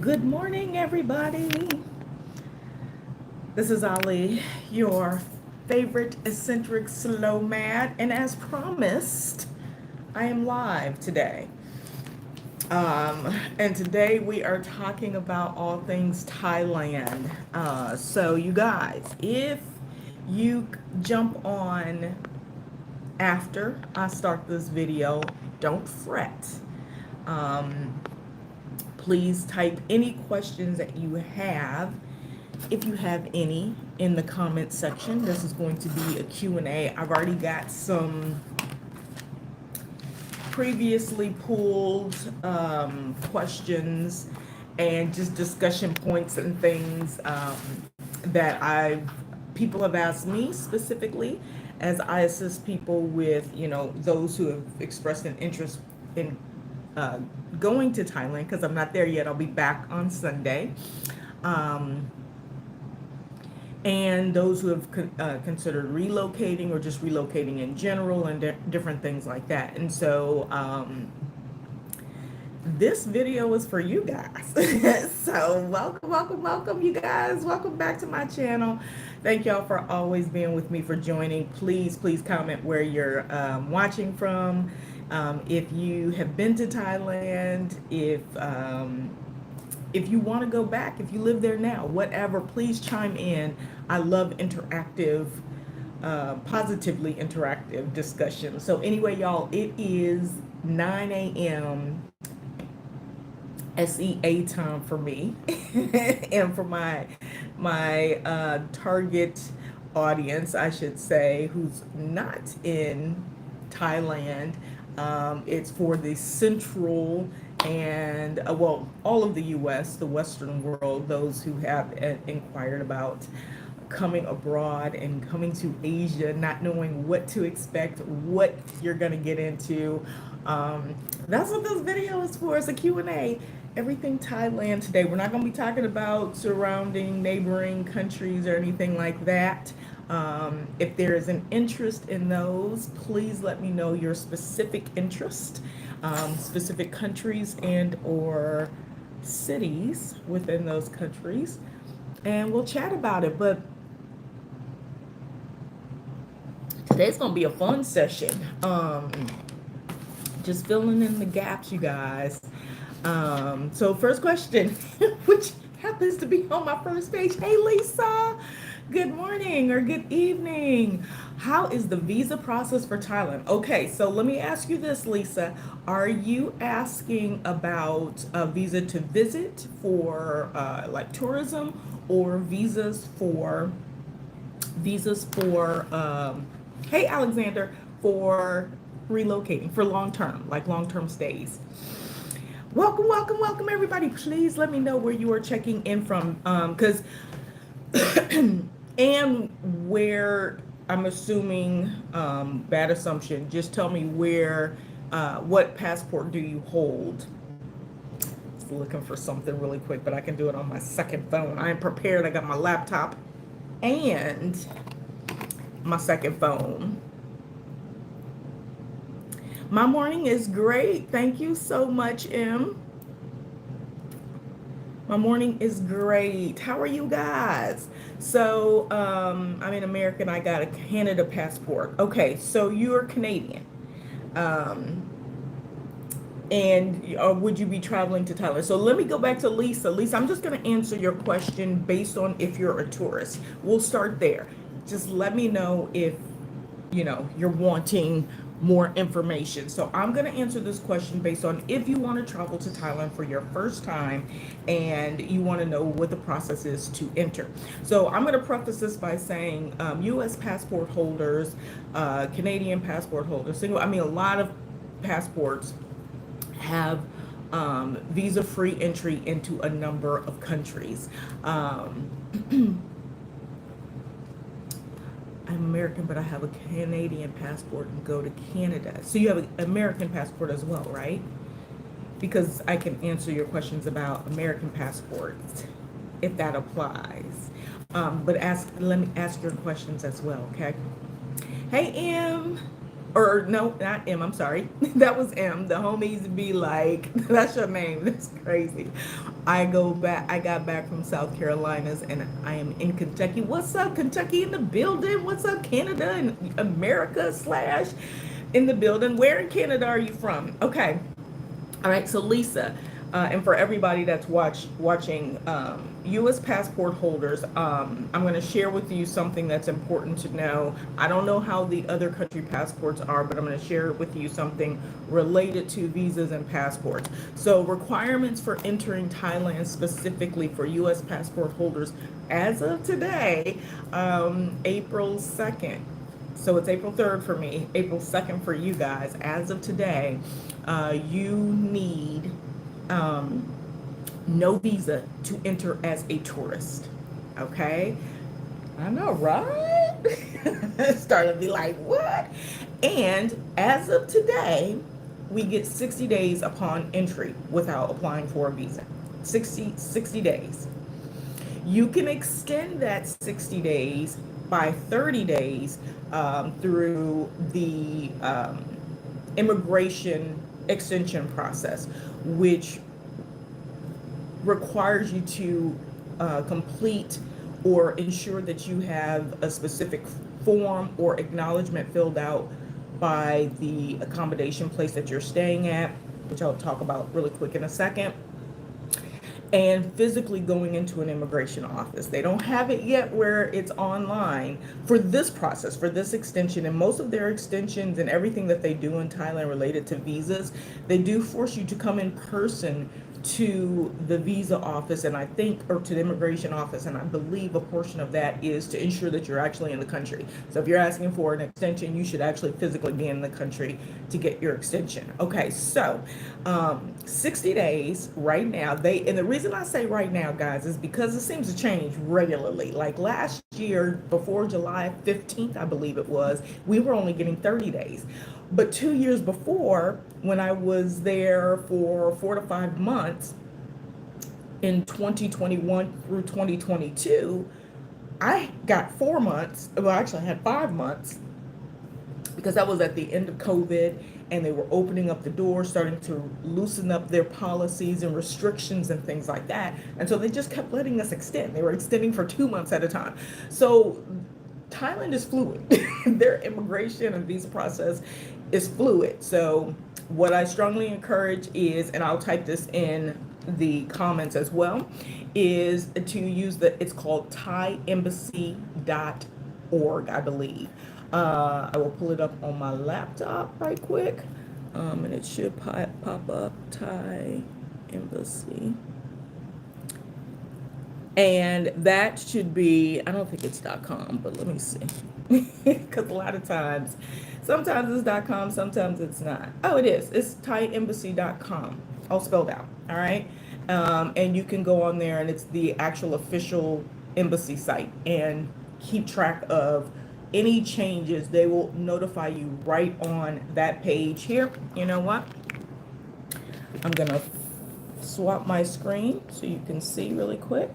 Good morning, everybody. This is Ali, your favorite eccentric SLO-mad, and as promised, I am live today. And today we are talking about all things Thailand. So you guys, if you jump on after I start this video, don't fret. Please type any questions that you have, if you have any, in the comment section. This is going to be a Q&A. I've already got some previously pulled questions and just discussion points and things that people have asked me specifically as I assist people with, those who have expressed an interest in going to Thailand, because I'm not there yet. I'll be back on Sunday. And those who have considered relocating or just relocating in general and different things like that. And so this video is for you guys. So welcome, you guys. Welcome back to my channel. Thank y'all for always being with me, for joining. Please comment where you're watching from. If you have been to Thailand, if you want to go back, if you live there now, whatever, please chime in. I love interactive, positively interactive discussion. So anyway, y'all, it is 9 a.m. SEA time for me and for my target audience, I should say, who's not in Thailand. It's for the central and all of the U.S., the Western world, those who have inquired about coming abroad and coming to Asia, not knowing what to expect, what you're going to get into. That's what this video is for. It's a Q&A. Everything Thailand today. We're not going to be talking about surrounding neighboring countries or anything like that. If there is an interest in those, please let me know your specific interest, specific countries and or cities within those countries, and we'll chat about it. But today's gonna be a fun session. Just filling in the gaps, you guys. So first question, which happens to be on my first page. Hey, Lisa. Good morning or good evening. How is the visa process for Thailand? Okay, so let me ask you this, Lisa. Are you asking about a visa to visit for like tourism, or visas for hey, Alexander, for relocating, for long-term stays? Welcome everybody. Please let me know where you are checking in from, because and where, I'm assuming, bad assumption, just tell me where, what passport do you hold? Just looking for something really quick, but I can do it on my second phone. I am prepared. I got my laptop and my second phone. My morning is great. Thank you so much, M. My morning is great. How are you guys? So, I'm in America and I got a Canada passport. Okay, so you're Canadian. And would you be traveling to Thailand? So let me go back to Lisa. Lisa, I'm just going to answer your question based on if you're a tourist. We'll start there. Just let me know if, you're wanting more information. So I'm going to answer this question based on if you want to travel to Thailand for your first time and you want to know what the process is to enter. So I'm going to preface this by saying U.S. passport holders, Canadian passport holders, a lot of passports have visa-free entry into a number of countries. I'm American, but I have a Canadian passport and go to Canada. So you have an American passport as well, right? Because I can answer your questions about American passports, if that applies. But let me ask your questions as well, okay? Hey, Em. or no, not M, I'm sorry. That was M. The homies be like, that's your name. That's crazy. I got back from South Carolinas and I am in Kentucky. What's up, Kentucky in the building? What's up, Canada and America slash in the building? Where in Canada are you from? Okay. All right, so Lisa, and for everybody that's watching, U.S. passport holders, I'm going to share with you something that's important to know. I don't know how the other country passports are, but I'm going to share with you something related to visas and passports. So requirements for entering Thailand specifically for U.S. passport holders as of today, April 2nd. So it's April 3rd for me, April 2nd for you guys. As of today, you need no visa to enter as a tourist. Okay? I know, right? Starting to be like, what? And as of today, we get 60 days upon entry without applying for a visa. 60 days. You can extend that 60 days by 30 days through the immigration extension process, which requires you to complete or ensure that you have a specific form or acknowledgement filled out by the accommodation place that you're staying at, which I'll talk about really quick in a second, and physically going into an immigration office. They don't have it yet where it's online for this process, for this extension. And most of their extensions and everything that they do in Thailand related to visas, they do force you to come in person to the visa office, and I think, or to the immigration office, and I believe a portion of that is to ensure that you're actually in the country. So if you're asking for an extension, you should actually physically be in the country to get your extension. Okay, so 60 days right now. And the reason I say right now, guys, is because it seems to change regularly. Like last year, before July 15th, I believe it was, we were only getting 30 days. But 2 years before, when I was there for 4 to 5 months in 2021 through 2022, I got 4 months. Well, actually, I had 5 months because that was at the end of COVID, and they were opening up the doors, starting to loosen up their policies and restrictions and things like that. And so they just kept letting us extend. They were extending for 2 months at a time. So Thailand is fluid. Their immigration and visa process is fluid. So what I strongly encourage is, and I'll type this in the comments as well, is to use it's called thaiembassy.org, I believe. I will pull it up on my laptop right quick, and it should pop up, Thai Embassy. And that should be, I don't think it's .com, but let me see. Because a lot of times, sometimes it's .com, sometimes it's not. Oh, it is. It's thaiembassy.com, all spelled out. All right. And you can go on there, and it's the actual official embassy site, and keep track of any changes. They will notify you right on that page here. You know what? I'm going to swap my screen so you can see really quick.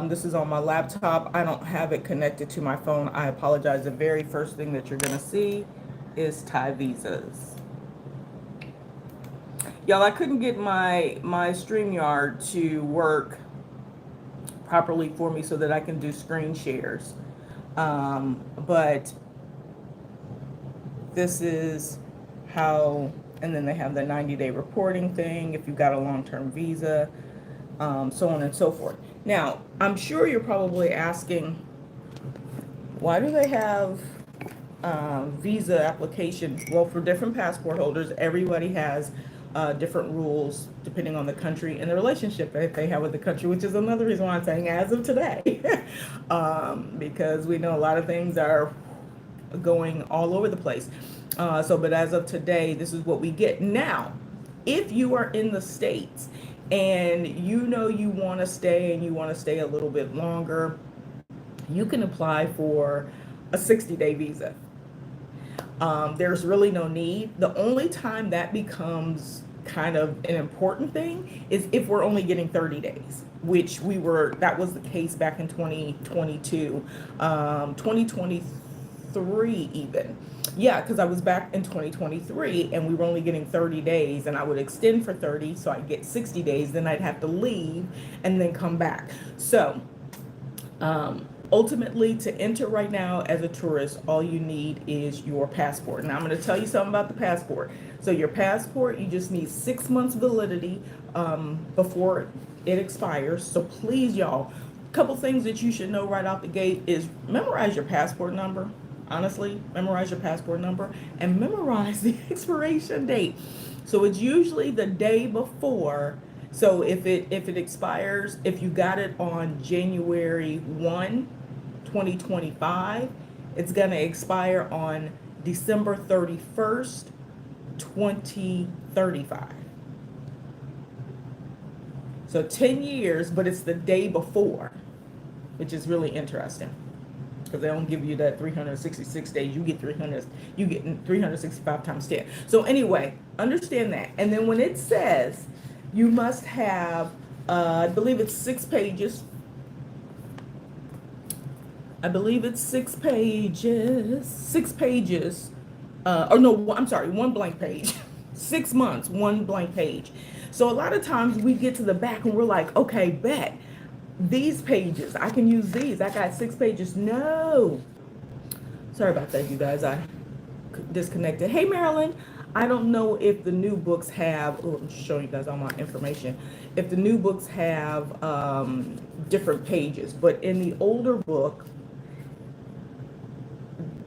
This is on my laptop. I don't have it connected to my phone. I apologize. The very first thing that you're going to see is Thai visas. Y'all, I couldn't get my StreamYard to work properly for me so that I can do screen shares. But this is how, and then they have the 90-day reporting thing if you've got a long-term visa, so on and so forth. Now, I'm sure you're probably asking, why do they have visa applications? Well, for different passport holders, everybody has different rules depending on the country and the relationship that they have with the country, which is another reason why I'm saying as of today, because we know a lot of things are going all over the place. But as of today, this is what we get. Now, if you are in the States and you know you want to stay and you want to stay a little bit longer, you can apply for a 60-day visa. There's really no need. The only time that becomes kind of an important thing is if we're only getting 30 days, which that was the case back in 2022, 2023 even. Yeah, because I was back in 2023 and we were only getting 30 days, and I would extend for 30, so I'd get 60 days, then I'd have to leave and then come back. So, ultimately, to enter right now as a tourist, all you need is your passport. Now, I'm going to tell you something about the passport. So, your passport, you just need 6 months validity before it expires. So, please, y'all, a couple things that you should know right out the gate is memorize your passport number. Honestly, memorize your passport number and memorize the expiration date. So it's usually the day before. So if it expires, if you got it on January 1, 2025, it's gonna expire on December 31st, 2035. So 10 years, but it's the day before, which is really interesting because they don't give you that 366 days. You get 365 times 10. So anyway, understand that. And then when it says you must have, I believe it's 6 pages. I believe it's 6 pages. 6 pages. Or no, I'm sorry, 1 blank page. 6 months, 1 blank page. So a lot of times we get to the back and we're like, okay, bet. These pages, I can use these. I got 6 pages. No. Sorry about that, you guys. I disconnected. Hey, Marilyn. I don't know if the new books have, I'm just showing you guys all my information. If the new books have different pages, but in the older book,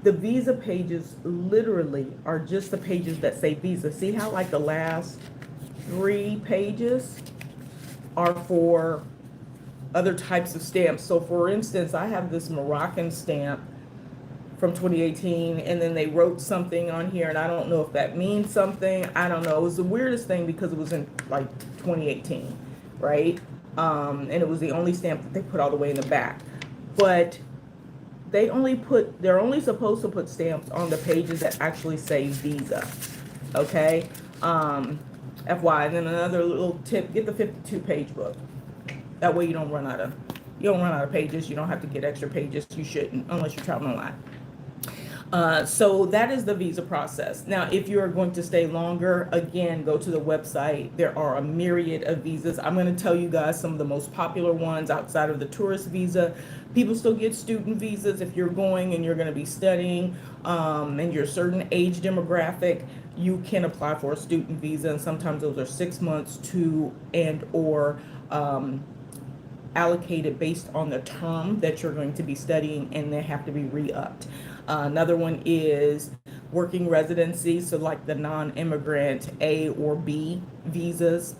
the visa pages literally are just the pages that say visa. See how like the last 3 pages are for other types of stamps. So for instance, I have this Moroccan stamp from 2018, and then they wrote something on here, and I don't know if that means something. I don't know. It was the weirdest thing because it was in like 2018, right? And it was the only stamp that they put all the way in the back. But they're only supposed to put stamps on the pages that actually say visa. Okay? FY. And then another little tip, get the 52-page book. That way you don't run out of pages. You don't have to get extra pages. You shouldn't, unless you're traveling a lot. So that is the visa process. Now, if you're going to stay longer, again, go to the website. There are a myriad of visas. I'm going to tell you guys some of the most popular ones outside of the tourist visa. People still get student visas if you're going and you're going to be studying, and you're a certain age demographic. You can apply for a student visa, and sometimes those are 6 months or allocated based on the term that you're going to be studying, and they have to be re-upped. Another one is working residency, so like the non-immigrant A or B visas.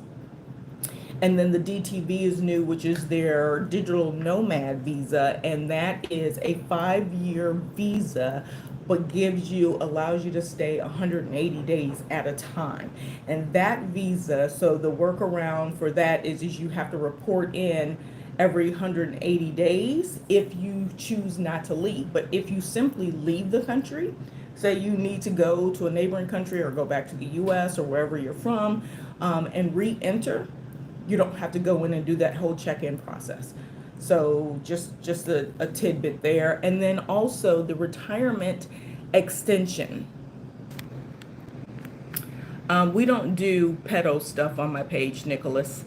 And then the DTV is new, which is their digital nomad visa, and that is a 5-year visa, but allows you to stay 180 days at a time. And that visa, so the workaround for that is you have to report in every 180 days if you choose not to leave. But if you simply leave the country, say you need to go to a neighboring country or go back to the US or wherever you're from, and re-enter, you don't have to go in and do that whole check-in process. So just a tidbit there. And then also the retirement extension. We don't do pedo stuff on my page, Nicholas.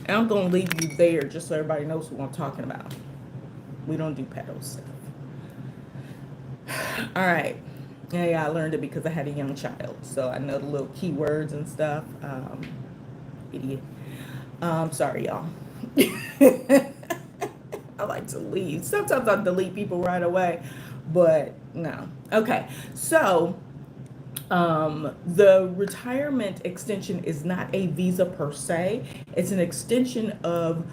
And I'm going to leave you there just so everybody knows who I'm talking about. We don't do pedo stuff. All right. Yeah, I learned it because I had a young child. So I know the little keywords and stuff. Idiot. Sorry, y'all. I like to leave. Sometimes I delete people right away, but no. Okay, so the retirement extension is not a visa per se. It's an extension of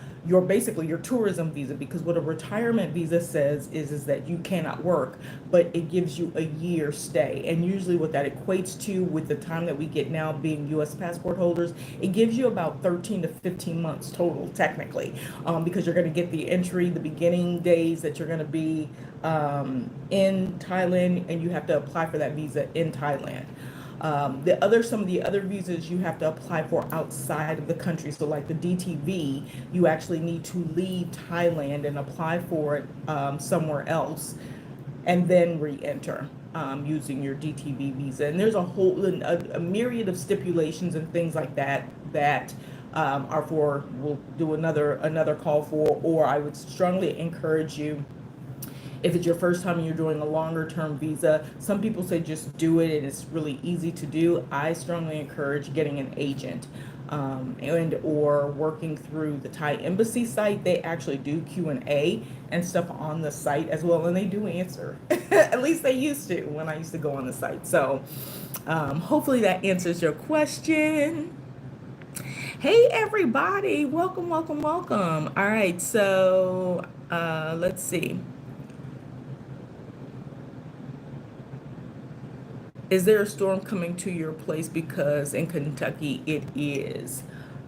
basically your tourism visa, because what a retirement visa says is that you cannot work, but it gives you a year stay. And usually what that equates to, with the time that we get now being US passport holders, it gives you about 13 to 15 months total, technically, because you're going to get the entry, the beginning days that you're going to be in Thailand, and you have to apply for that visa in Thailand. Some of the other visas you have to apply for outside of the country. So like the DTV, you actually need to leave Thailand and apply for it somewhere else and then re-enter. using your DTV visa. And there's a myriad of stipulations and things like that that are for, we'll do another call for, or I would strongly encourage you, if it's your first time and you're doing a longer term visa, some people say just do it and it's really easy to do. I strongly encourage getting an agent, and or working through the Thai embassy site. They actually do Q&A and stuff on the site as well, and they do answer. At least they used to when I used to go on the site. So hopefully that answers your question. Hey everybody, welcome, welcome, welcome. All right, so let's see. Is there a storm coming to your place? Because in Kentucky it is.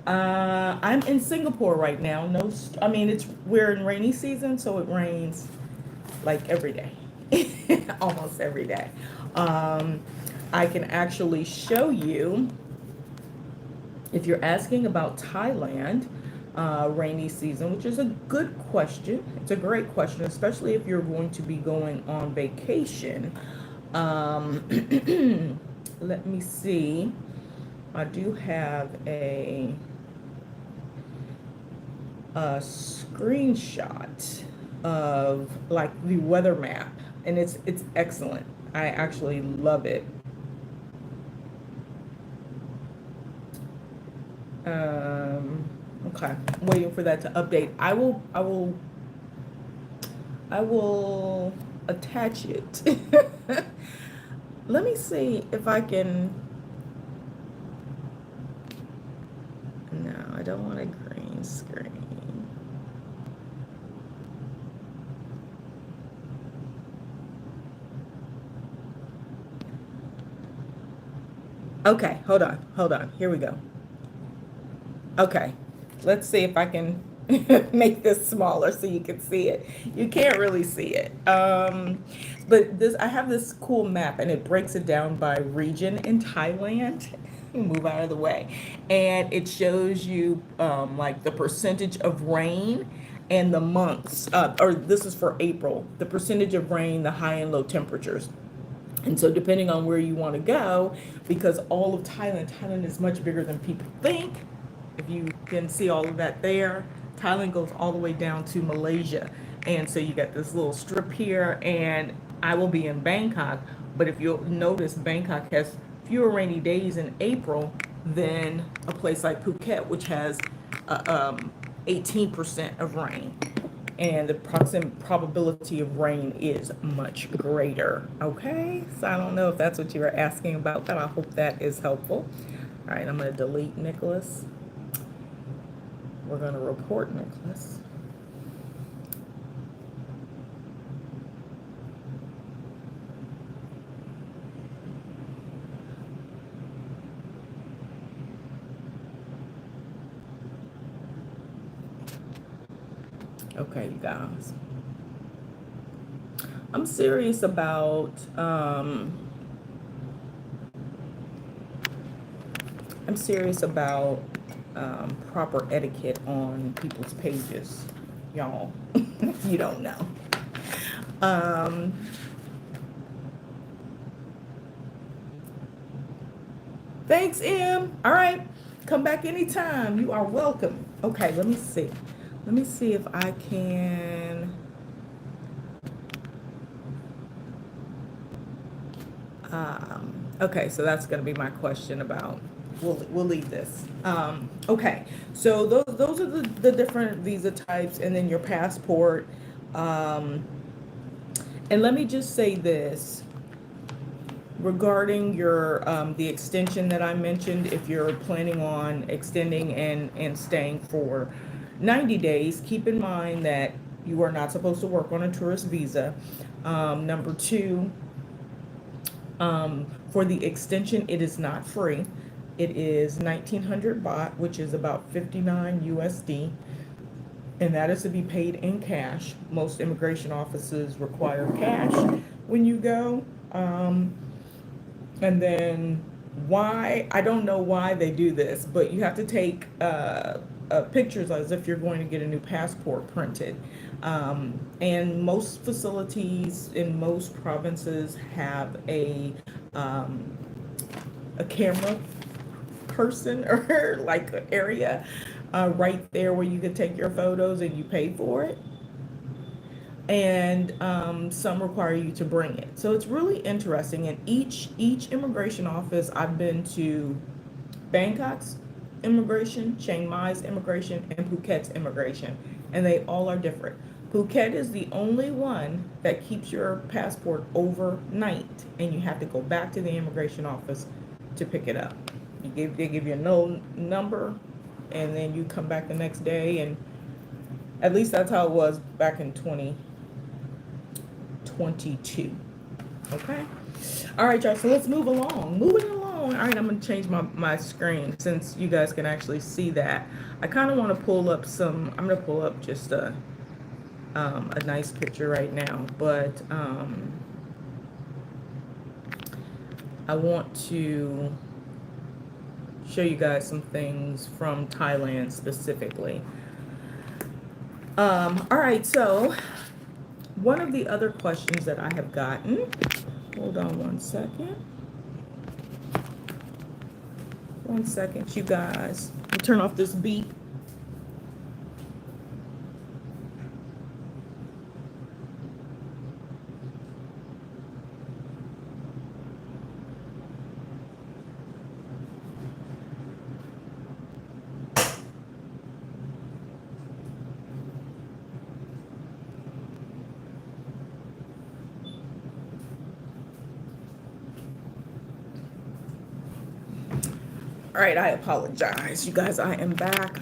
I'm in Singapore right now. No, I mean we're in rainy season, so it rains like every day, almost every day. I can actually show you, if you're asking about Thailand, rainy season, which is a good question. It's a great question, especially if you're going to be going on vacation. Let me see. I do have a screenshot of like the weather map, and it's excellent. I actually love it. Okay, I'm waiting for that to update. I will attach it. Let me see if I can. No, I don't want a green screen. Okay, hold on. Here we go. Okay, let's see if I can make this smaller so you can see it. You can't really see it. But I have this cool map, and it breaks it down by region in Thailand. Move out of the way. And it shows you like the percentage of rain and the months, or this is for April, the percentage of rain, the high and low temperatures. And so depending on where you want to go, because all of Thailand is much bigger than people think. If you can see all of that there, Thailand goes all the way down to Malaysia. And so you got this little strip here, and I will be in Bangkok. But if you'll notice, Bangkok has fewer rainy days in April than a place like Phuket, which has 18% of rain. And the probability of rain is much greater. Okay, so I don't know if that's what you were asking about, but I hope that is helpful. All right, I'm going to delete Nicholas. We're going to report Nicholas. Okay, you guys. I'm serious about proper etiquette on people's pages, y'all. If you don't know. Thanks, Em. All right, come back anytime. You are welcome. Okay, let me see. Let me see if I can. Okay, so that's going to be my question about. We'll leave this. Okay, so those are the different visa types, and then your passport. And let me just say this regarding your the extension that I mentioned. If you're planning on extending and staying for 90 days, keep in mind that you are not supposed to work on a tourist visa. Number two, for the extension, it is not free. It is 1900 baht, which is about 59 USD, and that is to be paid in cash. Most immigration offices require cash when you go. And then why, I don't know why they do this, but you have to take pictures as if you're going to get a new passport printed. And most facilities in most provinces have um, a camera person or like an area right there where you can take your photos and you pay for it. And some require you to bring it. So it's really interesting. And each immigration office, I've been to Bangkok's immigration, Chiang Mai's immigration, and Phuket's immigration, and they all are different. Phuket is the only one that keeps your passport overnight, and you have to go back to the immigration office to pick it up. They give you a no number, and then you come back the next day, and at least that's how it was back in 2022. Okay. All right, y'all. So let's move along. Moving along. All right, I'm gonna change my screen since you guys can actually see that. I kind of want to pull up some. I'm gonna pull up just a nice picture right now, but I want to show you guys some things from Thailand specifically. All right, so one of the other questions that I have gotten, hold on one second. One second, you guys. I'll turn off this beep. All right, I apologize, you guys. I am back.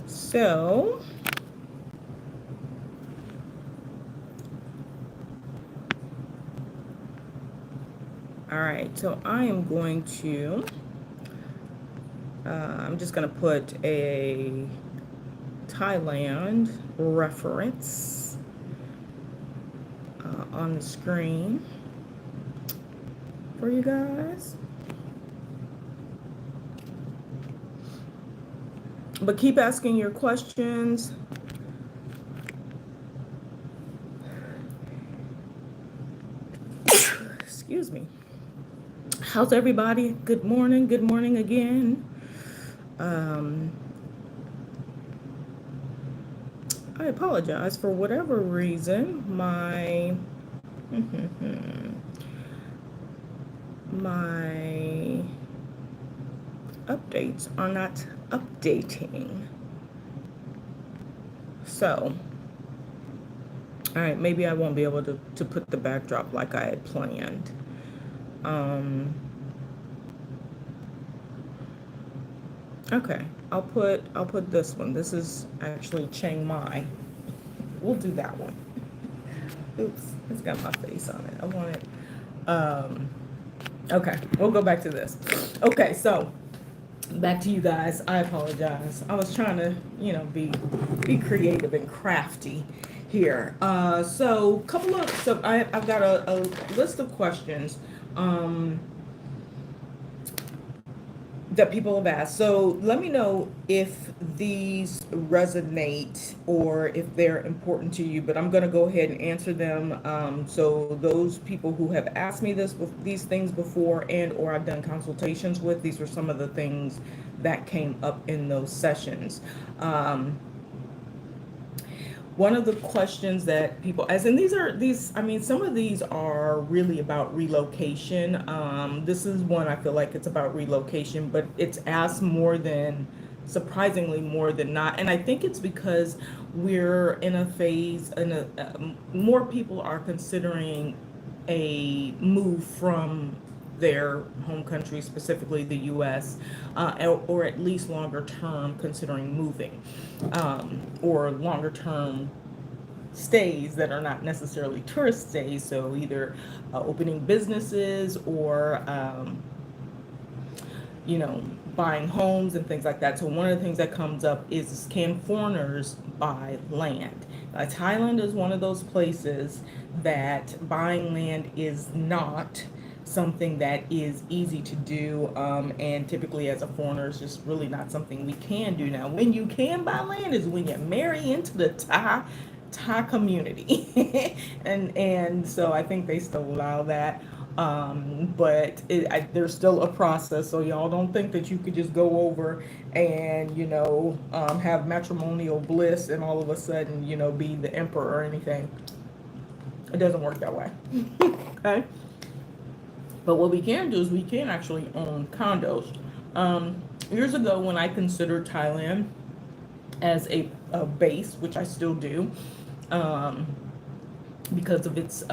So all right, so I am going to I'm just going to put a Thailand reference on the screen for you guys. But keep asking your questions. Excuse me. How's everybody? Good morning. Good morning again. I apologize for whatever reason. My my updates are not updating. So, all right, maybe I won't be able to put the backdrop like I had planned. Okay, I'll put this one. This is actually Chiang Mai. We'll do that one. Oops, it's got my face on it. I want it. Okay, we'll go back to this. Okay, so back to you guys. I apologize. I was trying to, be creative and crafty here. So I've got a list of questions that people have asked. So let me know if these resonate or if they're important to you, but I'm going to go ahead and answer them. So those people who have asked me these things before and or I've done consultations with, these were some of the things that came up in those sessions. One of the questions that people ask, and some of these are really about relocation. This is one I feel like it's about relocation, but it's asked surprisingly more than not. And I think it's because we're in a phase, more people are considering a move from their home country, specifically the U.S., or at least longer term considering moving, or longer term stays that are not necessarily tourist stays. So either opening businesses or, buying homes and things like that. So one of the things that comes up is, can foreigners buy land? Thailand is one of those places that buying land is not something that is easy to do, and typically as a foreigner, it's just really not something we can do. Now, when you can buy land is when you marry into the Thai community, and so I think they still allow that. But there's still a process, so y'all don't think that you could just go over and have matrimonial bliss and all of a sudden be the emperor or anything. It doesn't work that way. Okay. But what we can do is we can actually own condos. Years ago, when I considered Thailand as a base, which I still do, um, because of its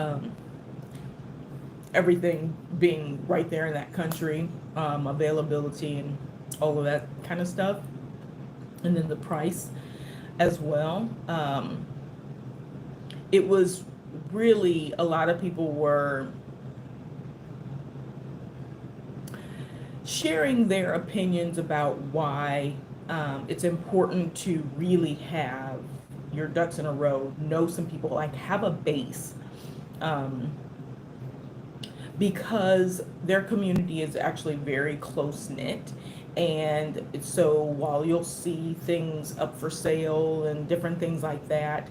everything being right there in that country, availability and all of that kind of stuff, and then the price as well. It was really, a lot of people were sharing their opinions about why it's important to really have your ducks in a row, know some people, like have a base, because their community is actually very close knit. And so while you'll see things up for sale and different things like that,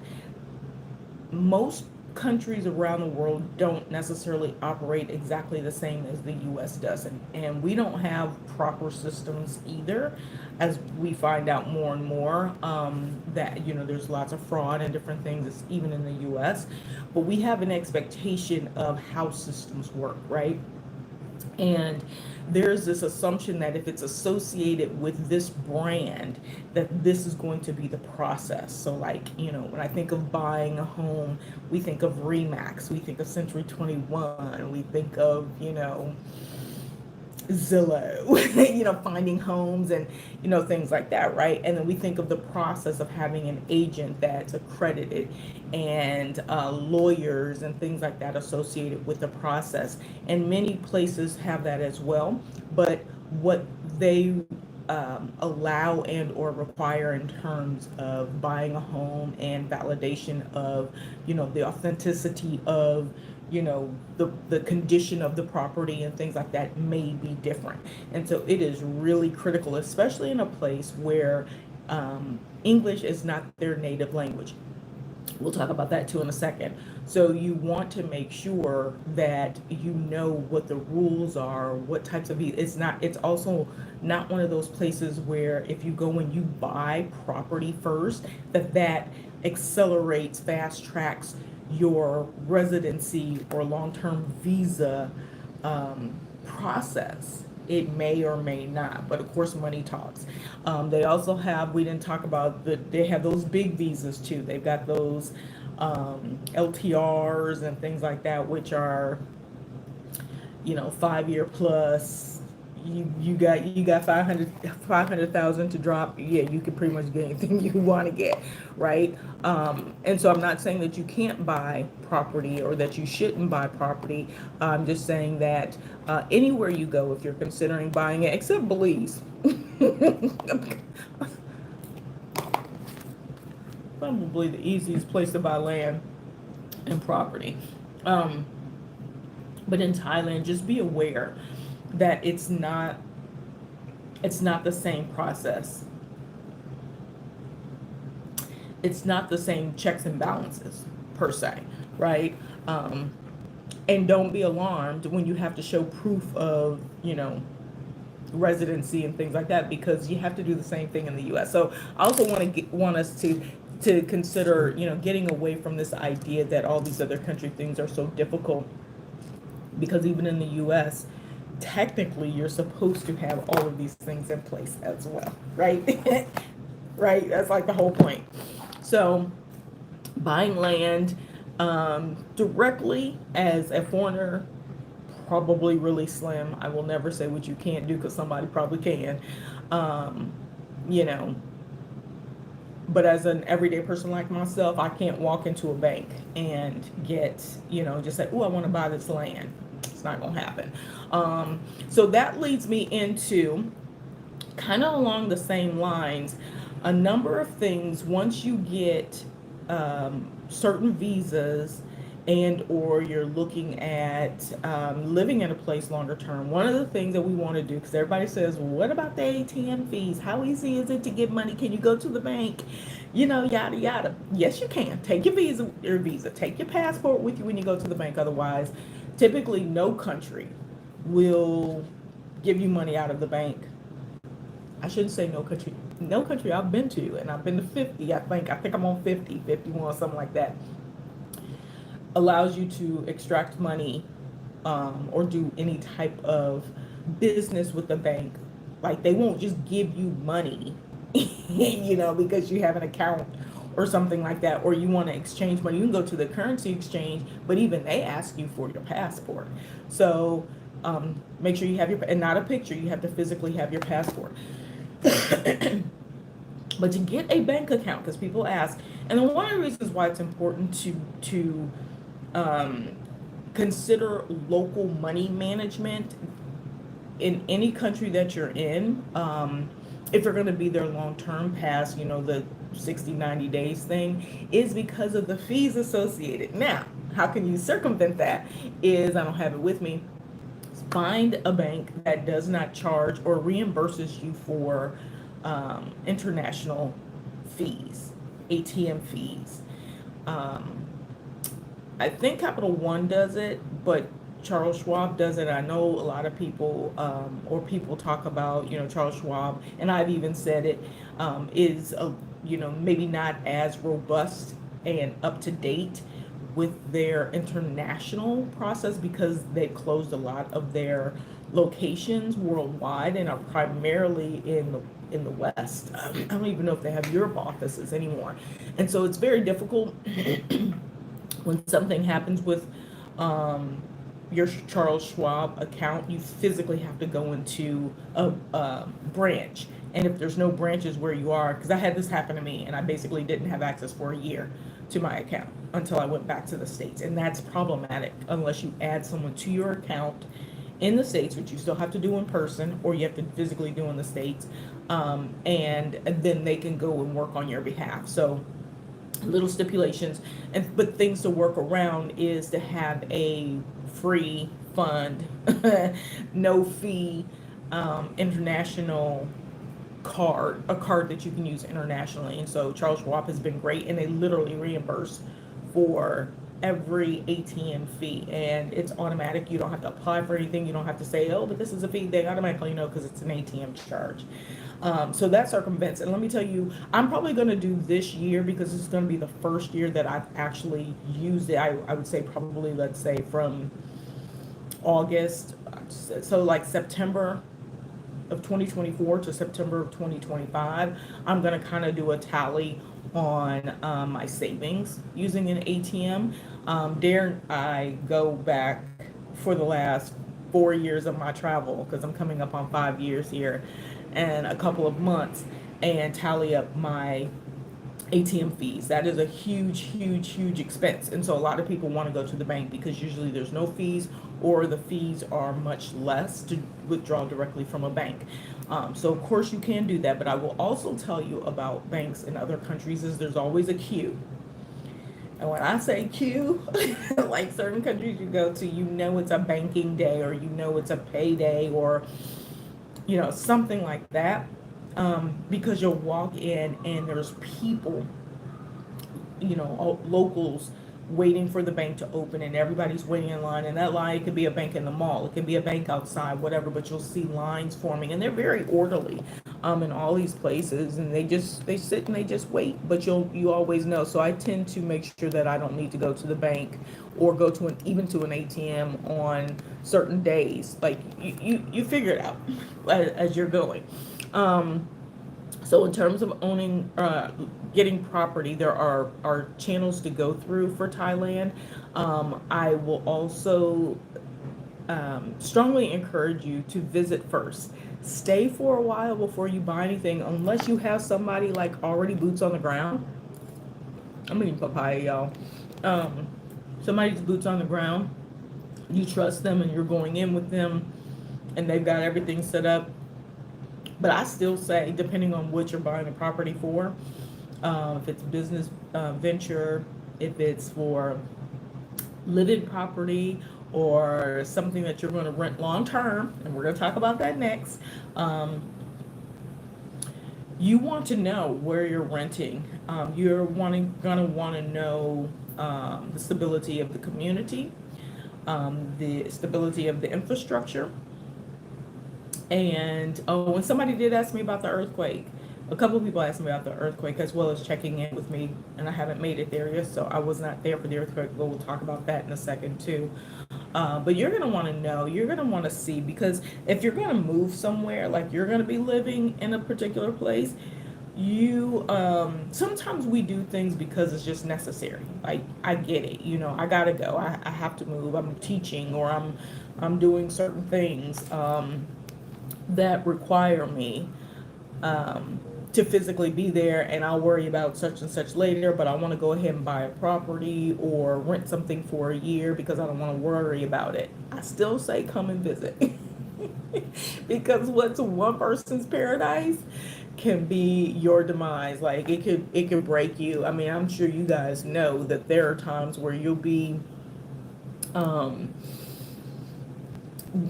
most countries around the world don't necessarily operate exactly the same as the US does. And we don't have proper systems either, as we find out more and more, that, there's lots of fraud and different things, even in the US. But we have an expectation of how systems work, right? And there's this assumption that if it's associated with this brand, that this is going to be the process. So like, when I think of buying a home, we think of Remax, we think of Century 21, we think of, Zillow, finding homes and, things like that, right? And then we think of the process of having an agent that's accredited and lawyers and things like that associated with the process. And many places have that as well. But what they allow and or require in terms of buying a home and validation of, the authenticity of, the condition of the property and things like that may be different. And so it is really critical, especially in a place where English is not their native language. We'll talk about that too in a second. So you want to make sure that you know what the rules are, what types of, it's also not one of those places where if you go and you buy property first, that accelerates, fast tracks your residency or long-term visa process. It may or may not, but of course money talks. They also have, we didn't talk about, they have those big visas too. They've got those LTRs and things like that, which are 5-year plus. You got 500,000 to drop. Yeah, you can pretty much get anything you want to get, right? And so I'm not saying that you can't buy property or that you shouldn't buy property. I'm just saying that anywhere you go, if you're considering buying it, except Belize, probably the easiest place to buy land and property. But in Thailand, just be aware that it's not the same process. It's not the same checks and balances per se, right? And don't be alarmed when you have to show proof of, residency and things like that, because you have to do the same thing in the US. So I also want us to consider, getting away from this idea that all these other country things are so difficult, because even in the US, technically you're supposed to have all of these things in place as well, right? Right? That's like the whole point. So buying land directly as a foreigner, probably really slim. I will never say what you can't do, because somebody probably can. But as an everyday person like myself, I can't walk into a bank and get, just say, oh, I want to buy this land. It's not going to happen. So that leads me into, kind of along the same lines, a number of things. Once you get certain visas and or you're looking at living in a place longer term, one of the things that we want to do, because everybody says, well, what about the ATM fees? How easy is it to get money? Can you go to the bank? Yada yada. Yes, you can. Take your visa, take your passport with you when you go to the bank. Otherwise, typically no country will give you money out of the bank. I shouldn't say no country. No country I've been to, and I've been to 50. I think I'm on 50, 51, something like that, allows you to extract money, or do any type of business with the bank. Like, they won't just give you money, because you have an account or something like that, or you want to exchange money. You can go to the currency exchange, but even they ask you for your passport. So make sure you have and not a picture, you have to physically have your passport. But to get a bank account, because people ask, and then one of the reasons why it's important to um, consider local money management in any country that you're in, if you're going to be there long term past, the 60, 90 days thing, is because of the fees associated. Now, how can you circumvent that? Is, I don't have it with me, find a bank that does not charge or reimburses you for international fees, ATM fees. Um, I think Capital One does it, but Charles Schwab does it. I know a lot of people, or people talk about, Charles Schwab, and I've even said it, is maybe not as robust and up to date with their international process, because they closed a lot of their locations worldwide and are primarily in the West. I don't even know if they have Europe offices anymore, and so it's very difficult when something happens with your Charles Schwab account. You physically have to go into a branch. And if there's no branches where you are, because I had this happen to me and I basically didn't have access for a year to my account until I went back to the States. And that's problematic unless you add someone to your account in the States, which you still have to do in person, or you have to physically do in the States. And then they can go and work on your behalf. So little stipulations, but things to work around is to have a free fund, no fee, international card, a card that you can use internationally. And so Charles Schwab has been great, and they literally reimburse for every ATM fee, and it's automatic. You don't have to apply for anything. You don't have to say, oh, but this is a fee. They automatically know because it's an ATM charge. So that circumvents. And let me tell you, I'm probably going to do this year, because it's going to be the first year that I've actually used it. I would say probably, let's say, from August, so like September of 2024 to September of 2025, I'm going to kind of do a tally on my savings using an ATM. Dare I go back for the last 4 years of my travel, because I'm coming up on 5 years here and a couple of months, and tally up my ATM fees. That is a huge, huge, huge expense. And so a lot of people want to go to the bank because usually there's no fees, or the fees are much less to withdraw directly from a bank. So of course you can do that, but I will also tell you about banks in other countries is there's always a queue. And when I say queue, like certain countries you go to, it's a banking day, or it's a payday, or something like that, because you'll walk in and there's people, locals waiting for the bank to open, and everybody's waiting in line. And that line, it could be a bank in the mall, it could be a bank outside, whatever, but you'll see lines forming, and they're very orderly in all these places, and they sit and they just wait, but you always know. So I tend to make sure that I don't need to go to the bank or go to even to an ATM on certain days. Like, you figure it out as you're going. So in terms of owning, getting property, there are channels to go through for Thailand. I will also strongly encourage you to visit first. Stay for a while before you buy anything, unless you have somebody like already boots on the ground. I'm eating papaya, y'all. Somebody's boots on the ground. You trust them, and you're going in with them, and they've got everything set up. But I still say, depending on what you're buying the property for, if it's business venture, if it's for live-in property or something that you're going to rent long term, and we're going to talk about that next, you want to know where you're renting. You're gonna want to know the stability of the community, the stability of the infrastructure, and oh, when somebody did ask me about the earthquake, a couple of people asked me about the earthquake as well as checking in with me, and I haven't made it there yet, so I was not there for the earthquake, but we'll talk about that in a second too. But you're gonna want to know, you're gonna want to see, because if you're gonna move somewhere, like you're gonna be living in a particular place, you sometimes we do things because it's just necessary. Like I get it, I gotta go. I have to move. I'm teaching or I'm doing certain things that require me to physically be there, and I'll worry about such and such later, but I want to go ahead and buy a property or rent something for a year because I don't want to worry about it. I still say come and visit. Because what's one person's paradise can be your demise. Like it could break you. I mean, I'm sure you guys know that there are times where you'll be um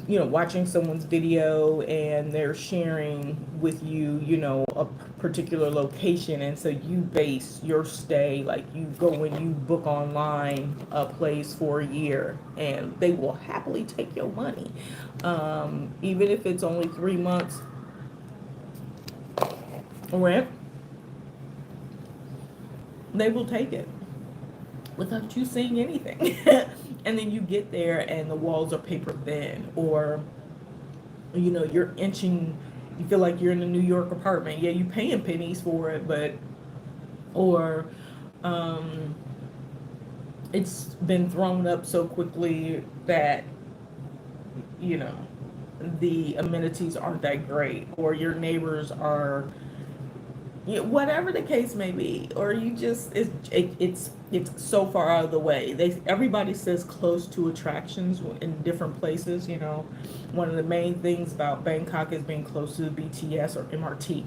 watching someone's video and they're sharing with you, a particular location. And so you base your stay, like you go and you book online a place for a year and they will happily take your money. Even if it's only 3 months rent, they will take it without you saying anything. And then you get there and the walls are paper thin, or you're inching, you feel like you're in a New York apartment. Yeah, you paying pennies for it, but or um it's been thrown up so quickly that you know the amenities aren't that great, or your neighbors are, whatever the case may be, or you just it's so far out of the way. Everybody says close to attractions in different places. One of the main things about Bangkok is being close to the BTS or MRT,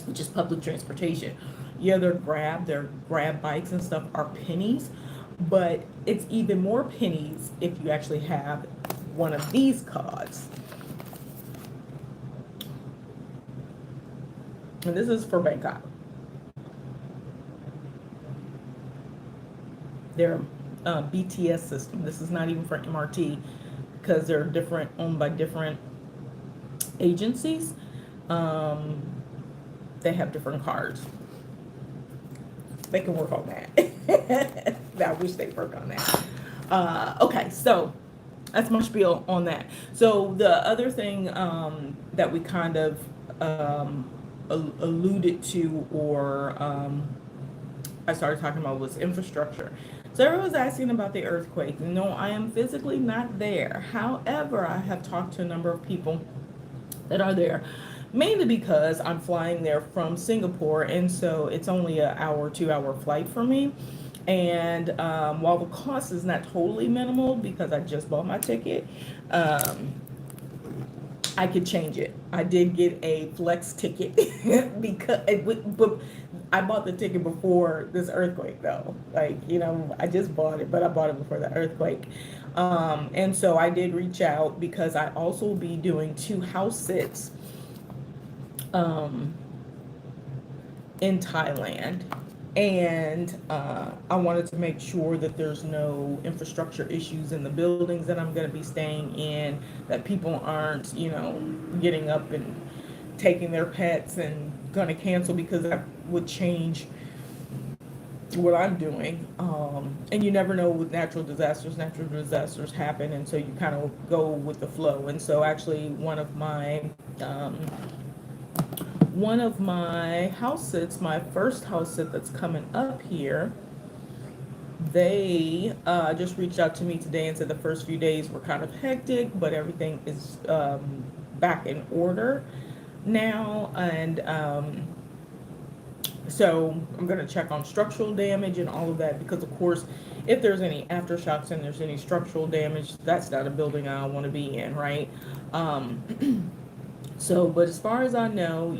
which is public transportation. Yeah, their grab bikes and stuff are pennies, but it's even more pennies if you actually have one of these cards. And this is for Bangkok. Their BTS system. This is not even for MRT because they're different, owned by different agencies. They have different cards. They can work on that. I wish they worked on that. Okay, so that's my spiel on that. So the other thing that we kind of alluded to, or I started talking about, was infrastructure. So everyone was asking about the earthquake. No, I am physically not there. However, I have talked to a number of people that are there, mainly because I'm flying there from Singapore, and so it's only an hour, 2 hour flight for me. And while the cost is not totally minimal because I just bought my ticket, I could change it. I did get a flex ticket because but I bought the ticket before this earthquake though. Like, I just bought it, but I bought it before the earthquake. And so I did reach out because I also will be doing 2 house sits in Thailand. And I wanted to make sure that there's no infrastructure issues in the buildings that I'm going to be staying in, that people aren't, getting up and taking their pets and going to cancel because that would change what I'm doing. And you never know with natural disasters happen, and so you kind of go with the flow. And so actually one of my house sits, my first house sit that's coming up here, they just reached out to me today and said the first few days were kind of hectic, but everything is back in order now. And so I'm going to check on structural damage and all of that, because of course, if there's any aftershocks and there's any structural damage, that's not a building I want to be in, right? So, but as far as I know,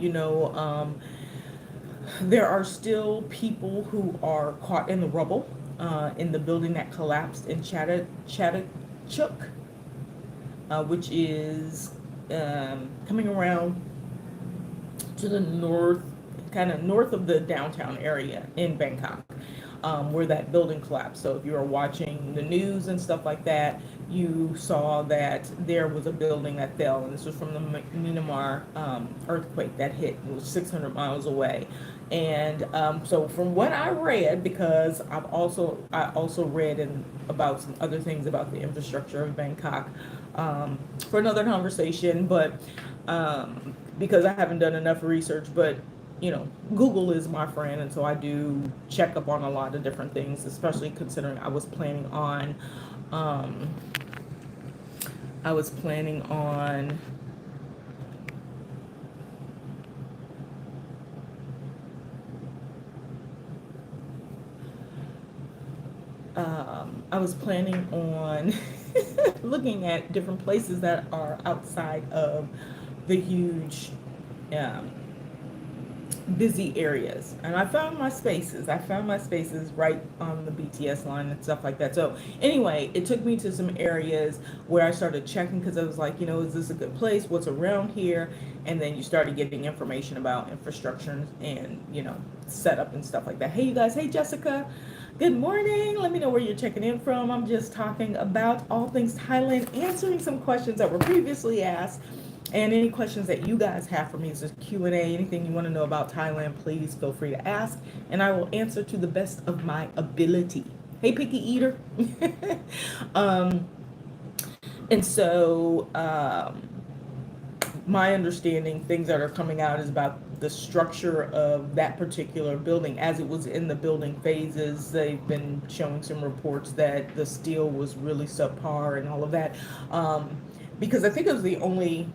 there are still people who are caught in the rubble. in the building that collapsed in Chattahoochee, which is coming around to the north, kind of north of the downtown area in Bangkok, where that building collapsed. So if you were watching the news and stuff like that, you saw that there was a building that fell, and this was from the Myanmar earthquake that hit. It was 600 miles away. And so from what I read, because I also read about some other things about the infrastructure of Bangkok, for another conversation, but because I haven't done enough research, but Google is my friend, and so I do check up on a lot of different things, especially considering I was planning on um, I was planning on I was planning on looking at different places that are outside of the huge um, busy areas, and I found my spaces right on the BTS line and stuff like that. So anyway, it took me to some areas where I started checking, because I was like, is this a good place, what's around here? And then you started getting information about infrastructure and setup and stuff like that. Hey, you guys. Hey, Jessica, good morning. Let me know where you're checking in from. I'm just talking about all things Thailand, answering some questions that were previously asked. And any questions that you guys have for me is just Q&A. Anything you want to know about Thailand, please feel free to ask, and I will answer to the best of my ability. Hey, picky eater. um, and so my understanding, things that are coming out, is about the structure of that particular building as it was in the building phases. They've been showing some reports that the steel was really subpar and all of that. Because I think it was the only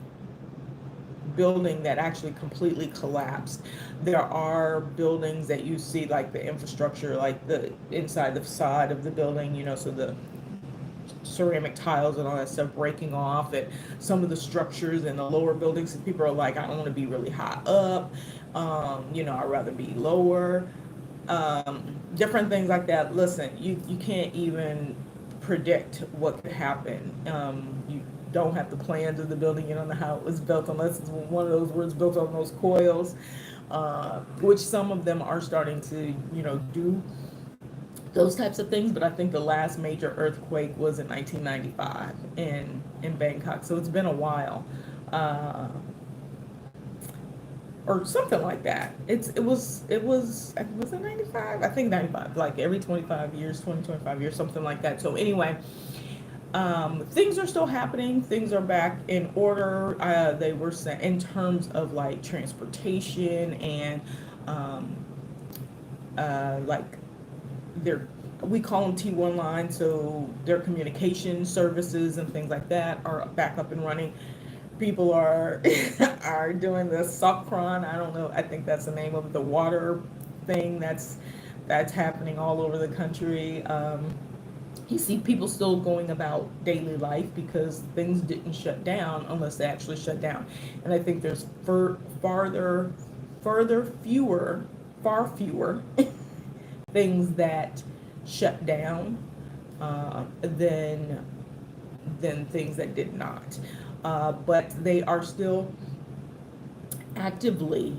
building that actually completely collapsed. There are buildings that you see, like the infrastructure, like the inside the facade of the building, so the ceramic tiles and all that stuff breaking off, and some of the structures in the lower buildings, people are like, I don't want to be really high up, I'd rather be lower, different things like that. Listen, you can't even predict what could happen. You don't have the plans of the building, you don't know how it was built, unless it's one of those where it's built on those coils, which some of them are starting to do those types of things. But I think the last major earthquake was in 1995 in Bangkok, so it's been a while, or something like that. It was it 95? I think 95, like every 25 years, 25 years, something like that. So anyway, things are still happening. Things are back in order. They were sent in terms of like transportation and like we call them T1 lines, so their communication services and things like that are back up and running. People are are doing the Sopron. I don't know. I think that's the name of the water thing that's happening all over the country. You see people still going about daily life because things didn't shut down unless they actually shut down. And I think there's far fewer things that shut down than things that did not. But they are still actively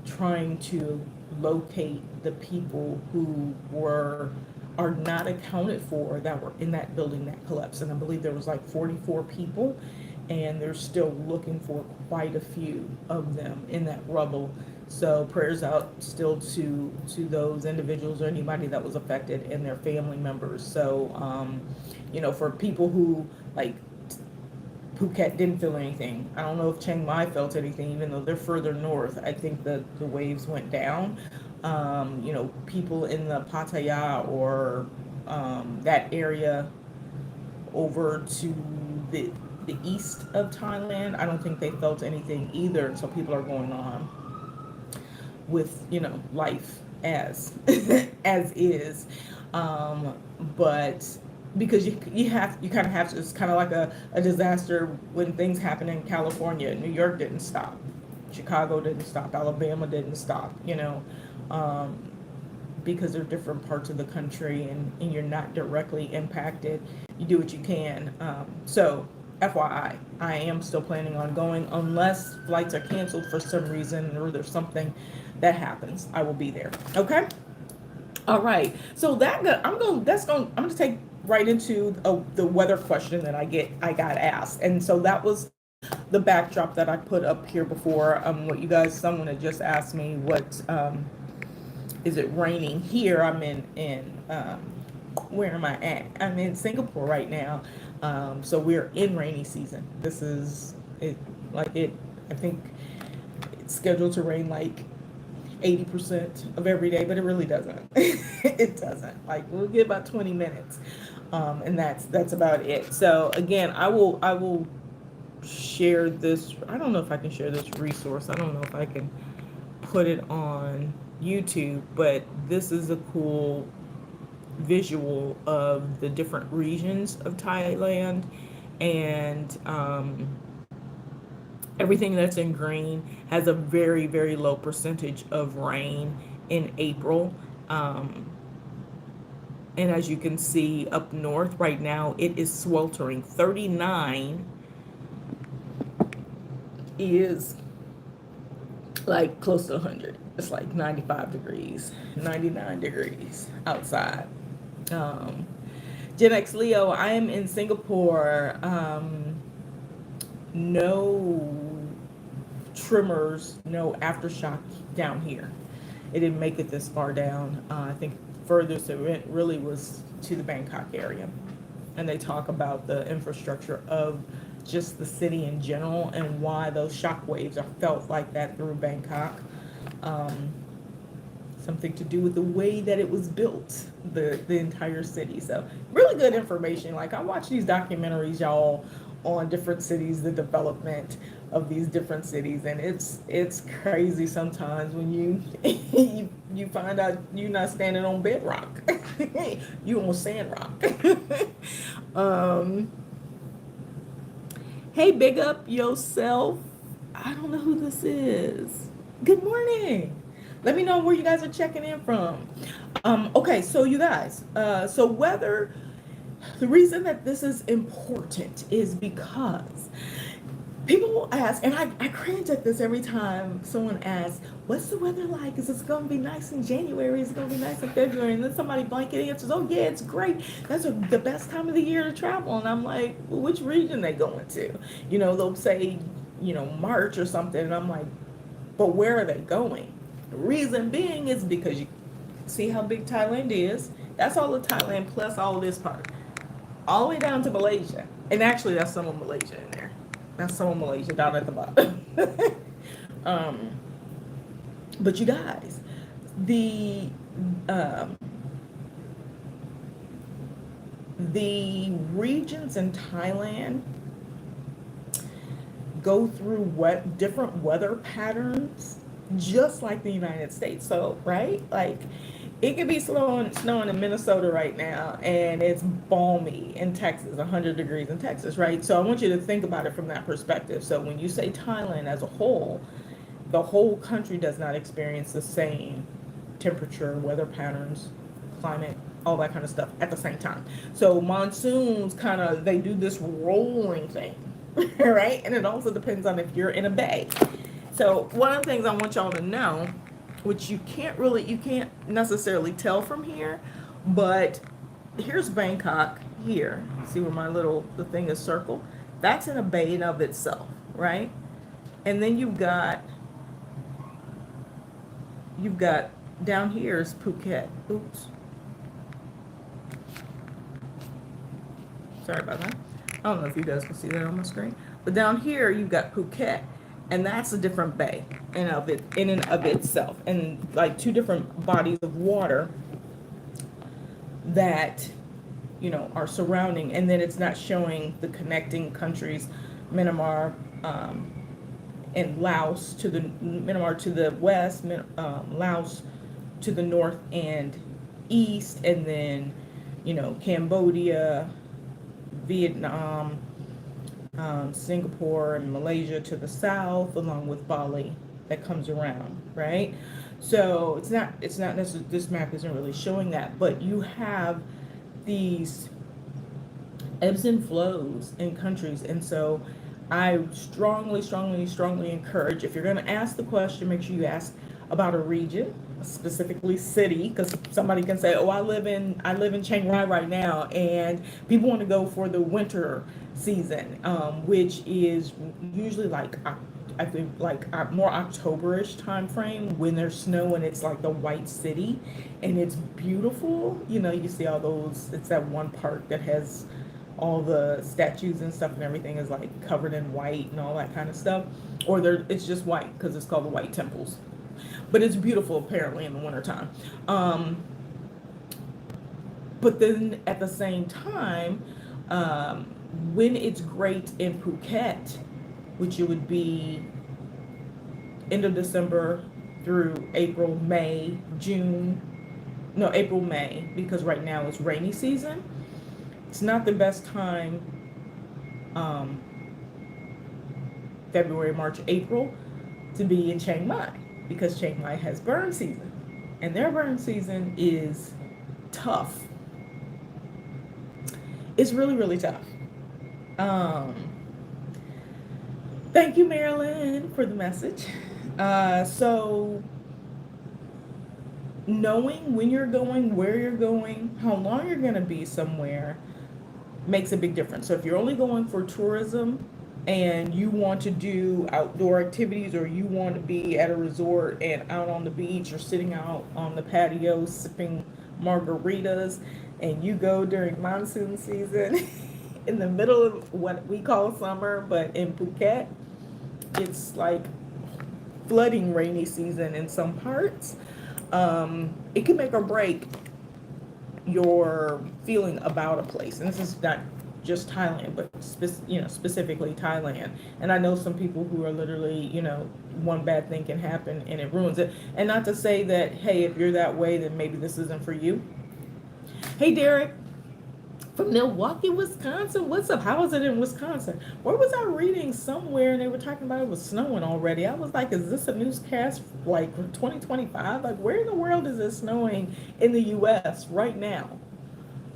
trying to locate the people who are not accounted for, that were in that building that collapsed. And I believe there was like 44 people, and they're still looking for quite a few of them in that rubble. So prayers out still to those individuals or anybody that was affected and their family members. So for people who, like, Phuket didn't feel anything. I don't know if Chiang Mai felt anything, even though they're further north. I think the waves went down. People in the Pattaya or that area over to the east of Thailand, I don't think they felt anything either. So people are going on with life as as is, but because you kind of have to, it's kind of like a disaster when things happen in California. New York didn't stop, Chicago didn't stop, Alabama didn't stop, because they're different parts of the country, and you're not directly impacted. You do what you can. So FYI, I am still planning on going unless flights are canceled for some reason or there's something that happens. I will be there. Okay. All right. So I'm gonna take right into the weather question that I got asked, and so that was the backdrop that I put up here before. What you guys, someone had just asked me, what is it raining here? I'm in where am I at? I'm in Singapore right now. So we're in rainy season. This is it. Like it, I think it's scheduled to rain like 80% of every day, but it really doesn't. It doesn't. Like we'll get about 20 minutes, and that's about it. So again, I will share this. I don't know if I can share this resource. I don't know if I can put it on YouTube, but this is a cool visual of the different regions of Thailand, and everything that's in green has a very, very low percentage of rain in April. And as you can see up north right now, it is sweltering. 39 is like close to 100. It's like 95 degrees, 99 degrees outside. Gen X Leo, I am in Singapore. No trimmers, no aftershock down here. It didn't make it this far down. I think furthest it went really was to the Bangkok area. And they talk about the infrastructure of just the city in general and why those shock waves are felt like that through Bangkok. Something to do with the way that it was built, the entire city. So really good information. Like I watch these documentaries, y'all, on different cities, the development of these different cities, and it's crazy sometimes when you find out you're not standing on bedrock, you on sand rock. Hey, big up yourself. I don't know who this is. Good morning. Let me know where you guys are checking in from. Okay, so you guys, so weather, the reason that this is important is because people will ask, and I cringe at this every time someone asks, what's the weather like? Is it going to be nice in January? Is it going to be nice in February? And then somebody blanket answers, oh yeah, it's great. That's the best time of the year to travel. And I'm like, well, which region they going to? You know, they'll say, March or something. And I'm like, but where are they going? The reason being is because you see how big Thailand is. That's all of Thailand plus all of this part. All the way down to Malaysia. And actually, that's some of Malaysia in there. That's some of Malaysia down at the bottom. But you guys, the regions in Thailand go through different weather patterns, just like the United States. So, right? Like, it could be snowing in Minnesota right now, and it's balmy in Texas, 100 degrees in Texas, right? So I want you to think about it from that perspective. So when you say Thailand as a whole, the whole country does not experience the same temperature, weather patterns, climate, all that kind of stuff at the same time. So monsoons they do this rolling thing, right? And it also depends on if you're in a bay. So one of the things I want y'all to know, which you can't necessarily tell from here, but here's Bangkok here. See where the thing is circled? That's in a bay in of itself, right? And then you've got down here is Phuket. Oops. Sorry about that. I don't know if you guys can see that on my screen. But down here you've got Phuket. And that's a different bay in and of itself, and like two different bodies of water that are surrounding. And then it's not showing the connecting countries, Myanmar and Laos to the west, Laos to the north and east, and then Cambodia, Vietnam, Singapore and Malaysia to the south, along with Bali that comes around, right? So it's not necessarily, this map isn't really showing that, but you have these ebbs and flows in countries. And so I strongly, strongly, strongly encourage, if you're going to ask the question, make sure you ask about a region, specifically city, because somebody can say, oh, I live in Chiang Rai right now, and people want to go for the winter season, which is usually like I think like more Octoberish time frame when there's snow and it's like the white city and it's beautiful. You see all those, it's that one park that has all the statues and stuff and everything is like covered in white and all that kind of stuff. Or it's just white because it's called the White Temples. But it's beautiful apparently in the wintertime. But then at the same time, um, when it's great in Phuket, which it would be end of December through April, May, June, no, April, May, because right now it's rainy season. It's not the best time, um, February, March, April, to be in Chiang Mai because Chiang Mai has burn season. And their burn season is tough. It's really, really tough. Um, Thank you, Marilyn, for the message. So, knowing when you're going, where you're going, how long you're going to be somewhere makes a big difference. So, if you're only going for tourism and you want to do outdoor activities or you want to be at a resort and out on the beach or sitting out on the patio sipping margaritas, and you go during monsoon season in the middle of what we call summer, but in Phuket, it's like flooding rainy season in some parts. It can make or break your feeling about a place. And this is not just Thailand, but specifically Thailand. And I know some people who are literally, one bad thing can happen and it ruins it. And not to say that, hey, if you're that way, then maybe this isn't for you. Hey, Derek from Milwaukee, Wisconsin. What's up? How is it in Wisconsin? Where was I reading somewhere and they were talking about it was snowing already? I was like, is this a newscast like for 2025? Like, where in the world is it snowing in the US right now?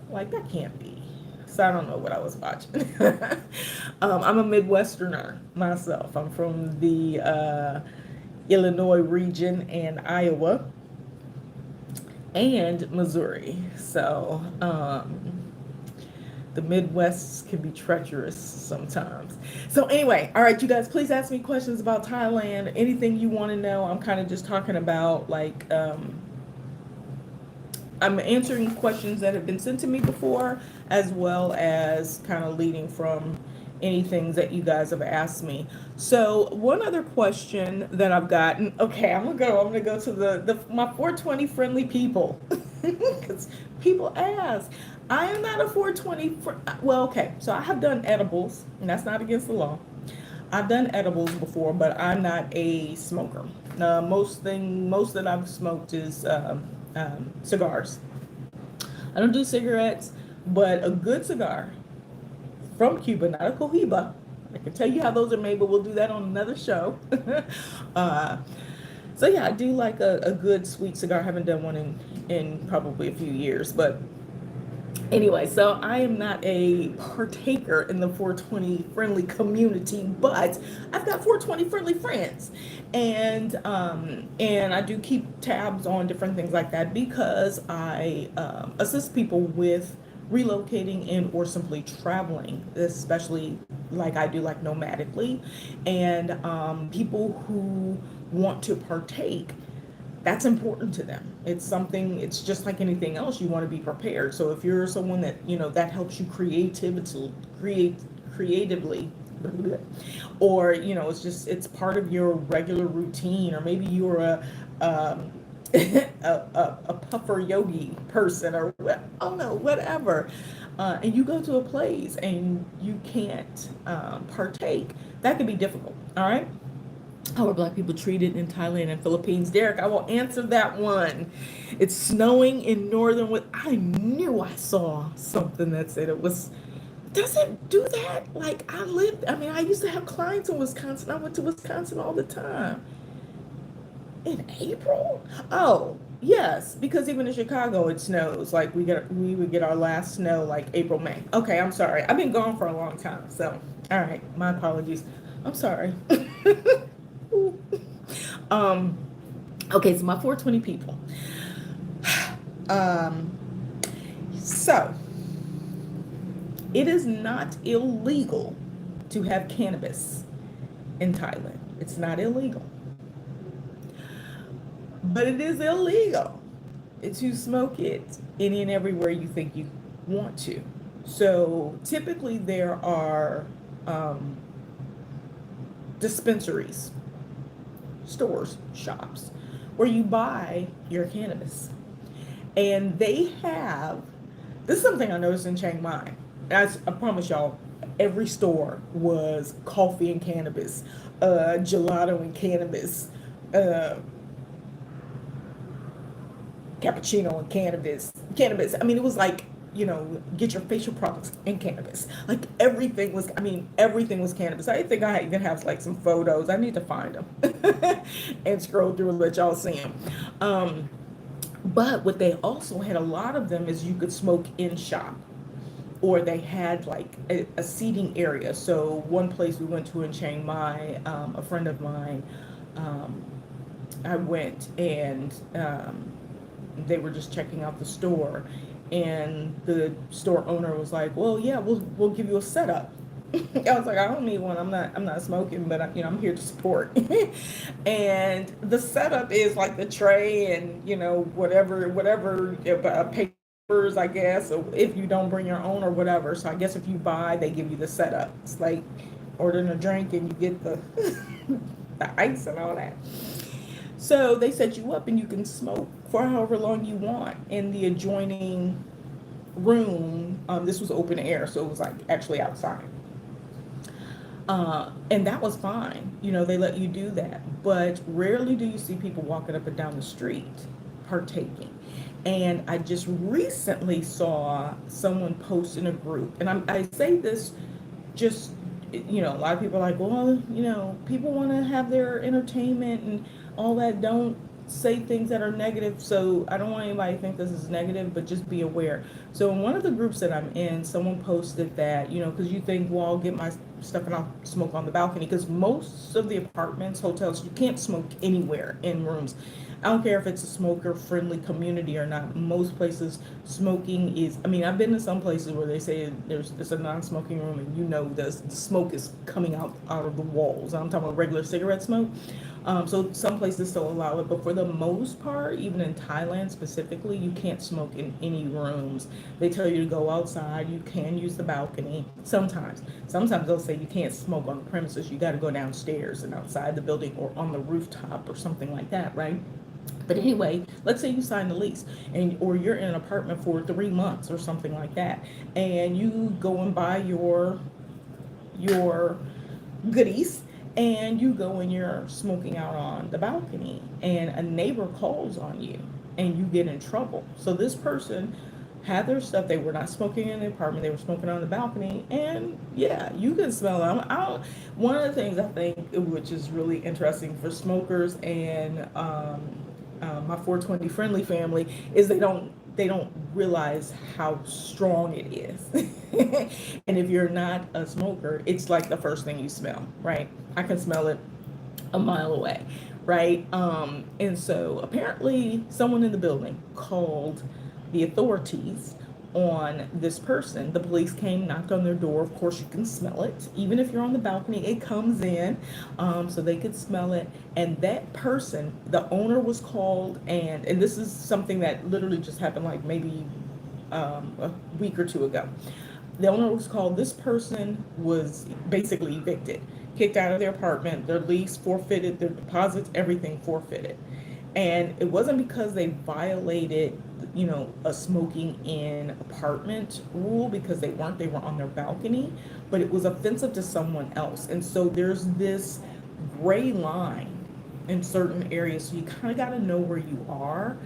Like, that can't be. So I don't know what I was watching. I'm a Midwesterner myself. I'm from the Illinois region and Iowa and Missouri. So, the Midwest can be treacherous sometimes. So anyway, all right, you guys, please ask me questions about Thailand. Anything you want to know. I'm kind of just talking about like, I'm answering questions that have been sent to me before, as well as kind of leading from any things that you guys have asked me. So one other question that I've gotten, okay, I'm gonna go to my 420 friendly people. Because people ask. I am not a 420 well, okay, so I have done edibles, and that's not against the law. I've done edibles before, but I'm not a smoker. Most that I've smoked is cigars. I don't do cigarettes, but a good cigar from Cuba, not a Cohiba. I can tell you how those are made, but we'll do that on another show. So yeah, I do like a good sweet cigar. I haven't done one in probably a few years, but anyway, so I am not a partaker in the 420 friendly community, but I've got 420 friendly friends, and I do keep tabs on different things like that because I assist people with relocating and or simply traveling, especially like I do, like nomadically, and people who want to partake, that's important to them. It's something, it's just like anything else, you want to be prepared. So if you're someone that, that helps you creatively, or, it's part of your regular routine, or maybe you're a puffer yogi person, or oh no, whatever. And you go to a place and you can't partake, that can be difficult. All right. How are Black people treated in Thailand and Philippines? Derek, I will answer that one. It's snowing in northern. I knew I saw something that said it was. Does it do that? Like I used to have clients in Wisconsin. I went to Wisconsin all the time. In April? Oh, yes, because even in Chicago it snows. Like we would get our last snow like April, May. Okay, I'm sorry. I've been gone for a long time. So, all right, my apologies. I'm sorry. um okay, so my 420 people. Um so, it is not illegal to have cannabis in Thailand. It's not illegal. But it is illegal to smoke it any and everywhere you think you want to. So typically there are um, dispensaries, stores, shops where you buy your cannabis. And they have, this is something I noticed in Chiang Mai. I promise y'all, every store was coffee and cannabis, gelato and cannabis, uh, cappuccino and cannabis. Cannabis. I mean, it was like, get your facial products and cannabis. Like everything was. I mean, everything was cannabis. I think I even have like some photos. I need to find them and scroll through and let y'all see them. But what they also had a lot of them is you could smoke in shop, or they had like a seating area. So one place we went to in Chiang Mai, a friend of mine, um, I went and they were just checking out the store, and the store owner was like, "Well, yeah, we'll give you a setup." I was like, "I don't need one. I'm not smoking, but I'm here to support." And the setup is like the tray and whatever papers, I guess, or if you don't bring your own or whatever. So I guess if you buy, they give you the setup. It's like ordering a drink and you get the the ice and all that. So they set you up and you can smoke for however long you want in the adjoining room. This was open air, so it was like actually outside. And that was fine. They let you do that. But rarely do you see people walking up and down the street partaking. And I just recently saw someone post in a group, and I say this just, a lot of people are like, well, people want to have their entertainment and all that. Don't say things that are negative. So I don't want anybody to think this is negative, but just be aware. So in one of the groups that I'm in, someone posted that, because you think, well, I'll get my stuff and I'll smoke on the balcony, because most of the apartments, hotels, you can't smoke anywhere in rooms. I don't care if it's a smoker friendly community or not. Most places smoking is, I mean, I've been to some places where they say there's a non-smoking room, and the smoke is coming out of the walls. I'm talking about regular cigarette smoke. So some places still allow it, but for the most part, even in Thailand specifically, you can't smoke in any rooms. They tell you to go outside. You can use the balcony sometimes they'll say you can't smoke on the premises. You got to go downstairs and outside the building or on the rooftop or something like that, right? But anyway, let's say you sign the lease, or you're in an apartment for 3 months or something like that, and you go and buy your goodies, and you go and you're smoking out on the balcony, and a neighbor calls on you and you get in trouble. So this person had their stuff. They were not smoking in the apartment. They were smoking on the balcony, and yeah, you can smell them. One of the things I think which is really interesting for smokers and my 420 friendly family is they don't realize how strong it is. And if you're not a smoker, it's like the first thing you smell, right? I can smell it a mile away, right? And so apparently someone in the building called the authorities on this person. The police came, knocked on their door. Of course, you can smell it. Even if you're on the balcony, it comes in, so they could smell it. And that person, the owner was called, and this is something that literally just happened like maybe a week or two ago. The owner was called. This person was basically evicted, kicked out of their apartment, their lease forfeited, their deposits, everything forfeited. And it wasn't because they violated, a smoking in apartment rule, because they were on their balcony, but it was offensive to someone else. And so there's this gray line in certain areas. So you kind of got to know where you are.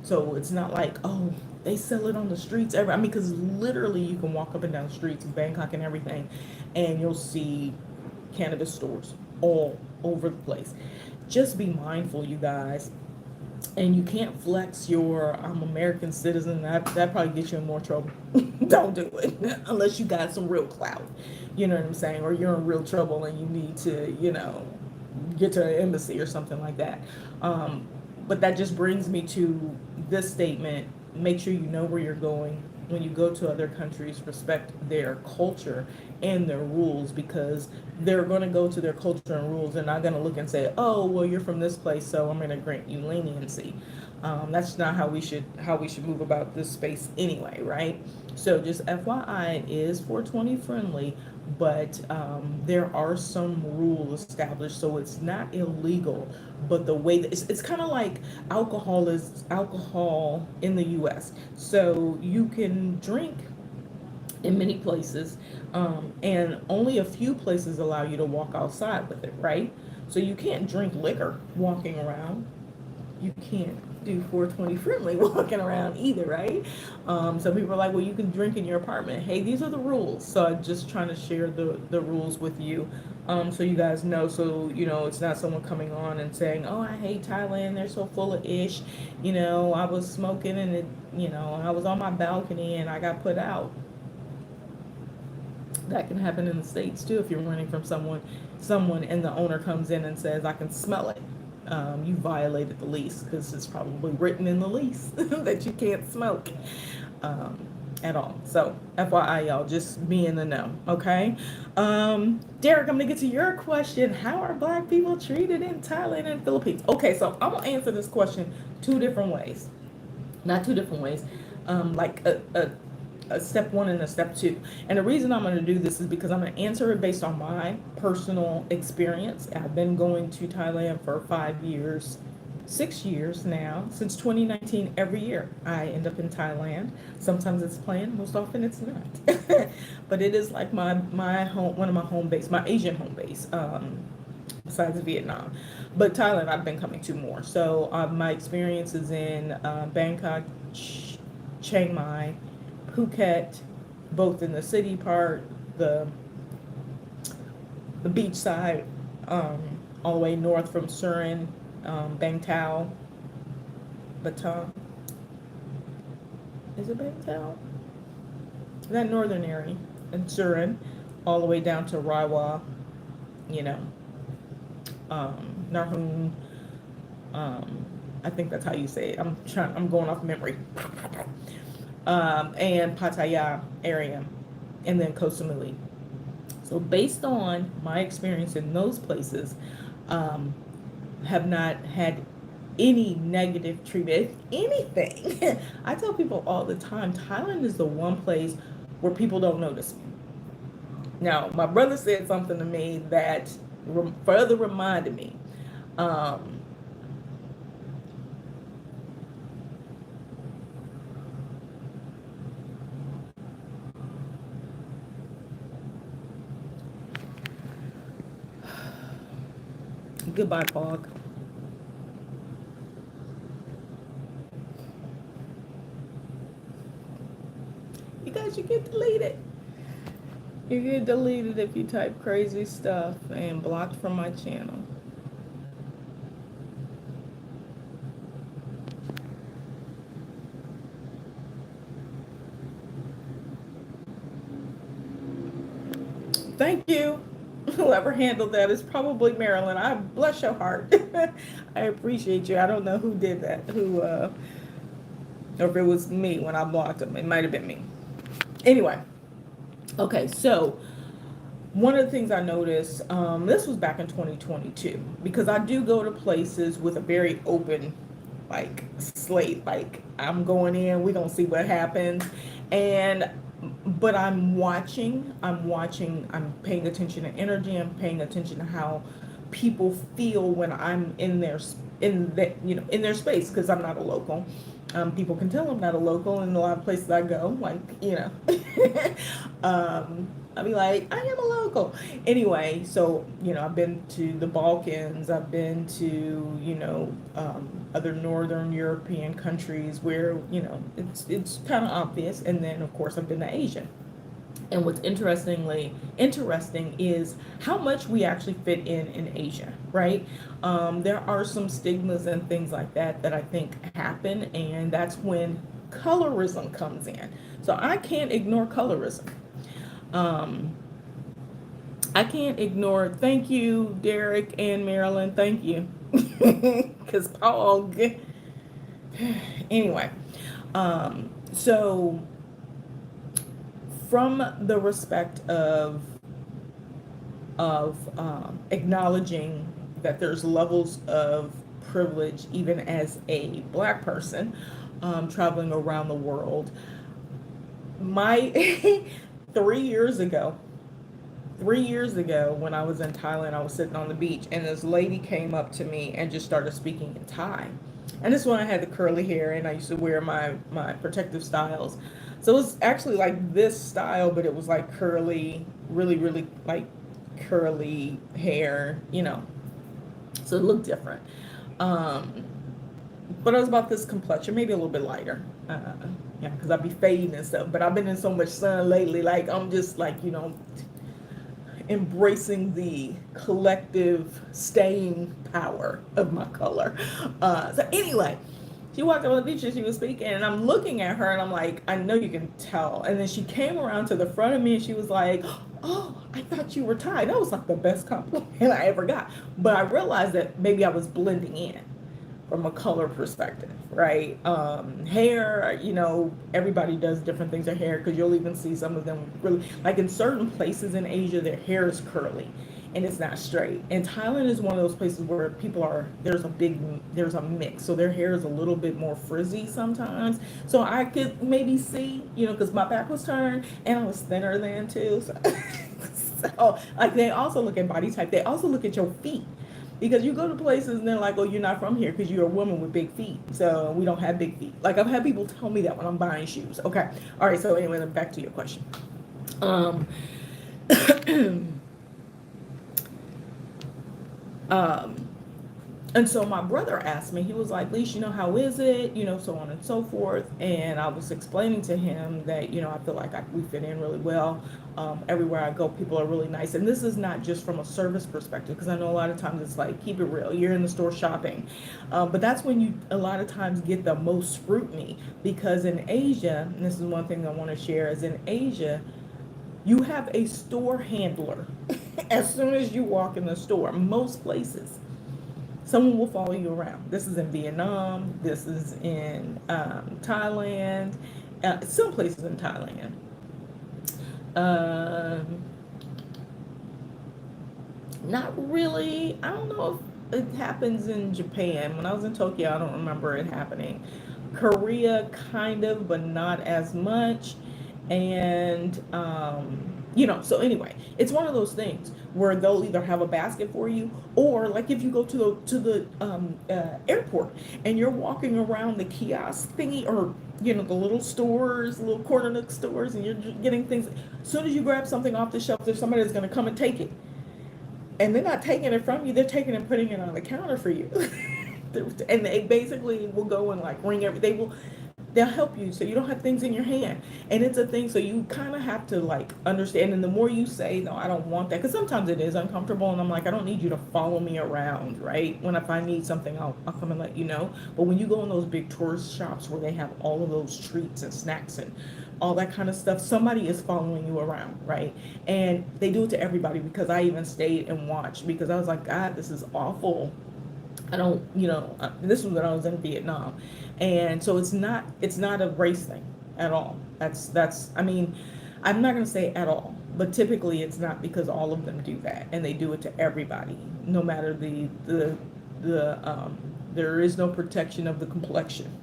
So it's not like, oh, they sell it on the streets. I mean, because literally you can walk up and down the streets of Bangkok and everything, and you'll see cannabis stores all over the place. just be mindful, you guys. And you can't flex your I'm American citizen. That probably gets you in more trouble. Don't do it unless you got some real clout. You know what I'm saying? Or you're in real trouble and you need to, get to an embassy or something like that. Um, but that just brings me to this statement: make sure you know where you're going. When you go to other countries, respect their culture and their rules, because they're going to go to their culture and rules. They're not going to look and say, "Oh, well, you're from this place, so I'm going to grant you leniency." That's not how we should move about this space anyway, right? So just FYI, it is 420 friendly, but there are some rules established, so it's not illegal. But the way that it's kind of like alcohol in the U.S. So you can drink in many places, and only a few places allow you to walk outside with it, right? So you can't drink liquor walking around. You can't do 420 friendly walking around either, right? Some people are like, well, you can drink in your apartment. Hey, these are the rules. So I'm just trying to share the rules with you, so you guys know. So, it's not someone coming on and saying, oh, I hate Thailand. They're so full of ish. I was smoking and I was on my balcony and I got put out. That can happen in the States too if you're renting from someone and the owner comes in and says, I can smell it. You violated the lease, because it's probably written in the lease that you can't smoke at all. So FYI, y'all, just be in the know, okay? Derek, I'm gonna get to your question. How are Black people treated in Thailand and Philippines? Okay, so I'm gonna answer this question two different ways. Not two different ways. Like a step one and a step two. And the reason I'm going to do this is because I'm going to answer it based on my personal experience. I've been going to Thailand for 5 years, 6 years now, since 2019. Every year I end up in Thailand. Sometimes it's planned, most often it's not. But it is like my home, one of my home base, my Asian home base, besides Vietnam. But Thailand I've been coming to more. So my experience is in Bangkok, Chiang Mai, Phuket, both in the city part, the beach side, all the way north from Surin, Bang Tao, Batam. Is it Bang Tao? That northern area, and Surin, all the way down to Raiwa, Narhoon. I think that's how you say it. I'm going off memory. And Pattaya area, and then Koh Samui. So based on my experience in those places, have not had any negative treatment, if anything. I tell people all the time, Thailand is the one place where people don't notice me. Now, my brother said something to me that further reminded me. Goodbye, Pog. You guys, you get deleted. You get deleted if you type crazy stuff and blocked from my channel. Thank you. Whoever handled that is probably Marilyn. I bless your heart. I appreciate you. I don't know who did that, or if it was me when I blocked them. It might have been me. Anyway, okay, so one of the things I noticed, this was back in 2022, because I do go to places with a very open, like, slate. Like, I'm going in, we're going to see what happens. But I'm paying attention to energy. I'm paying attention to how people feel when I'm in their space, because I'm not a local. People can tell I'm not a local in a lot of places I go. Like, I'll be like, I am a local. Anyway, so, I've been to the Balkans. I've been to, other Northern European countries where, it's kind of obvious. And then, of course, I've been to Asia. And what's interesting is how much we actually fit in Asia, right? There are some stigmas and things like that that I think happen, and that's when colorism comes in. So I can't ignore colorism. Um, I can't ignore. Thank you, Derek and Marilyn. Thank you, because Paul. Anyway, so from the respect of acknowledging that there's levels of privilege even as a black person traveling around the world. My 3 years ago, 3 years ago, when I was in Thailand, I was sitting on the beach, and this lady came up to me and just started speaking in Thai. And this one, I had the curly hair, and I used to wear my protective styles. So it was actually like this style, but it was like curly, really, really like curly hair, So it looked different. Um, but I was about this complexion, maybe a little bit lighter. Yeah, because I'd be fading and stuff. But I've been in so much sun lately, like I'm just like, embracing the collective staying power of my color. So anyway, she walked up on the beach and she was speaking, and I'm looking at her and I'm like, I know you can tell. And then she came around to the front of me and she was like, oh, I thought you were Thai. That was like the best compliment I ever got. But I realized that maybe I was blending in from a color perspective, right? Hair, everybody does different things to hair, because you'll even see some of them really, like in certain places in Asia, their hair is curly and it's not straight. And Thailand is one of those places where there's a mix. So their hair is a little bit more frizzy sometimes. So I could maybe see, because my back was turned and I was thinner then too. So, so like they also look at body type. They also look at your feet. Because you go to places and they're like, oh, you're not from here because you're a woman with big feet. So we don't have big feet. Like I've had people tell me that when I'm buying shoes. Okay. All right. So anyway, then back to your question. Um, um, and so my brother asked me, he was like, Leash, how is it? So on and so forth. And I was explaining to him that, I feel like we fit in really well. Everywhere I go, people are really nice. And this is not just from a service perspective, because I know a lot of times it's like, keep it real. You're in the store shopping. But that's when you a lot of times get the most scrutiny, because in Asia, and this is one thing I want to share, is in Asia, you have a store handler as soon as you walk in the store. Most places, someone will follow you around. This is in Vietnam. This is in Thailand. Some places in Thailand. Not really. I don't know if it happens in Japan. When I was in Tokyo, I don't remember it happening. Korea, kind of, but not as much. And so anyway, it's one of those things where they'll either have a basket for you, or like if you go to the airport and you're walking around the kiosk thingy, or the little stores, little corner nook stores, and you're getting things. As soon as you grab something off the shelf, there's somebody that's going to come and take it, and they're not taking it from you; they're taking it and putting it on the counter for you. And they basically will go and like ring they'll help you so you don't have things in your hand. And it's a thing, so you kind of have to like understand. And the more you say, no, I don't want that, because sometimes it is uncomfortable, and I'm like, I don't need you to follow me around, right? If I need something, I'll come and let you know. But when you go in those big tourist shops where they have all of those treats and snacks and all that kind of stuff, somebody is following you around, right? And they do it to everybody, because I even stayed and watched, because I was like, God, this is awful. I don't, this was when I was in Vietnam. And so it's not a race thing at all. I mean, I'm not going to say at all, but typically it's not, because all of them do that, and they do it to everybody, no matter there is no protection of the complexion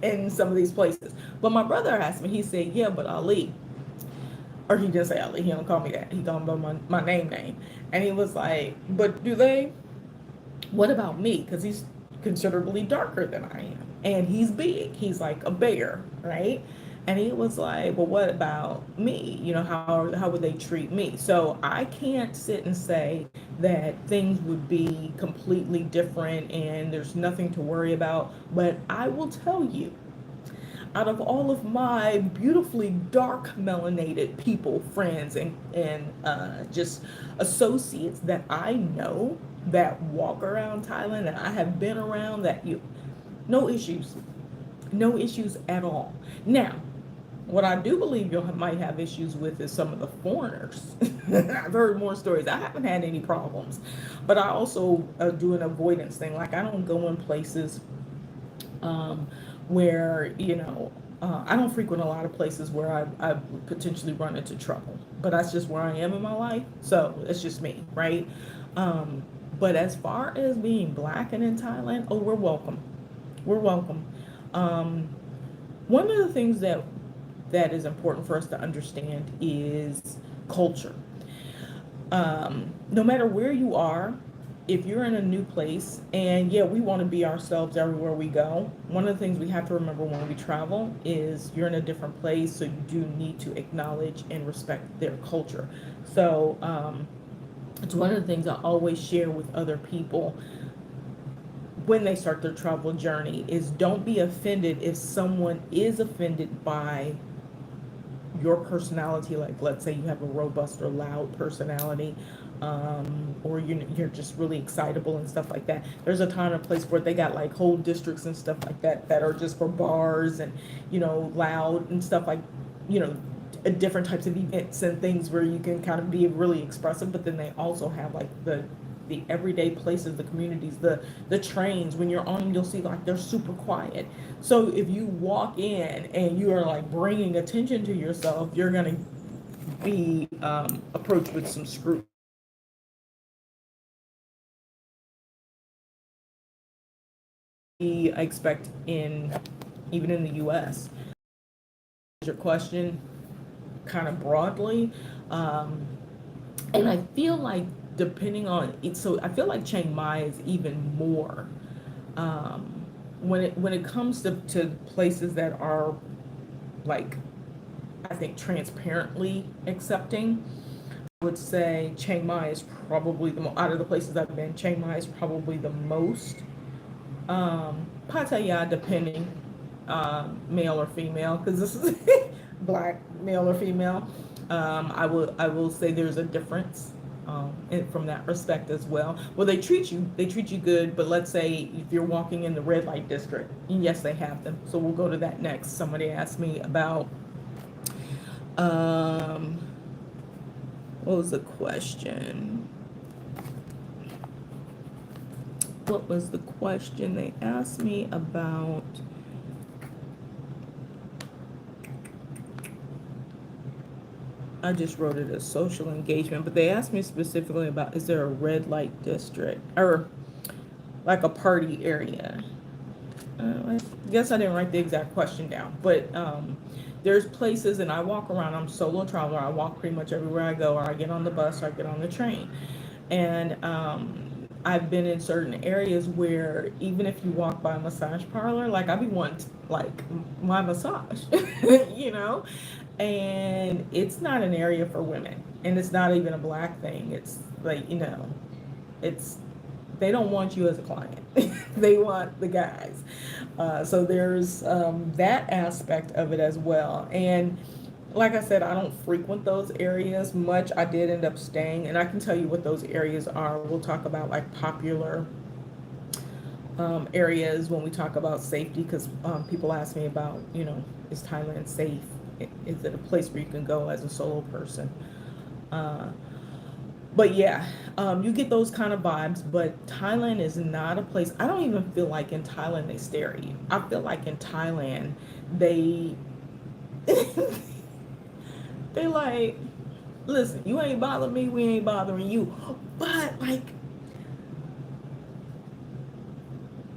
in some of these places. But my brother asked me, he said, yeah, but Ali, or he didn't say Ali, he don't call me that. He called me by my name. And he was like, but what about me? Because he's considerably darker than I am, and he's big. He's like a bear, right? And he was like, well, what about me? How would they treat me? So I can't sit and say that things would be completely different and there's nothing to worry about. But I will tell you, out of all of my beautifully dark melanated people, friends, and just associates that I know that walk around Thailand, that I have been around, that you, no issues, no issues at all. Now, what I do believe you might have issues with is some of the foreigners. I've heard more stories. I haven't had any problems, but I also do an avoidance thing. Like I don't go in places um, where I don't frequent a lot of places where I potentially run into trouble. But that's just where I am in my life, so it's just me, right? Um, but as far as being black and in Thailand, oh, we're welcome. We're welcome. Um, One of the things that is important for us to understand is culture. No matter where you are, if you're in a new place, and yeah, we want to be ourselves everywhere we go. One of the things we have to remember when we travel is you're in a different place, so you do need to acknowledge and respect their culture. So it's one of the things I always share with other people when they start their travel journey is don't be offended if someone is offended by your personality. Like let's say you have a robust or loud personality, or you're just really excitable and stuff like that. There's a time and place where they got like whole districts and stuff like that that are just for bars and loud and stuff like you know different types of events and things where you can kind of be really expressive. But then they also have like the everyday places, the communities, the trains. When you're on, you'll see like they're super quiet. So if you walk in and you are like bringing attention to yourself, you're gonna be approached with some scrutiny. I expect in even in the U.S. Your question kind of broadly, um, and I feel like depending on it, so I feel like Chiang Mai is even more when it comes to places that are like I think transparently accepting. I would say Chiang Mai is probably out of the places I've been. Chiang Mai is probably the most Pattaya, depending male or female, because this is black male or female. I will say there's a difference from that respect as well. Well, they treat you good, but let's say if you're walking in the red light district, and yes, they have them. So we'll go to that next. Somebody asked me about um, what was the question? What was the question they asked me about? I just wrote it as social engagement, but they asked me specifically about is there a red light district or like a party area? I guess I didn't write the exact question down, but there's places, and I walk around. I'm a solo traveler. I walk pretty much everywhere I go, or I get on the bus, or I get on the train, and I've been in certain areas where even if you walk by a massage parlor, like I be wanting like my massage, you know, and it's not an area for women, and it's not even a black thing. It's like it's they don't want you as a client. They want the guys. So there's that aspect of it as well. And like I said, I don't frequent those areas much. I did end up staying, and I can tell you what those areas are. We'll talk about like popular areas when we talk about safety, because people ask me about, is Thailand safe? Is it a place where you can go as a solo person? Uh, but yeah, you get those kind of vibes. But Thailand is not a place. I don't even feel like in Thailand they stare at you. I feel like in Thailand they they like, listen, you ain't bothering me, we ain't bothering you. But like,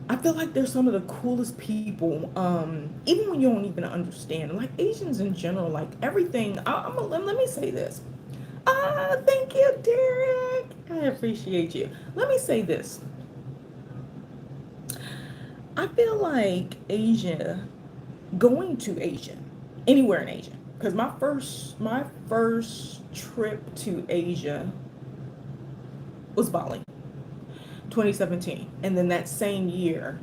I feel like they're some of the coolest people. Even when you don't even understand, like Asians in general, like everything. Let me say this. Thank you, Derek. I appreciate you. Let me say this. I feel like going to Asia, anywhere in Asia, because my first trip to Asia was Bali, 2017, and then that same year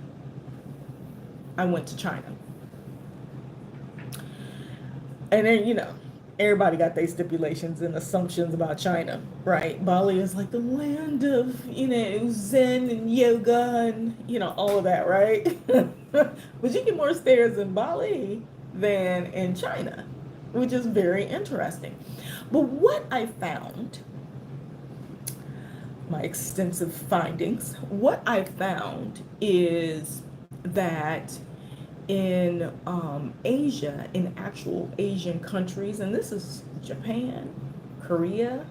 I went to China. And then, everybody got their stipulations and assumptions about China, right? Bali is like the land of, Zen and yoga and, all of that, right? But you get more stares in Bali than in China, which is very interesting. But what I found, my extensive findings, what I found is that in Asia, in actual Asian countries, and this is Japan, Korea,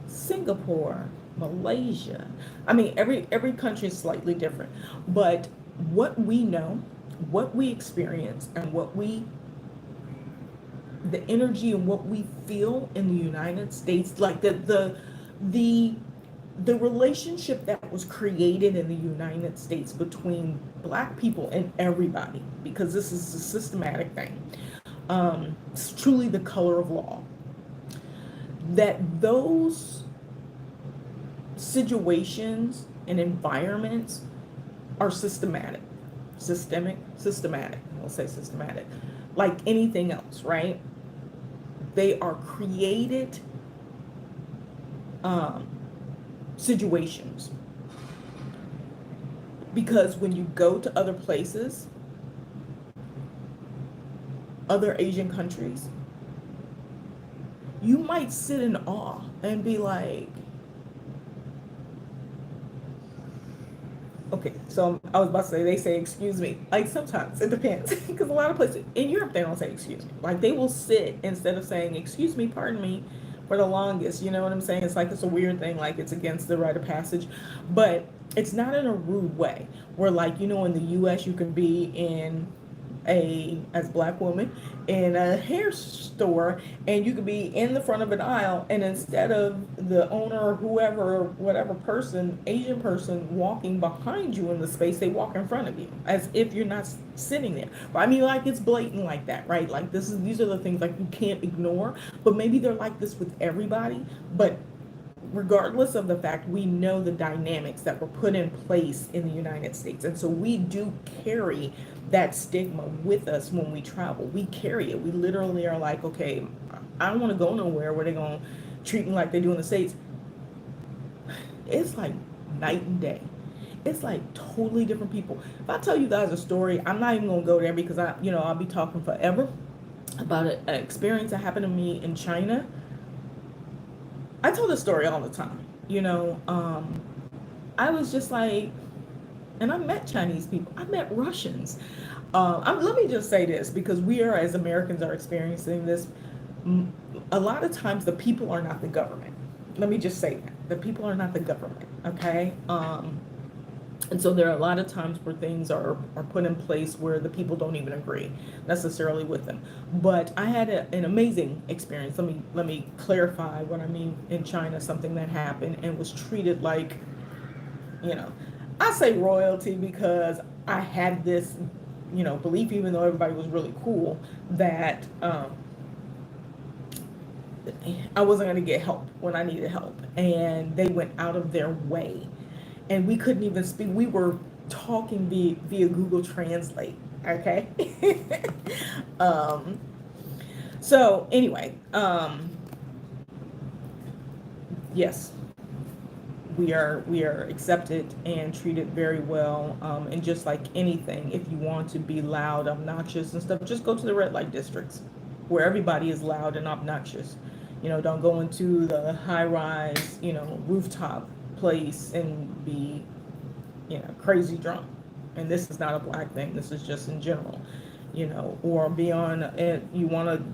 Singapore, Malaysia. I mean, every country is slightly different, but what we know, what we experience, and the energy and what we feel in the United States, like the the relationship that was created in the United States between Black people and everybody, because this is a systematic thing, it's truly the color of law, that those situations and environments are systematic, systematic, I'll say systematic, like anything else, right? They are created situations, because when you go to other places, other Asian countries, you might sit in awe and be like, okay, so I was about to say, they say excuse me, like sometimes it depends, because a lot of places in Europe they don't say excuse me, like they will sit instead of saying excuse me, pardon me, for the longest. You know what I'm saying? It's like, it's a weird thing, like it's against the rite of passage, but it's not in a rude way. Where, like, in the U.S. you can be in as a Black woman in a hair store, and you could be in the front of an aisle, and instead of the owner or whoever, whatever person, Asian person, walking behind you in the space, they walk in front of you as if you're not sitting there. But I mean, like, it's blatant like that, right? Like, these are the things, like, you can't ignore. But maybe they're like this with everybody. But regardless of the fact, we know the dynamics that were put in place in the United States. And so we do carry that stigma with us when we travel. We carry it. We literally are like, okay, I don't want to go nowhere where they're going to treat me like they do in the States. It's like night and day. It's like totally different people. If I tell you guys a story, I'm not even going to go there, because I'll be talking forever about an experience that happened to me in China. I tell this story all the time. I was just like, and I met Chinese people. I met Russians. Let me just say this, because we are, as Americans, are experiencing this. A lot of times, the people are not the government. Let me just say that the people are not the government. Okay. And so there are a lot of times where things are put in place where the people don't even agree necessarily with them. But I had an amazing experience. Let me clarify what I mean in China. Something that happened and was treated like, I say royalty, because I had this, belief, even though everybody was really cool, that I wasn't going to get help when I needed help. And they went out of their way, and we couldn't even speak. We were talking via Google Translate. Okay. So anyway, yes, we are accepted and treated very well. And just like anything, if you want to be loud, obnoxious, and stuff, just go to the red light districts where everybody is loud and obnoxious. Don't go into the high rise, rooftop place and be, crazy drunk. And this is not a Black thing. This is just in general, or be on, you want to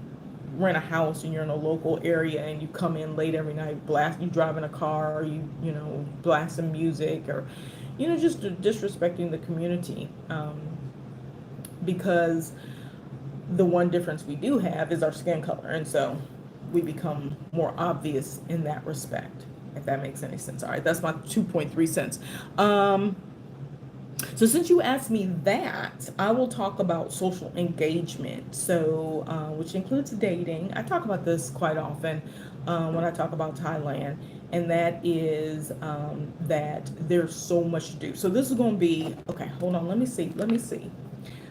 rent a house and you're in a local area and you come in late every night, you drive in a car, or you blast some music, or, just disrespecting the community. Because the one difference we do have is our skin color. And so we become more obvious in that respect, if that makes any sense. All right, that's my 2.3 cents. So since you asked me that, I will talk about social engagement. So, which includes dating. I talk about this quite often when I talk about Thailand, and that is that there's so much to do. So this is going to be, okay, hold on, let me see,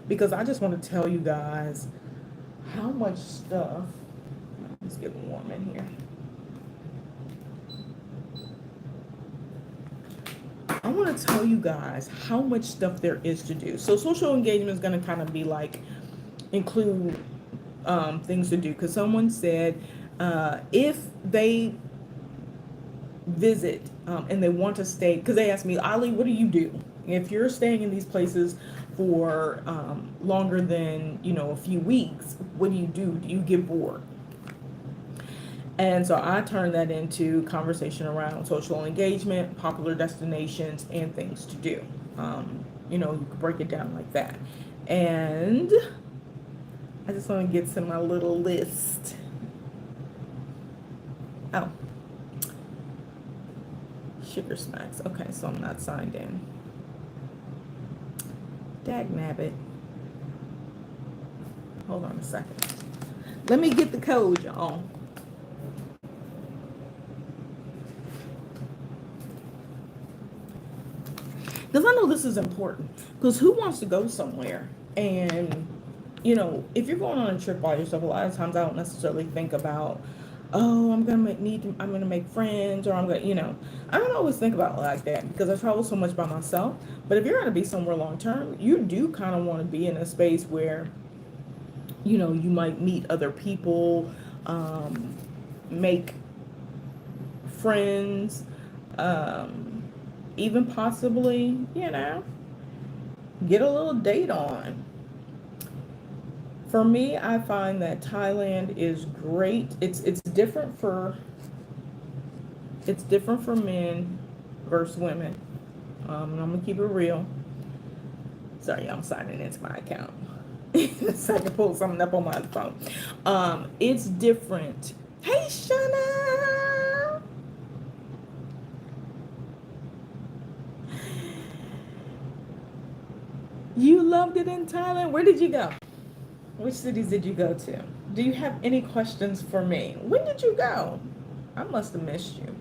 because I just want to tell you guys how much stuff It's getting warm in here. I want to tell you guys how much stuff there is to do. So social engagement is going to kind of be like include things to do, because someone said if they visit and they want to stay, because they asked me, Ali, what do you do if you're staying in these places for longer than a few weeks? What do? Do you get bored? And so I turned that into conversation around social engagement, popular destinations, and things to do. You could break it down like that. And I just want to get to my little list. Oh, Sugar Smacks. Okay, so I'm not signed in. Dagnabbit. Hold on a second. Let me get the code, y'all. Because I know this is important. Because who wants to go somewhere? And, if you're going on a trip by yourself, a lot of times I don't necessarily think about, oh, I'm going to make friends, or I'm going to, I don't always think about it like that because I travel so much by myself. But if you're going to be somewhere long term, you do kind of want to be in a space where, you might meet other people, make friends, even possibly, get a little date on. For me, I find that Thailand is great. It's different for men versus women. And I'm gonna keep it real. Sorry, I'm signing into my account so I can pull something up on my phone. It's different. Hey, Shana. You loved it in Thailand. Where did you go? Which cities did you go to? Do you have any questions for me? When did you go? I must have missed you.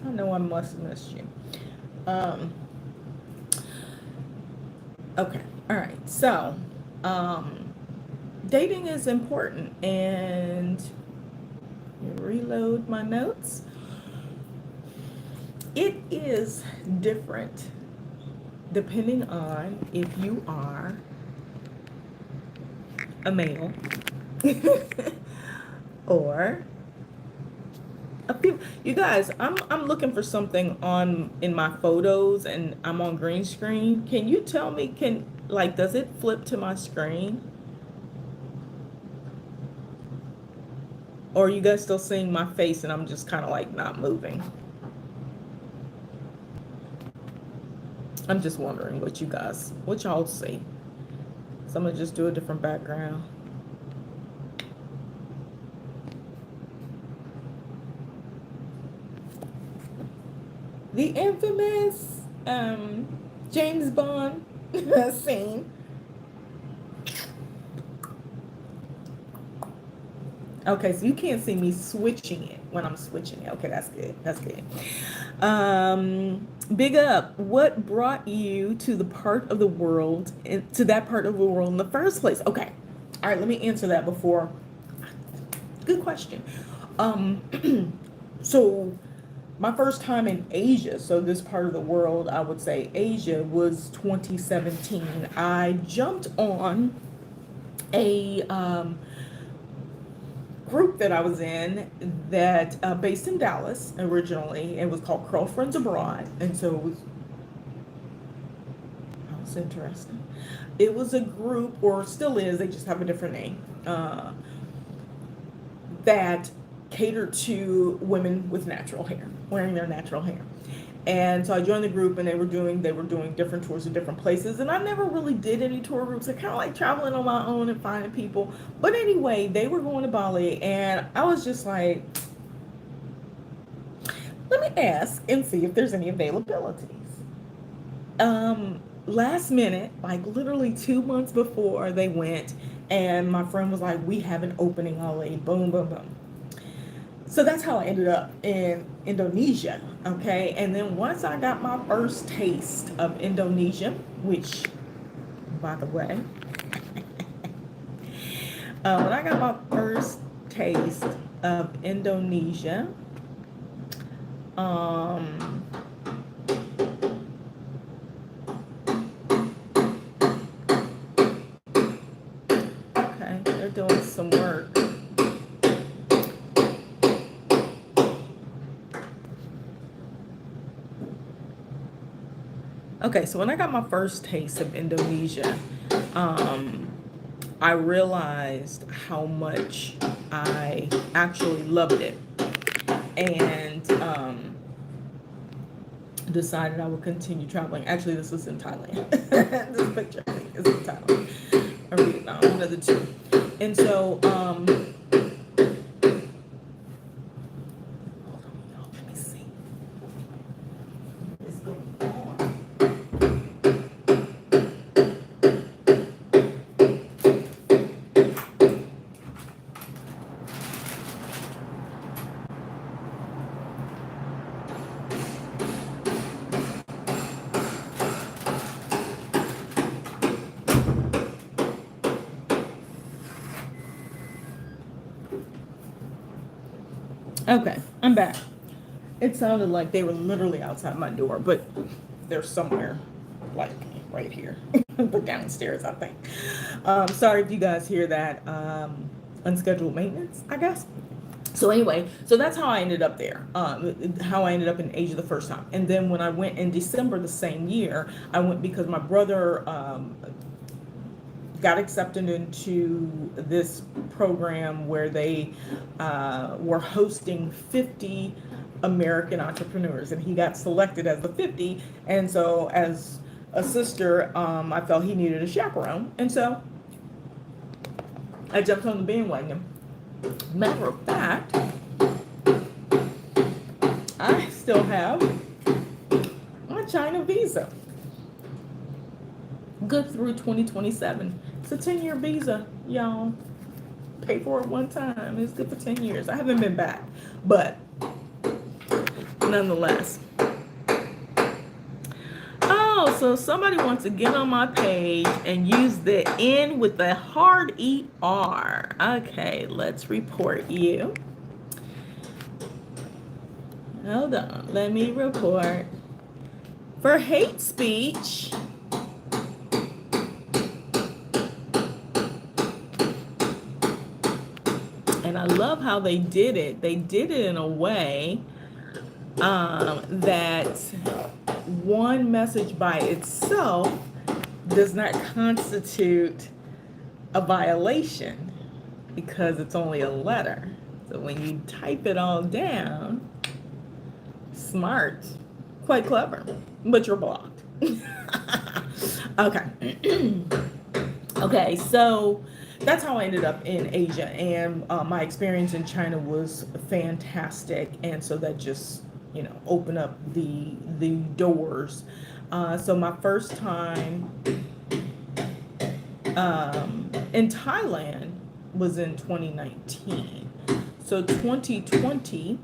I know I must have missed you. Okay. All right. So, dating is important, and reload my notes. It is different depending on if you are a male or a female. You guys, I'm looking for something in my photos, and I'm on green screen. Can you tell me, does it flip to my screen? Or are you guys still seeing my face and I'm just kind of like not moving? I'm just wondering what y'all see. So I'm gonna just do a different background. The infamous James Bond scene. Okay, so you can't see me switching it when I'm switching it. Okay, that's good. That's good. Big up. What brought you to that part of the world in the first place? Okay. All right, let me answer that before. Good question. So my first time in Asia, so this part of the world, I would say Asia, was 2017. I jumped on a group that I was in that based in Dallas originally. It was called Girlfriends Abroad, and so that was interesting. It was a group, or still is, they just have a different name, that catered to women with natural hair, wearing their natural hair. And so I joined the group, and they were doing different tours to different places. And I never really did any tour groups. I kind of like traveling on my own and finding people. But anyway, they were going to Bali, and I was just like, let me ask and see if there's any availabilities. Last minute, like literally 2 months before they went, and my friend was like, we have an opening already. Boom, boom, boom. So that's how I ended up in Indonesia, okay? And then once I got my first taste of Indonesia, which, by the way, when I got my first taste of Indonesia. Um, okay, they're doing some work. Okay, so when I got my first taste of Indonesia, I realized how much I actually loved it, and decided I would continue traveling. Actually, this was in Thailand. This picture, I think, is in Thailand or Vietnam, one of the two. And so, hold on, y'all, let me see. What's going on? Okay, I'm back. It sounded like they were literally outside my door, but they're somewhere, like right here. They're downstairs, I think. Sorry if you guys hear that. Unscheduled maintenance, I guess. So anyway, so that's how I ended up there. How I ended up in Asia the first time. And then when I went in December the same year, I went because my brother got accepted into this program where they were hosting 50 American entrepreneurs, and he got selected as the 50. And so as a sister, I felt he needed a chaperone, and so I jumped on the bandwagon. Matter of fact, I still have my China visa, good through 2027. It's a 10-year visa, y'all. Pay for it one time. It's good for 10 years. I haven't been back, but nonetheless. Oh, so somebody wants to get on my page and use the N with the hard ER. Okay, let's report you. Hold on, let me report. For hate speech, and I love how they did it. They did it in a way that one message by itself does not constitute a violation because it's only a letter. So when you type it all down, smart, quite clever, but you're blocked. Okay. Okay, so that's how I ended up in Asia, and my experience in China was fantastic, and so that just opened up the doors. So my first time in Thailand was in 2019. So 2020,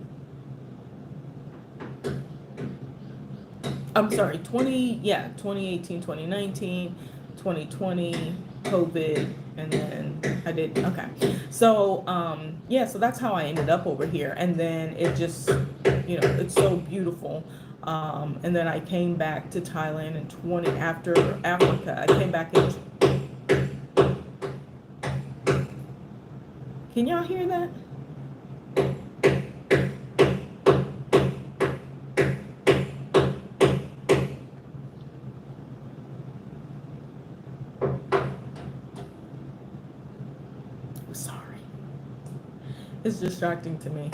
I'm sorry, 2018, 2019, 2020, COVID, and then I did, okay. So, so that's how I ended up over here. And then it just, it's so beautiful. And then I came back to Thailand in after Africa. I came back in, can y'all hear that? It's distracting to me.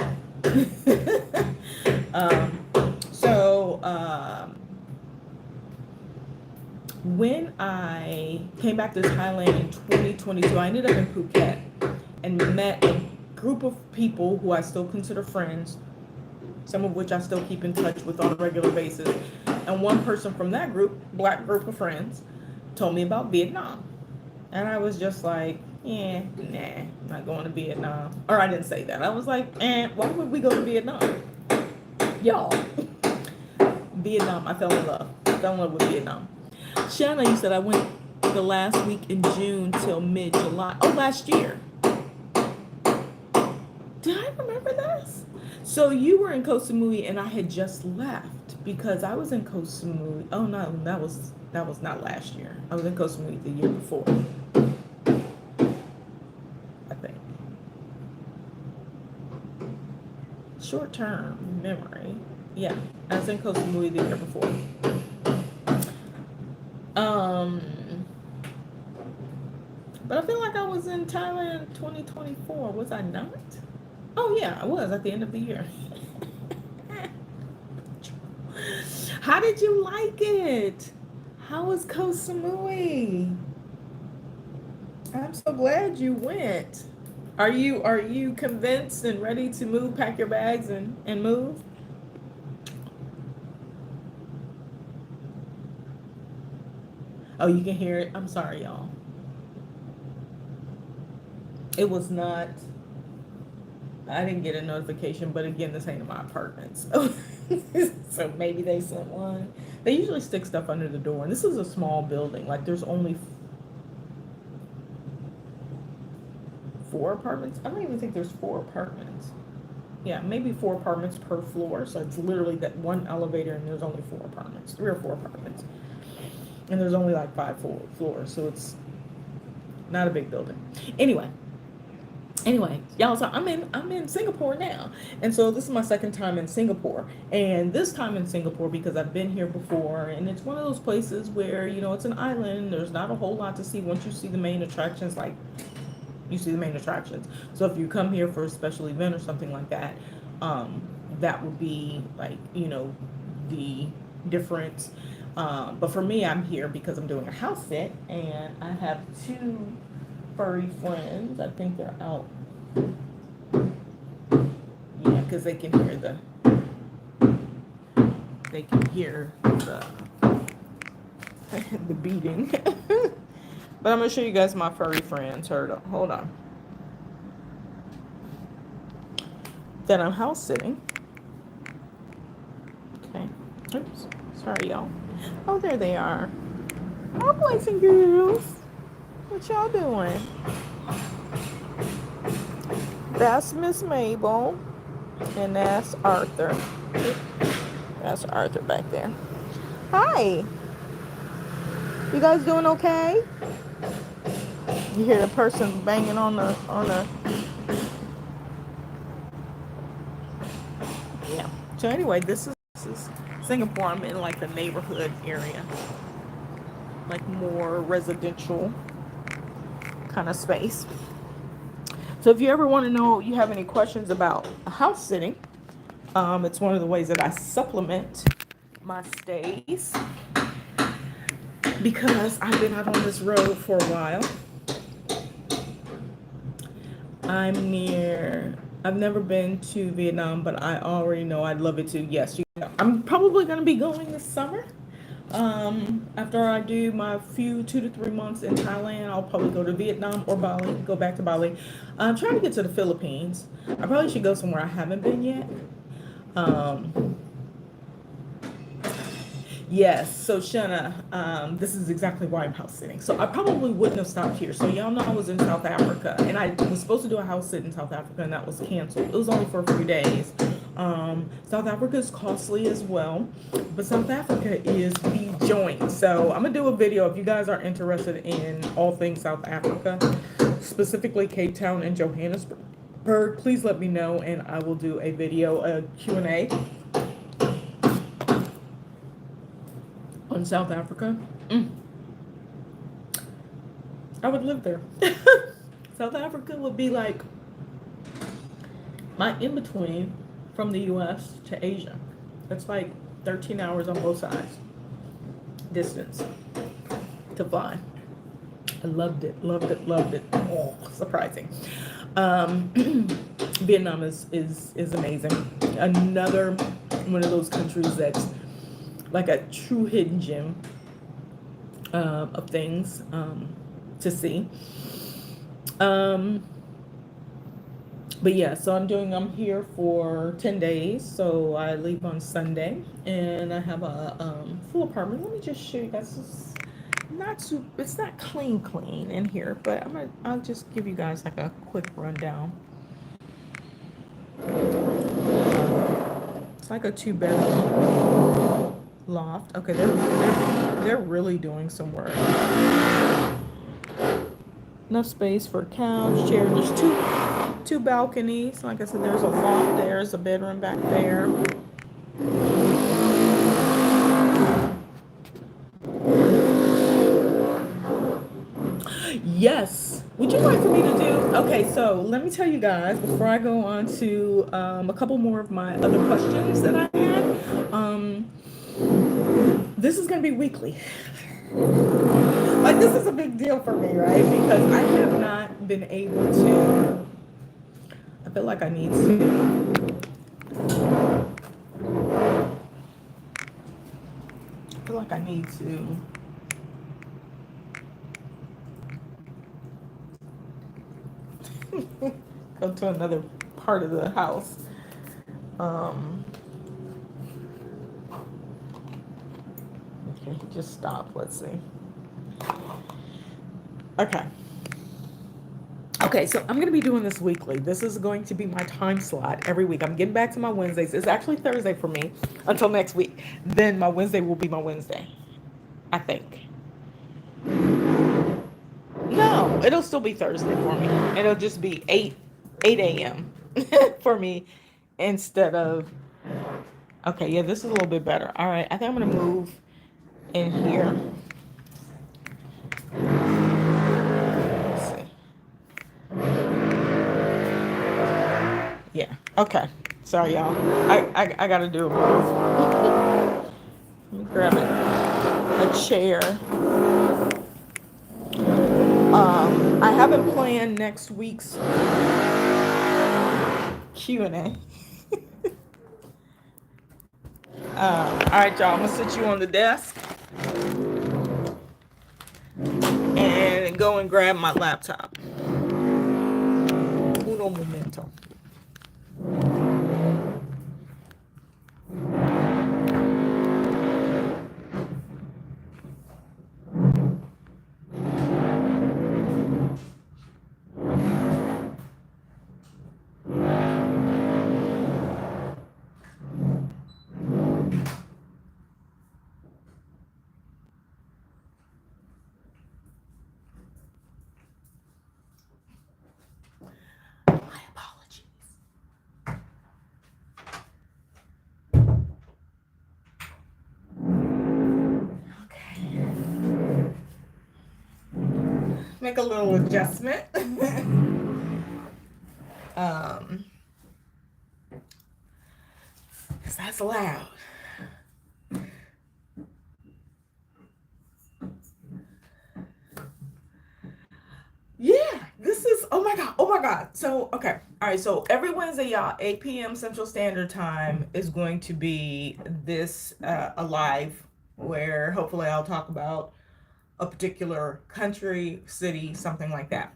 When I came back to Thailand in 2022, I ended up in Phuket and met a group of people who I still consider friends, some of which I still keep in touch with on a regular basis. And one person from that group, black group of friends, told me about Vietnam. And I was just like, nah, I'm not going to Vietnam. Or I didn't say that. I was like, why would we go to Vietnam? Y'all. Vietnam, I fell in love. I fell in love with Vietnam. Shanna, you said I went the last week in June till mid-July. Oh, last year. Did I remember this? So you were in Koh Samui and I had just left because I was in Koh Samui. Oh no, that was not last year. I was in Koh Samui the year before, I think. Short term memory. Yeah, I was in Koh Samui the year before. Um, but I feel like I was in Thailand 2024. Was I not? Oh yeah, I was at the end of the year. How did you like it? How was Koh Samui? I'm so glad you went. Are you convinced and ready to move, pack your bags and move? Oh, you can hear it. I'm sorry, y'all. It was not. I didn't get a notification, but again, this ain't in my apartment, so so maybe they sent one. They usually stick stuff under the door, and this is a small building. Like there's only four apartments. I don't even think there's four apartments. Yeah, maybe four apartments per floor. So it's literally that one elevator, and there's only four apartments, three or four apartments, and there's only like five floors. So it's not a big building. Anyway, y'all, so I'm in Singapore now. And so this is my second time in Singapore. And this time in Singapore because I've been here before, and it's one of those places where, it's an island. There's not a whole lot to see. Once you see the main attractions, like you see the main attractions. So if you come here for a special event or something like that, that would be like, the difference. But for me, I'm here because I'm doing a house sit, and I have two furry friends. I think they're out. Yeah, because they can hear the the beating. But I'm gonna show you guys my furry friends. Hold on. That I'm house sitting. Okay. Oops. Sorry, y'all. Oh, there they are. Hi, boys and girls. What y'all doing? That's Miss Mable, and that's Arthur. That's Arthur back there. Hi. You guys doing okay? You hear the person banging on the. Yeah. So anyway, this is Singapore. I'm in like the neighborhood area, like more residential kind of space. So if you ever want to know, you have any questions about house sitting, it's one of the ways that I supplement my stays because I've been out on this road for a while. I've never been to Vietnam, but I already know I'd love it to. Yes, I'm probably going to be going this summer. After I do my few 2 to 3 months in Thailand, I'll probably go to Vietnam or Bali, go back to Bali. I'm trying to get to the Philippines. I probably should go somewhere I haven't been yet. Yes, so Shanna, this is exactly why I'm house sitting. So I probably wouldn't have stopped here. So y'all know I was in South Africa, and I was supposed to do a house sit in South Africa, and that was canceled. It was only for a few days. South Africa is costly as well, but South Africa is the joint. So I'm gonna do a video if you guys are interested in all things South Africa, specifically Cape Town and Johannesburg. Please let me know, and I will do a video, a Q&A on South Africa. I would live there. South Africa would be like my in-between from the US to Asia. It's like 13 hours on both sides distance to fly. I loved it. Oh, surprising. Vietnam is amazing. Another one of those countries that's like a true hidden gem of things to see. But yeah, so I'm here for 10 days. So I leave on Sunday, and I have a full apartment. Let me just show you guys. It's not clean in here, but I'll just give you guys like a quick rundown. It's like a 2-bedroom loft. Okay, they're really doing some work. Enough space for a couch, chair. There's two balconies. Like I said, there's a loft there, there's a bedroom back there. Yes. Would you like for me to do? Okay, so let me tell you guys before I go on to a couple more of my other questions that I had. This is going to be weekly. Like, this is a big deal for me, right? Because I have not been able to. I feel like I need to. I feel like I need to. Go to another part of the house. Okay, just stop. Let's see. Okay. Okay, so I'm going to be doing this weekly. This is going to be my time slot every week. I'm getting back to my Wednesdays. It's actually Thursday for me until next week. Then my Wednesday will be my Wednesday, I think. No, it'll still be Thursday for me. It'll just be 8 a.m. for me instead of. Okay, yeah, this is a little bit better. All right, I think I'm going to move in here. Let's see. Yeah, okay. Sorry, y'all. I got to do a move. Let me grab a chair. I haven't planned next week's Q&A. All right, y'all. I'm gonna sit you on the desk and go and grab my laptop. Uno momento. Make a little adjustment. Because that's loud. Yeah, this is, oh my God. So, okay. All right. So every Wednesday, y'all, 8 p.m. Central Standard Time is going to be this a live where hopefully I'll talk about a particular country, city, something like that,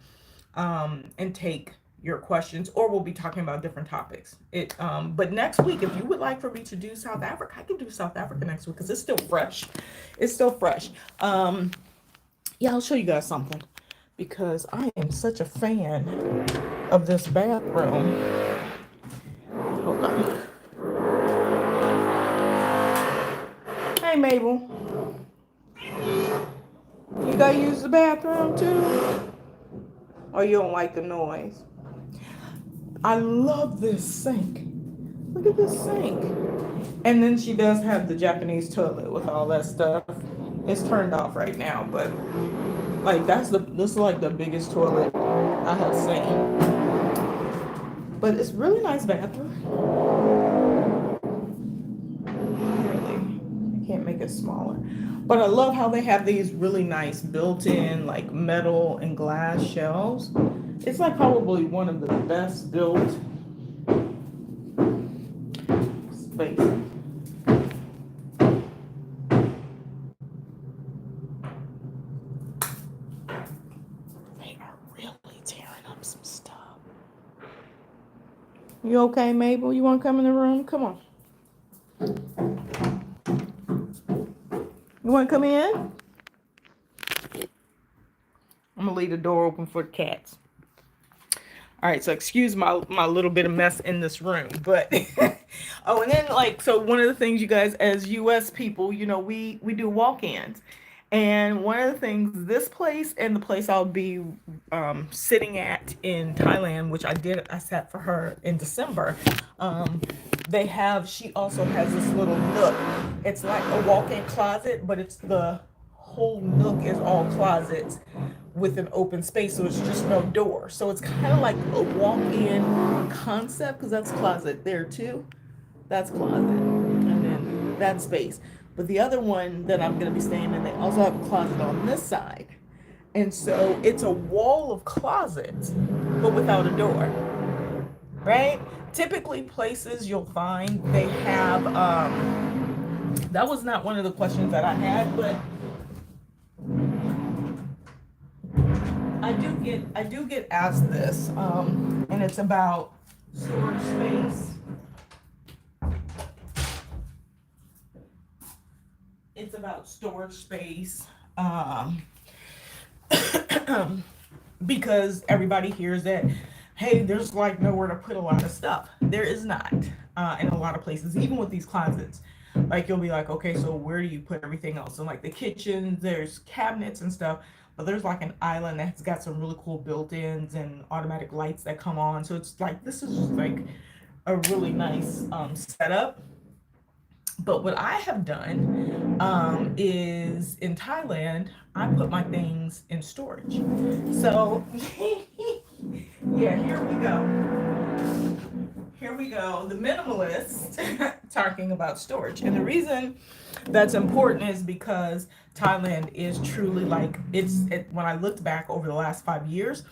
and take your questions, or we'll be talking about different topics. But next week, if you would like for me to do South Africa, I can do South Africa next week because it's still fresh. It's still fresh. Yeah, I'll show you guys something because I am such a fan of this bathroom. Hold on. Hey, Mable. You gotta use the bathroom too? Or you don't like the noise? I love this sink. Look at this sink. And then she does have the Japanese toilet with all that stuff. It's turned off right now, but like this is like the biggest toilet I have seen. But it's really nice bathroom. Really, I can't make it smaller. But I love how they have these really nice built-in like metal and glass shelves. It's like probably one of the best built spaces. They are really tearing up some stuff. You okay, Mable? You want to come in the room? Come on. You want to come in? I'm going to leave the door open for the cats. All right, so excuse my little bit of mess in this room, but oh, and then like so one of the things you guys as US people, we do walk-ins. And one of the things this place and the place I'll be sitting at in Thailand, which I sat for her in December, um, she also has this little nook. It's like a walk-in closet, but it's the whole nook is all closets with an open space, so it's just no door. So it's kind of like a walk-in concept because that's closet there too. That's closet, and then that space. But the other one that I'm gonna be staying in, they also have a closet on this side, and so it's a wall of closets, but without a door. Right? Typically, places you'll find they have. That was not one of the questions that I had, but I do get asked this, and it's about storage space. It's about storage space, because everybody hears that, hey, there's like nowhere to put a lot of stuff. There is not, in a lot of places, even with these closets. Like you'll be like, okay, so where do you put everything else? So like the kitchen, there's cabinets and stuff, but there's like an island that's got some really cool built-ins and automatic lights that come on. So it's like this is just like a really nice setup. But what I have done is in Thailand, I put my things in storage. So yeah, here we go. Here we go. The minimalist talking about storage. And the reason that's important is because Thailand is truly like when I looked back over the last 5 years,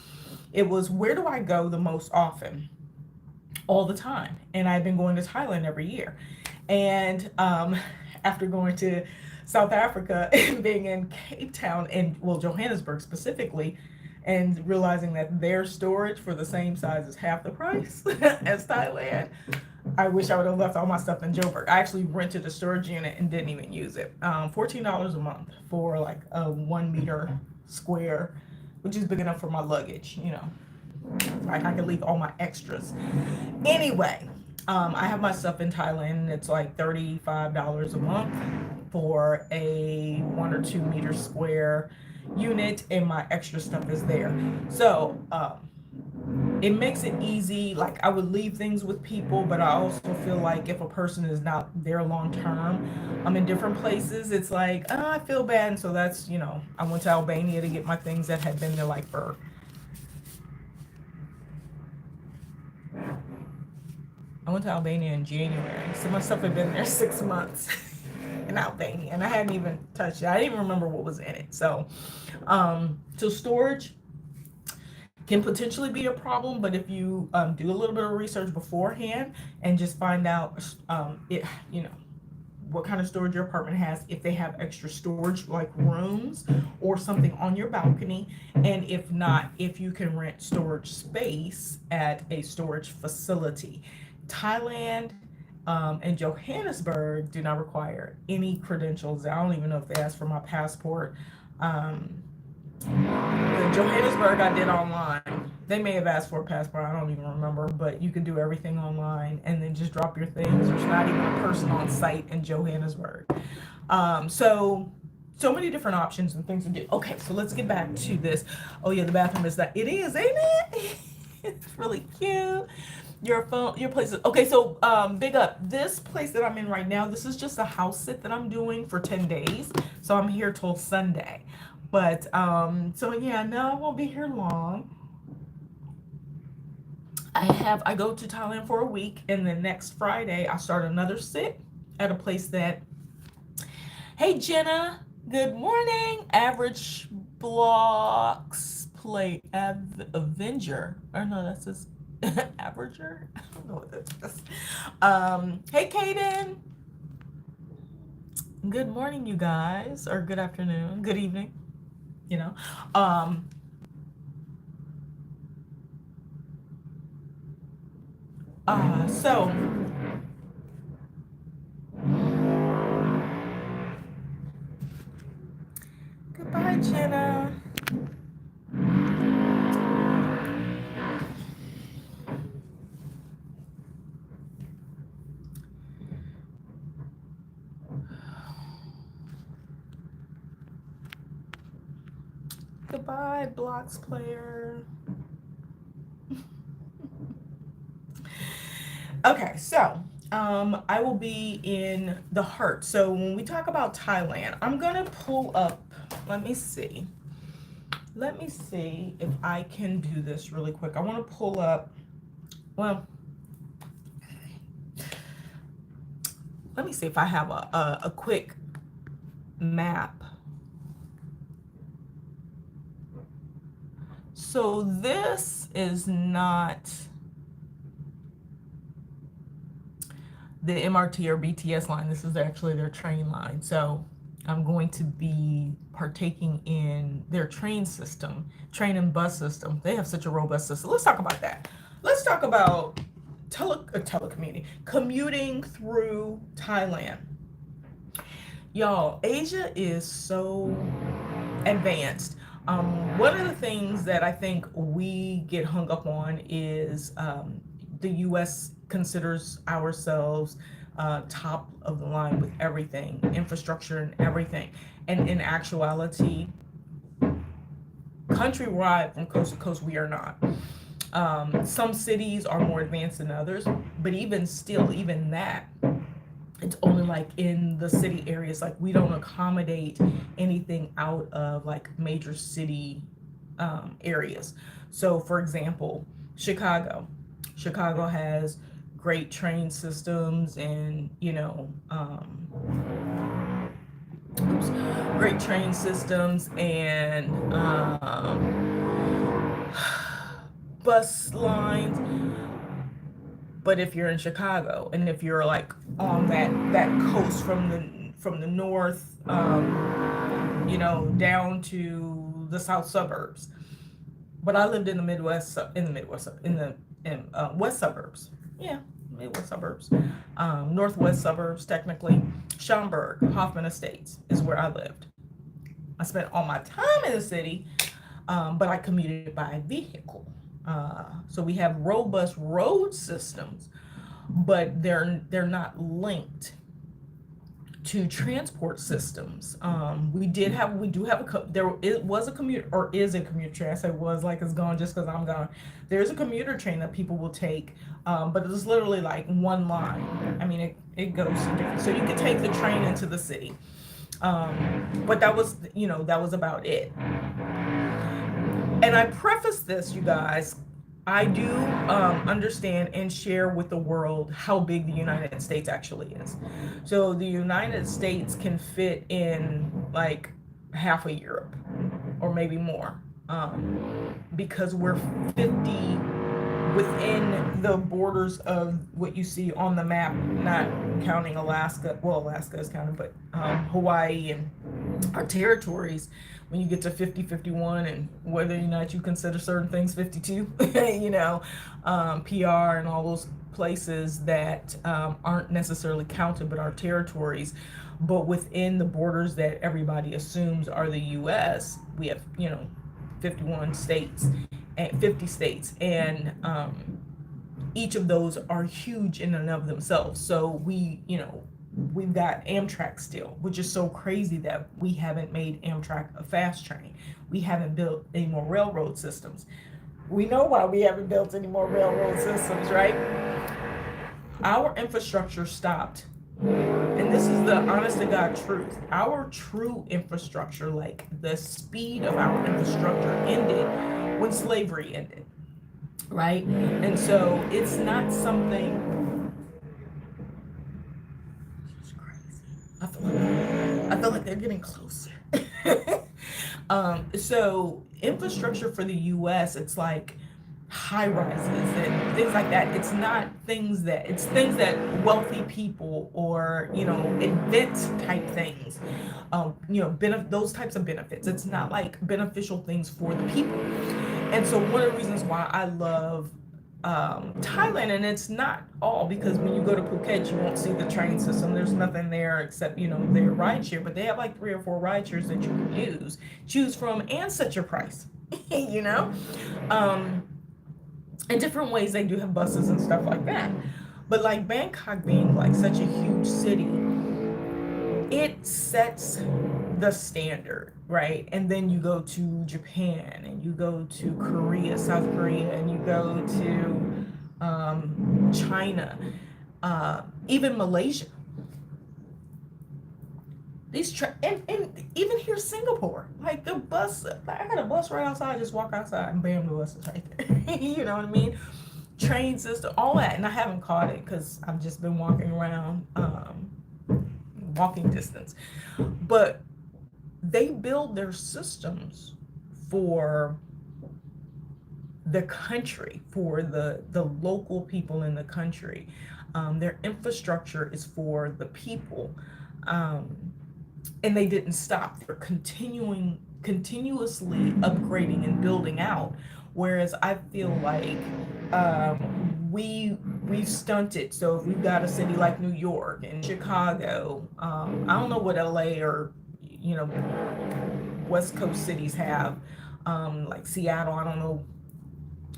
it was where do I go the most often? All the time. And I've been going to Thailand every year. And after going to South Africa and being in Cape Town and well, Johannesburg specifically, and realizing that their storage for the same size is half the price as Thailand, I wish I would have left all my stuff in Joburg. I actually rented a storage unit and didn't even use it. $14 a month for like a 1 meter square, which is big enough for my luggage. Like I could leave all my extras. Anyway, I have my stuff in Thailand, and it's like $35 a month for a 1 or 2 meter square unit, and my extra stuff is there. So it makes it easy. Like I would leave things with people, but I also feel like if a person is not there long term, I'm in different places. It's like I feel bad, and so that's I went to Albania to get my things that had been there like for. I went to Albania in January, so my stuff had been there 6 months in Albania, and I hadn't even touched it. I didn't even remember what was in it. So storage can potentially be a problem, but if you do a little bit of research beforehand and just find out what kind of storage your apartment has, if they have extra storage like rooms or something on your balcony, and if not, if you can rent storage space at a storage facility. Thailand and Johannesburg do not require any credentials. I don't even know if they ask for my passport. The Johannesburg I did online. They may have asked for a passport. I don't even remember, but you can do everything online and then just drop your things. There's not even a person on site in Johannesburg. So many different options and things to do. Okay, so let's get back to this. Oh yeah, the bathroom is that. It is, ain't it? It's really cute. Your phone, your place is okay. So, big up. This place that I'm in right now. This is just a house sit that I'm doing for 10 days. So I'm here till Sunday. But so yeah, no, I won't be here long. I go to Thailand for a week, and then next Friday I start another sit at a place that. Hey Jenna, good morning. Average blocks play Avenger. Or no, that's just Averager. I don't know what that is. Hey Kaden. Good morning, you guys, or good afternoon, good evening. So goodbye, Jenna. Goodbye, Blocks player. Okay, so I will be in the heart. So when we talk about Thailand, I'm gonna pull up. Let me see. Let me see if I can do this really quick. I want to pull up. Well, let me see if I have a quick map. So this is not the MRT or BTS line. This is actually their train line. So I'm going to be partaking in their train system, train and bus system. They have such a robust system. Let's talk about that. Let's talk about telecommuting, commuting through Thailand. Y'all, Asia is so advanced. One of the things that I think we get hung up on is the U.S. considers ourselves top of the line with everything, infrastructure and everything. And in actuality, countrywide from coast to coast, we are not. Some cities are more advanced than others, but even still, even that, it's only like in the city areas, like we don't accommodate anything out of like major city areas. So for example, Chicago has great train systems and great train systems and bus lines. But if you're in Chicago and if you're like on that coast from the north, down to the south suburbs. But I lived in the Midwest, west suburbs. Yeah, Midwest suburbs, northwest suburbs technically. Schaumburg, Hoffman Estates is where I lived. I spent all my time in the city, but I commuted by vehicle. So we have robust road systems, but they're not linked to transport systems. We do have it was a commuter, or is a commuter train. I say was like it's gone just because I'm gone. There's a commuter train that people will take, but it's literally like one line. I mean, it goes different. So you could take the train into the city, but that was about it. And I preface this, you guys, I do understand and share with the world how big the United States actually is. So the United States can fit in like half of Europe or maybe more, because we're 50 within the borders of what you see on the map, not counting Alaska. Well, Alaska is counted, but Hawaii and our territories. When you get to 50, 51, and whether or not you consider certain things 52, PR and all those places that aren't necessarily counted, but are territories. But within the borders that everybody assumes are the U.S., we have, 51 states and 50 states. And each of those are huge in and of themselves. So we've got Amtrak still, which is so crazy that we haven't made Amtrak a fast train. We haven't built any more railroad systems. We know why we haven't built any more railroad systems, right? Our infrastructure stopped. And this is the honest to God truth. Our true infrastructure, like the speed of our infrastructure, ended when slavery ended, right? And so it's not something. I feel like they're getting closer. So infrastructure for the U.S., it's like high rises and things like that. It's things that wealthy people or event type things, those types of benefits. It's not like beneficial things for the people. And so one of the reasons why I love Thailand, and it's not all because when you go to Phuket, you won't see the train system. There's nothing there except, their ride share, but they have like 3 or 4 ride shares that you can choose from and set your price, in different ways. They do have buses and stuff like that. But like Bangkok being like such a huge city, it sets the standard, right? And then you go to Japan, and you go to Korea, South Korea, and you go to China, even Malaysia. And even here, Singapore, like the bus, I got a bus right outside. Just walk outside, and bam, the bus is right there. You know what I mean? Train system, all that, and I haven't caught it because I've just been walking around, walking distance. But they build their systems for the country, for the local people in the country. Their infrastructure is for the people. And they didn't stop. They're continuously upgrading and building out. Whereas I feel like we've stunted. So if we've got a city like New York and Chicago, I don't know what LA or West Coast cities have, like Seattle. I don't know.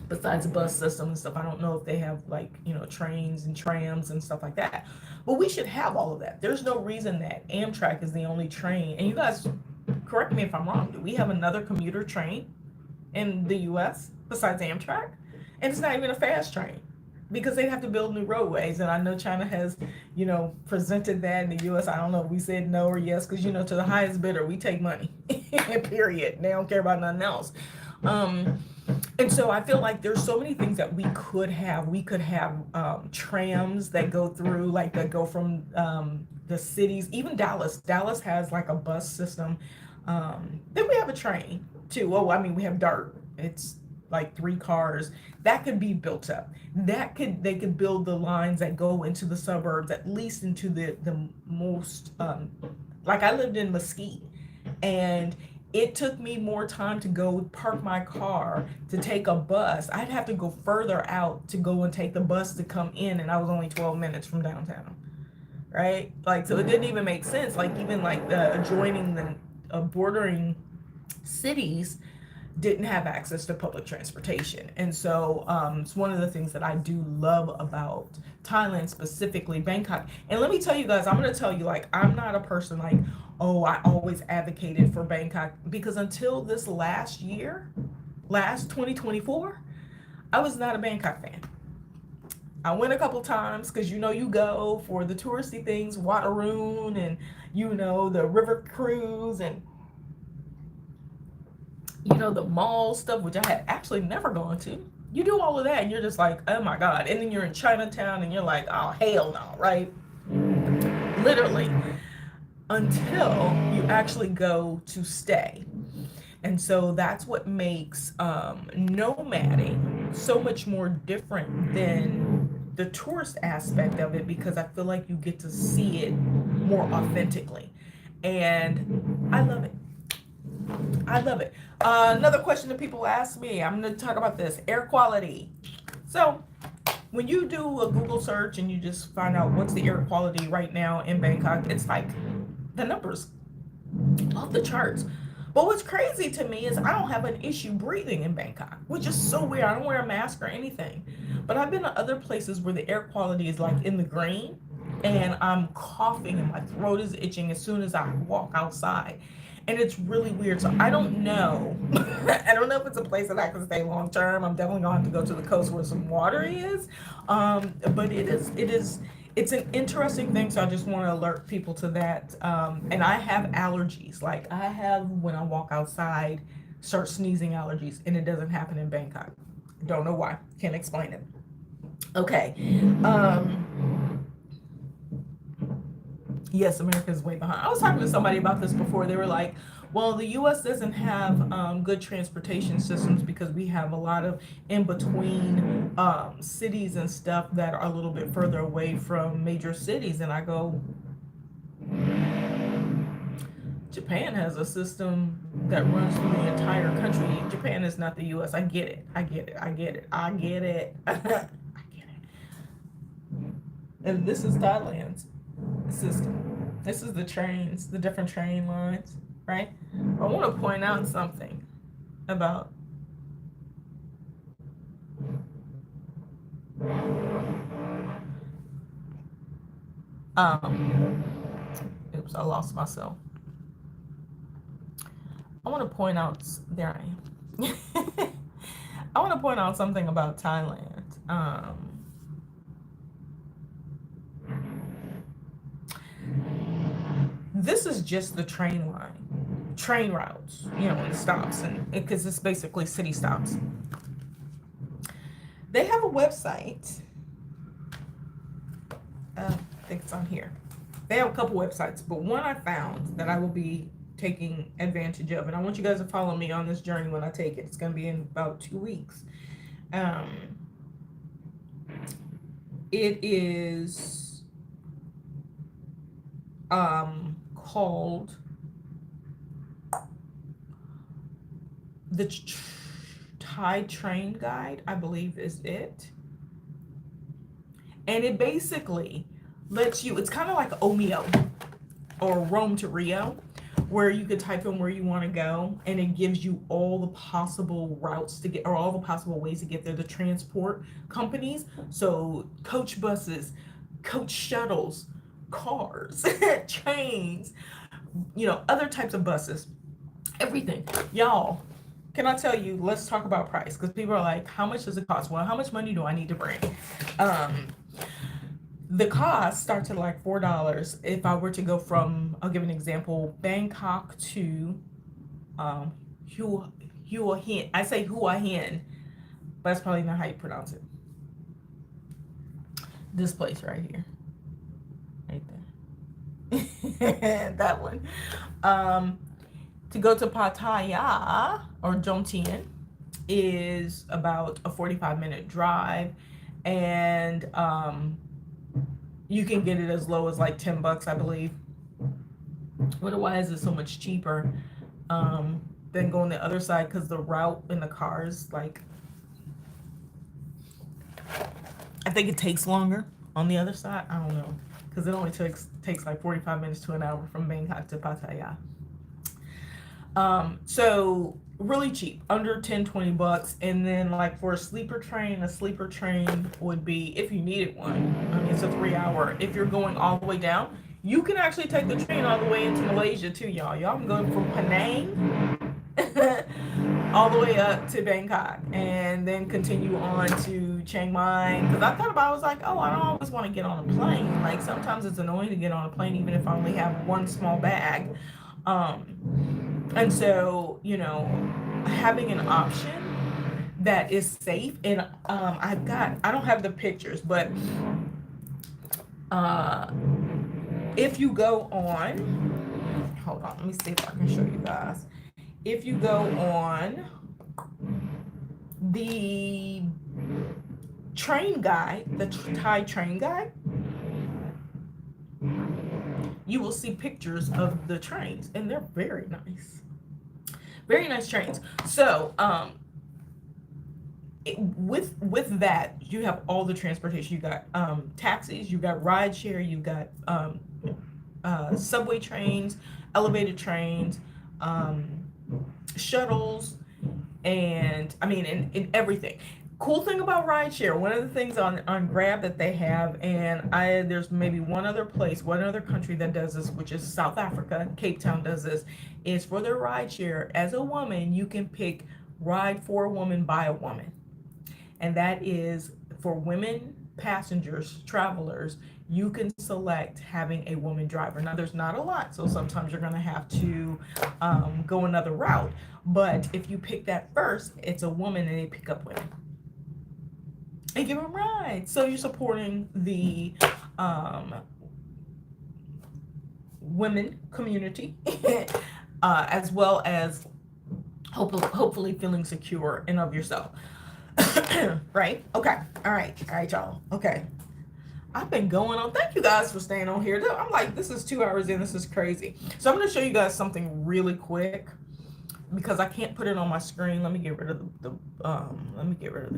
Besides the bus system and stuff, I don't know if they have like trains and trams and stuff like that. But we should have all of that. There's no reason that Amtrak is the only train. And you guys, correct me if I'm wrong. Do we have another commuter train in the U.S. besides Amtrak? And it's not even a fast train because they have to build new roadways. And I know China has, presented that in the U.S. I don't know if we said no or yes because to the highest bidder we take money. Period. They don't care about nothing else. And so I feel like there's so many things that we could have. We could have trams that go through, like that go from the cities. Even Dallas. Dallas has like a bus system. Then we have a train too. Oh, I mean, we have DART. It's like 3 cars that could be built up. They could build the lines that go into the suburbs, at least into the most. Like I lived in Mesquite, and it took me more time to go park my car to take a bus. I'd have to go further out to go and take the bus to come in, and I was only 12 minutes from downtown, right? Like, so it didn't even make sense. Like, even like adjoining the bordering cities didn't have access to public transportation. And so it's one of the things that I do love about Thailand, specifically Bangkok. And let me tell you guys, I'm going to tell you, like, I'm not a person like, oh, I always advocated for Bangkok, because until this last 2024, I was not a Bangkok fan. I went a couple times because you go for the touristy things, Wataroon, and the river cruise, and the mall stuff, which I had actually never gone to. You do all of that and you're just like, oh my God. And then you're in Chinatown and you're like, oh, hell no, right? Literally. Until you actually go to stay. And so that's what makes nomading so much more different than the tourist aspect of it, because I feel like you get to see it more authentically. And I love it. I love it. Another question that people ask me, I'm going to talk about this, air quality. So when you do a Google search and you just find out what's the air quality right now in Bangkok, it's like the numbers off the charts. But what's crazy to me is I don't have an issue breathing in Bangkok, which is so weird. I don't wear a mask or anything. But I've been to other places where the air quality is like in the green, and I'm coughing and my throat is itching as soon as I walk outside. And it's really weird. So I don't know. I don't know if it's a place that I can stay long term. I'm definitely gonna have to go to the coast where some water is. But it's an interesting thing. So I just want to alert people to that. And I have allergies. Like I have, when I walk outside, start sneezing allergies, and it doesn't happen in Bangkok. Don't know why. Can't explain it. Okay. Yes, America's way behind. I was talking to somebody about this before. They were like, well, the U.S. doesn't have good transportation systems because we have a lot of in-between cities and stuff that are a little bit further away from major cities. And I go, Japan has a system that runs through the entire country. Japan is not the U.S. I get it. I get it. I get it. I get it. I get it. And this is Thailand's system. This is the trains, the different train lines, right? I want to point out something about Oops, I lost myself. I want to point out, there I am. I want to point out something about Thailand. This is just the train line, train routes, and stops, and because it's basically city stops. They have a website. I think it's on here. They have a couple websites, but one I found that I will be taking advantage of, and I want you guys to follow me on this journey when I take it. It's going to be in about 2 weeks. It is called the Thai Train Guide, I believe is it. And it basically lets you, it's kind of like Omeo or Rome to Rio, where you could type in where you want to go, and it gives you all the possible routes to get, or all the possible ways to get there, the transport companies. So coach buses, coach shuttles, cars, trains, other types of buses, everything. Y'all, can I tell you, let's talk about price, because people are like, how much does it cost? Well, how much money do I need to bring? The cost starts at like $4 if I were to go from, I'll give an example, Bangkok to Hua Hin. I say Hua Hin, but that's probably not how you pronounce it. This place right here. Right there. That one. To go to Pattaya or Jomtien is about a 45-minute drive, and you can get it as low as like $10, I believe. Otherwise, it's so much cheaper than going the other side, because the route in the cars, like, I think it takes longer on the other side. I don't know, because it only takes like 45 minutes to an hour from Bangkok to Pattaya. So really cheap, under $10-20. And then like for a sleeper train would be, if you needed one, I mean, it's a 3-hour. If you're going all the way down, you can actually take the train all the way into Malaysia too, y'all. Y'all can go from Penang all the way up to Bangkok, and then continue on to Chiang Mai. Because I thought about it, I was like, oh, I don't always want to get on a plane. Like, sometimes it's annoying to get on a plane, even if I only have one small bag. And so, having an option that is safe, and I don't have the pictures, but if you go on, hold on, let me see if I can show you guys. If you go on the train guide, the Thai train guide, you will see pictures of the trains, and they're very nice. Very nice trains. So, with that, you have all the transportation. You got taxis, you got rideshare, you got subway trains, elevated trains, shuttles, and I mean, and everything. Cool thing about rideshare, one of the things on Grab that they have, and there's maybe one other country that does this, which is South Africa. Cape Town does this, is for their rideshare. As a woman, you can pick ride for a woman by a woman, and that is for women passengers, travelers. You can select having a woman driver. Now, there's not a lot, so sometimes you're going to have to go another route. But if you pick that first, it's a woman, and they pick up women and give them rides. So you're supporting the women community, as well as hopefully feeling secure and of yourself. Right? Okay. All right, y'all. Okay. I've been going on. Thank you guys for staying on here. I'm like, this is 2 hours in. This is crazy. So I'm going to show you guys something really quick, because I can't put it on my screen. Let me get rid of the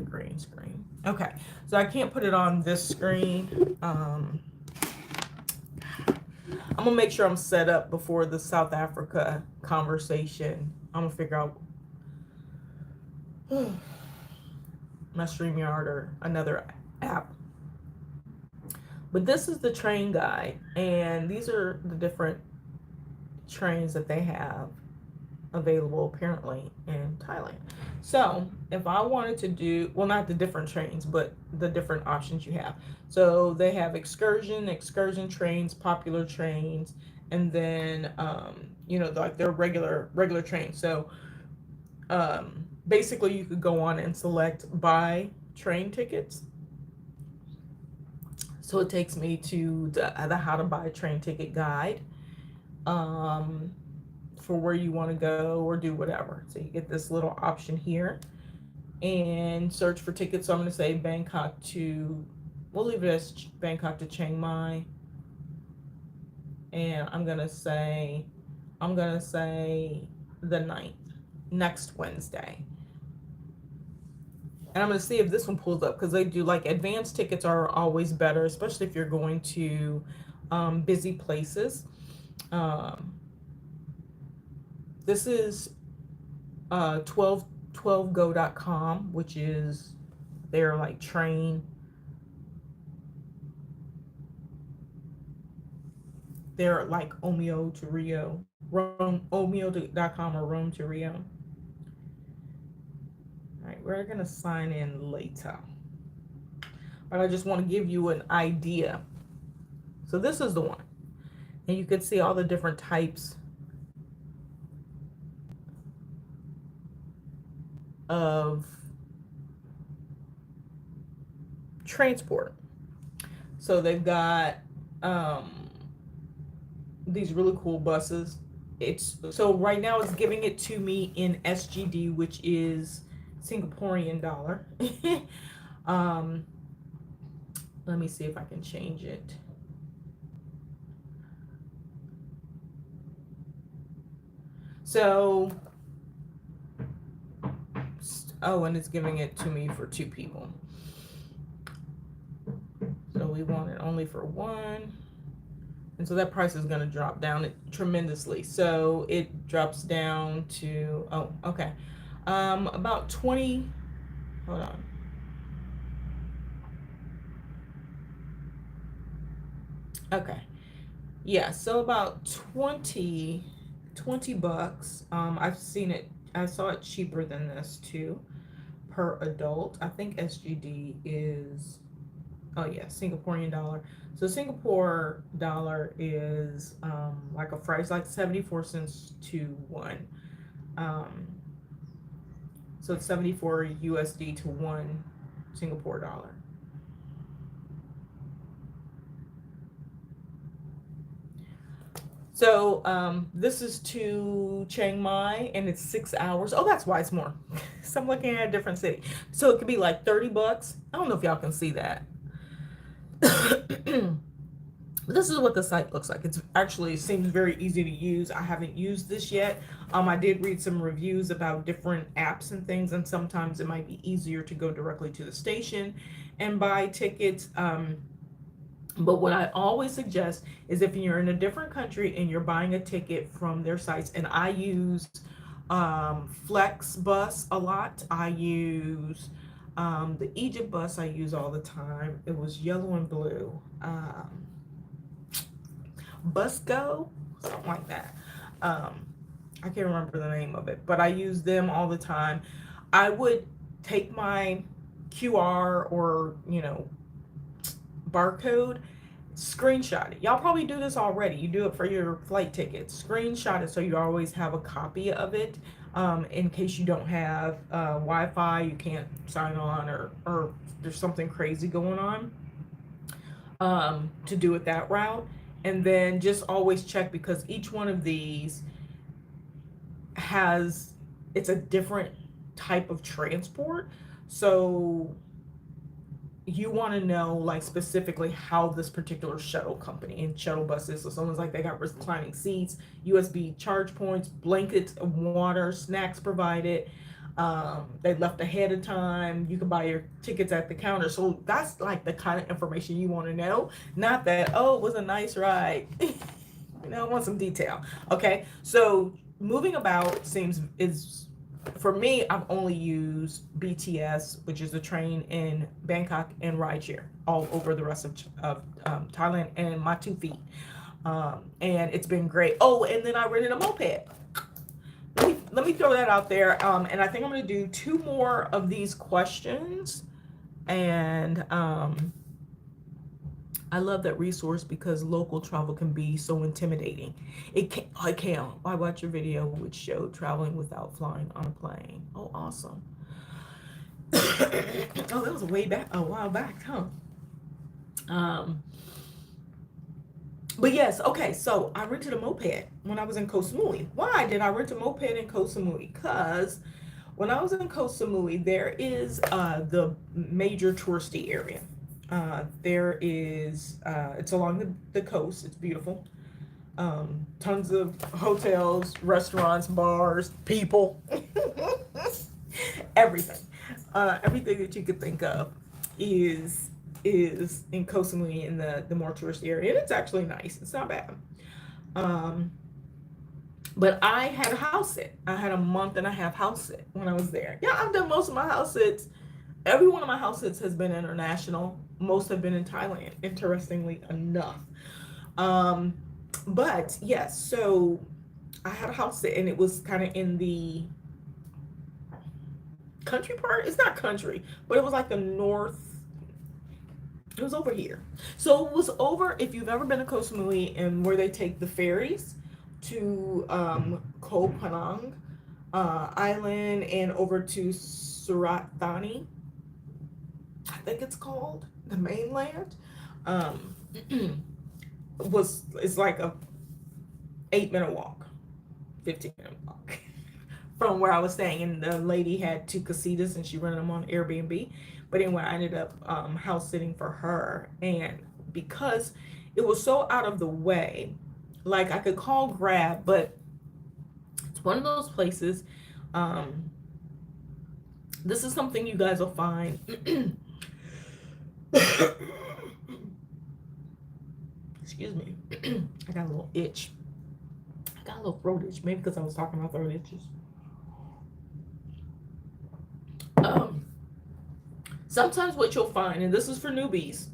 green screen. Okay, so I can't put it on this screen. I'm gonna make sure I'm set up before the South Africa conversation. I'm gonna figure out my StreamYard or another app. But this is the train guide, and these are the different trains that they have available apparently in Thailand. So if I wanted to do, well, not the different trains, but the different options you have. So they have excursion trains, popular trains, and then like their regular trains. So basically, you could go on and select buy train tickets. So it takes me to the how to buy a train ticket guide. Um, for where you want to go or do whatever. So you get this little option here and search for tickets. So I'm going to say Bangkok to, we'll leave it as Bangkok to Chiang Mai. And I'm going to say the 9th, next Wednesday. And I'm going to see if this one pulls up because they do like advanced tickets are always better, especially if you're going to busy places. This is 12go.com, which is their like train. They're like Omeo to Rio, Omeo.com or Rome to Rio. All right, we're going to sign in later. But I just want to give you an idea. So this is the one. And you can see all the different types of transport. So they've got these really cool buses. It's so right now it's giving it to me in SGD, which is Singaporean dollar. Let me see if I can change it. So, and it's giving it to me for 2 people. So we want it only for 1. And so that price is going to drop down tremendously. So it drops down to, okay. About 20, hold on. Okay. Yeah, so about 20 bucks. I've seen it, I saw it cheaper than this too, per adult. I think SGD is, oh yeah, Singaporean dollar. So Singapore dollar is like a price, like 74 cents to 1. So it's 74 USD to 1 Singapore dollar. So this is to Chiang Mai, and it's 6 hours. Oh, that's why it's more. So I'm looking at a different city. So it could be like 30 bucks. I don't know if y'all can see that. This is what the site looks like. It's actually seems very easy to use. I haven't used this yet. I did read some reviews about different apps and things, and sometimes it might be easier to go directly to the station and buy tickets. But what I always suggest is if you're in a different country and you're buying a ticket from their sites, and I use Flexbus a lot. I use the Egypt bus I use all the time. It was yellow and blue. Busco, something like that. I can't remember the name of it, but I use them all the time. I would take my QR or, barcode, screenshot it. Y'all probably do this already. You do it for your flight tickets. Screenshot it so you always have a copy of it in case you don't have Wi-Fi, you can't sign on, or there's something crazy going on, to do it that route. And then just always check, because each one of these it's a different type of transport. So you want to know like specifically how this particular shuttle company and shuttle buses. So someone's like, they got reclining seats, USB charge points, blankets, water, snacks provided. They left ahead of time. You can buy your tickets at the counter. So that's like the kind of information you want to know. Not that, oh, it was a nice ride. I want some detail. Okay. So moving about is, for me, I've only used BTS, which is a train in Bangkok, and rideshare all over the rest of Thailand, and my 2 feet. And it's been great. Oh, and then I rented a moped. Let me throw that out there. And I think I'm going to do 2 more of these questions. And I love that resource because local travel can be so intimidating. I can. I watched your video which showed traveling without flying on a plane. Oh, awesome. Oh, that was a while back, huh? But yes, okay, so I rented a moped when I was in Koh Samui. Why did I rent a moped in Koh Samui? Because when I was in Koh Samui, there is the major touristy area. There is, it's along the coast, it's beautiful. Tons of hotels, restaurants, bars, people, everything. Everything that you could think of is in Koh Samui in the more touristy area, and it's actually nice. It's not bad. But I had a house sit. I had a month and a half house sit when I was there. Yeah, I've done most of my house sits. Every one of my house sits has been international. Most have been in Thailand, interestingly enough. But yes, so I had a house sit, and it was kind of in the country part. It's not country, but it was like the north. It was over here. So it was over, if you've ever been to Koh Samui and where they take the ferries to Koh Phangan Island and over to Surat Thani, I think it's called, the mainland. It's like a 8-minute walk, 15-minute walk from where I was staying, and the lady had 2 casitas and she rented them on Airbnb. But anyway, I ended up house sitting for her, and because it was so out of the way, like I could call Grab, but it's one of those places. This is something you guys will find. Excuse me. I got a little itch. I got a little throat itch, maybe because I was talking about throat itches. Sometimes what you'll find, and this is for newbies,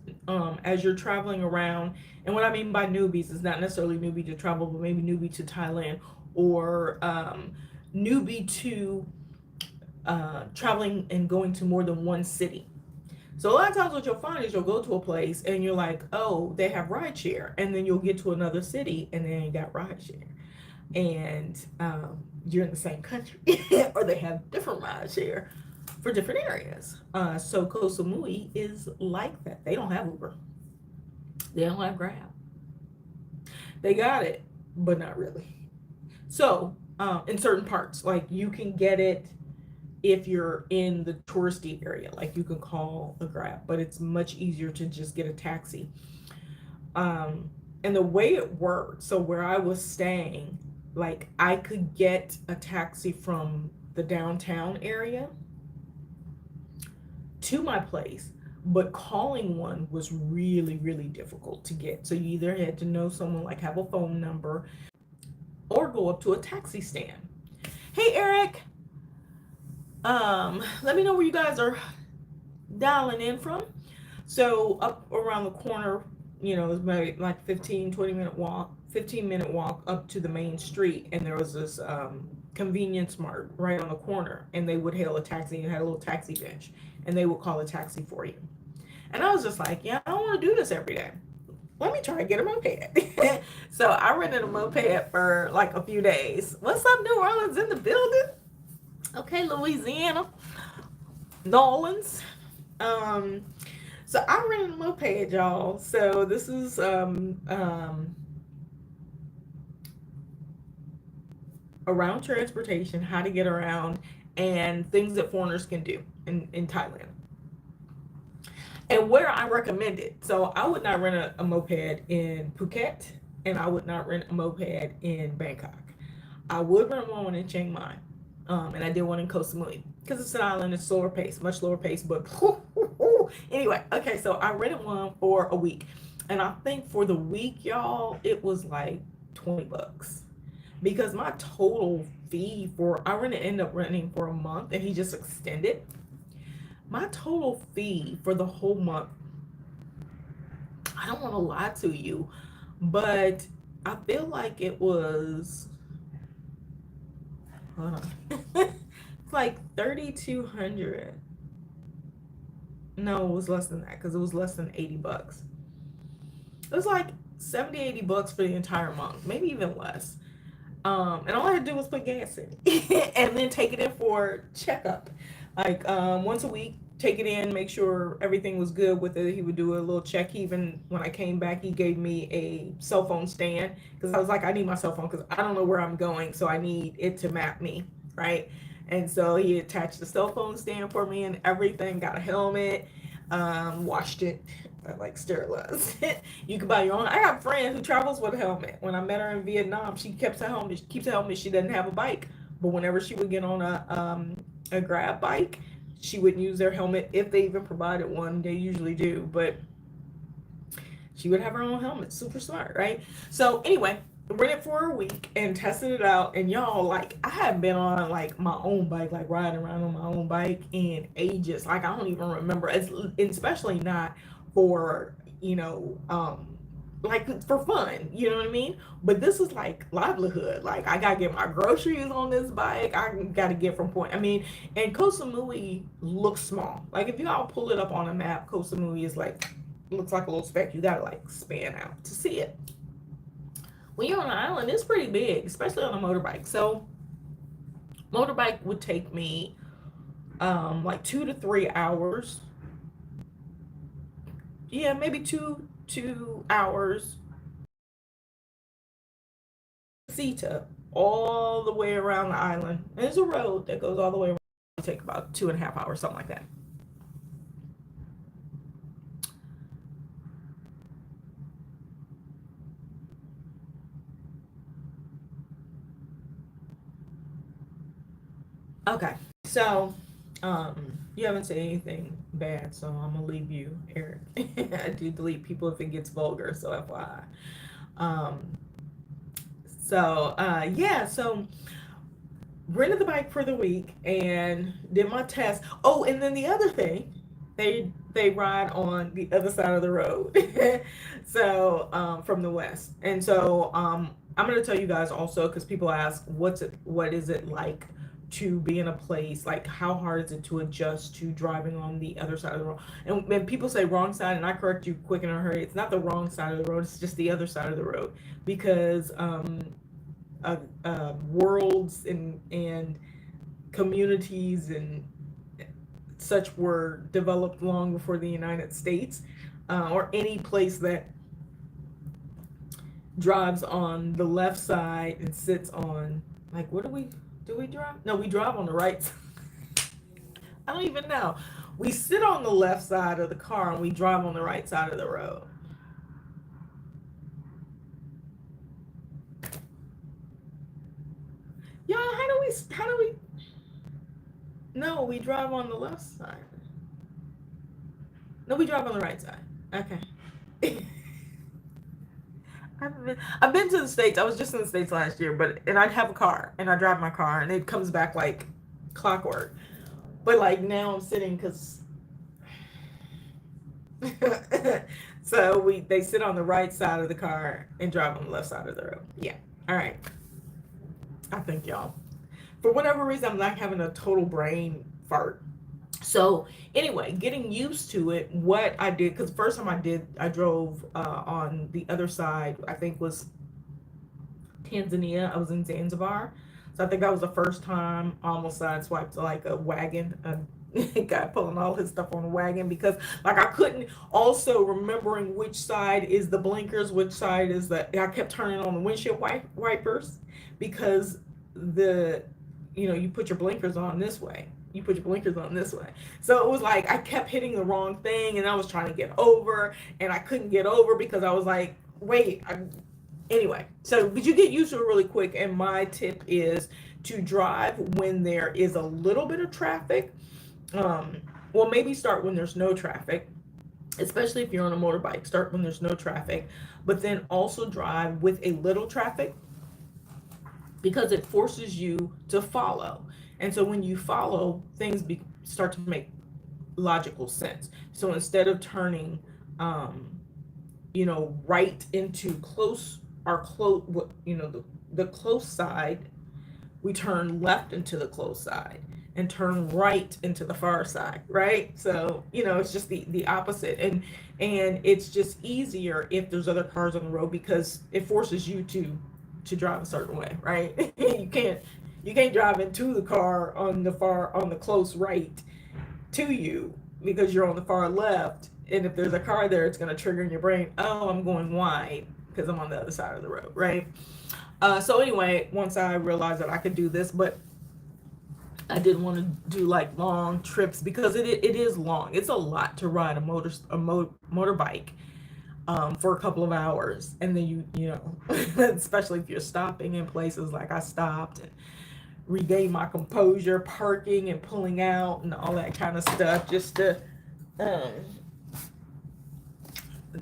as you're traveling around, and what I mean by newbies is not necessarily newbie to travel, but maybe newbie to Thailand, or newbie to traveling and going to more than one city. So a lot of times what you'll find is you'll go to a place and you're like, oh, they have rideshare, and then you'll get to another city and they ain't got rideshare, and you're in the same country, or they have different rideshare for different areas. So Koh Samui is like that. They don't have Uber. They don't have Grab. They got it, but not really. So in certain parts, like you can get it if you're in the touristy area, like you can call a Grab, but it's much easier to just get a taxi. And the way it worked, so where I was staying, like I could get a taxi from the downtown area to my place, but calling one was really, really difficult to get. So you either had to know someone, like have a phone number, or go up to a taxi stand. Hey, Eric. Let me know where you guys are dialing in from. So up around the corner, it's maybe like 15-minute walk up to the main street, and there was this convenience mart right on the corner, and they would hail a taxi and had a little taxi bench, and they would call a taxi for you. And I was just like, yeah, I don't want to do this every day. Let me try and get a moped. So I rented a moped for like a few days. What's up, New Orleans in the building? Okay, Louisiana, New Orleans. So I rented a moped, y'all. So this is around transportation, how to get around, and things that foreigners can do in Thailand. And where I recommend it. So I would not rent a moped in Phuket, and I would not rent a moped in Bangkok. I would rent one in Chiang Mai. And I did one in Koh Samui because it's an island. It's slower pace, much slower pace, but anyway, okay, so I rented one for a week, and I think for the week, y'all, it was like $20 because my total fee ended up renting for a month, and he just extended. My total fee for the whole month, I don't want to lie to you, but I feel like it was, hold on. It's like 3,200. No, it was less than that because it was less than $80. It was like 70, $80 for the entire month, maybe even less. And all I had to do was put gas in it and then take it in for checkup. Like once a week, take it in, make sure everything was good with it. He would do a little check. He even, when I came back, he gave me a cell phone stand because I was like, I need my cell phone because I don't know where I'm going. So I need it to map me, right? And so he attached the cell phone stand for me and everything, got a helmet, washed it, like sterilized it. You can buy your own. I have a friend who travels with a helmet. When I met her in Vietnam, she keeps a helmet. She keeps a helmet. She doesn't have a bike, but whenever she would get on a grab bike, she wouldn't use their helmet if they even provided one. They usually do, but she would have her own helmet. Super smart, right? So anyway, rent it for a week and tested it out. And y'all, like, I haven't been on like my own bike, like riding around on my own bike in ages. Like, I don't even remember, especially not for, like for fun, you know what I mean? But this is like livelihood. Like, I gotta get my groceries on this bike. I gotta get from point. I mean, and Koh Samui looks small. Like, if you all pull it up on a map, Koh Samui is like, looks like a little speck. You gotta like span out to see it. When you're on an island, it's pretty big, especially on a motorbike. So motorbike would take me like 2 to 3 hours. Yeah, maybe two hours. Sita all the way around the island. And there's a road that goes all the way around. It'll take about 2.5 hours, something like that. Okay, so you haven't said anything bad, so I'm gonna leave you, Eric. I do delete people if it gets vulgar, so FYI. Um, yeah, so rented the bike for the week and did my test. Oh, and then the other thing, they ride on the other side of the road, so from the west. And so I'm gonna tell you guys also because people ask, what is it like to be in a place, like how hard is it to adjust to driving on the other side of the road? And when people say wrong side, and I correct you quick in a hurry, it's not the wrong side of the road, it's just the other side of the road because worlds and communities and such were developed long before the United States, or any place that drives on the left side and sits on, like, what do we drive? No, we drive on the right side. I don't even know. We sit on the left side of the car and we drive on the right side of the road. Yeah, how do we no, we drive on the left side. No, we drive on the right side. Okay. I've been to the States. I was just in the States last year, but and I have a car and I drive my car and it comes back like clockwork. But like now I'm sitting because so they sit on the right side of the car and drive on the left side of the road. Yeah. All right. I think y'all. For whatever reason, I'm not having a total brain fart. So anyway, getting used to it, what I did, because the first time I drove on the other side, I think was Tanzania. I was in Zanzibar. So I think that was the first time I almost sideswiped like a wagon. A guy pulling all his stuff on a wagon because like I couldn't also remembering which side is the blinkers, which side is the, I kept turning on the windshield wipers because the, you put your blinkers on this way, you put your blinkers on this way. So it was like I kept hitting the wrong thing and I was trying to get over and I couldn't get over because I was like, wait, anyway. So, but you get used to it really quick. And my tip is to drive when there is a little bit of traffic. Well, maybe start when there's no traffic, especially if you're on a motorbike, start when there's no traffic, but then also drive with a little traffic because it forces you to follow. And so when you follow, things start to make logical sense. So instead of turning, right into close our close, the close side, we turn left into the close side and turn right into the far side, right? So, it's just the opposite. And it's just easier if there's other cars on the road because it forces you to drive a certain way, right? You can't drive into the car on the close right to you because you're on the far left. And if there's a car there, it's going to trigger in your brain, oh, I'm going wide because I'm on the other side of the road, right? So anyway, once I realized that I could do this, but I didn't want to do like long trips because it is long. It's a lot to ride a motorbike for a couple of hours, and then especially if you're stopping in places like I stopped and regain my composure, parking and pulling out and all that kind of stuff, just um,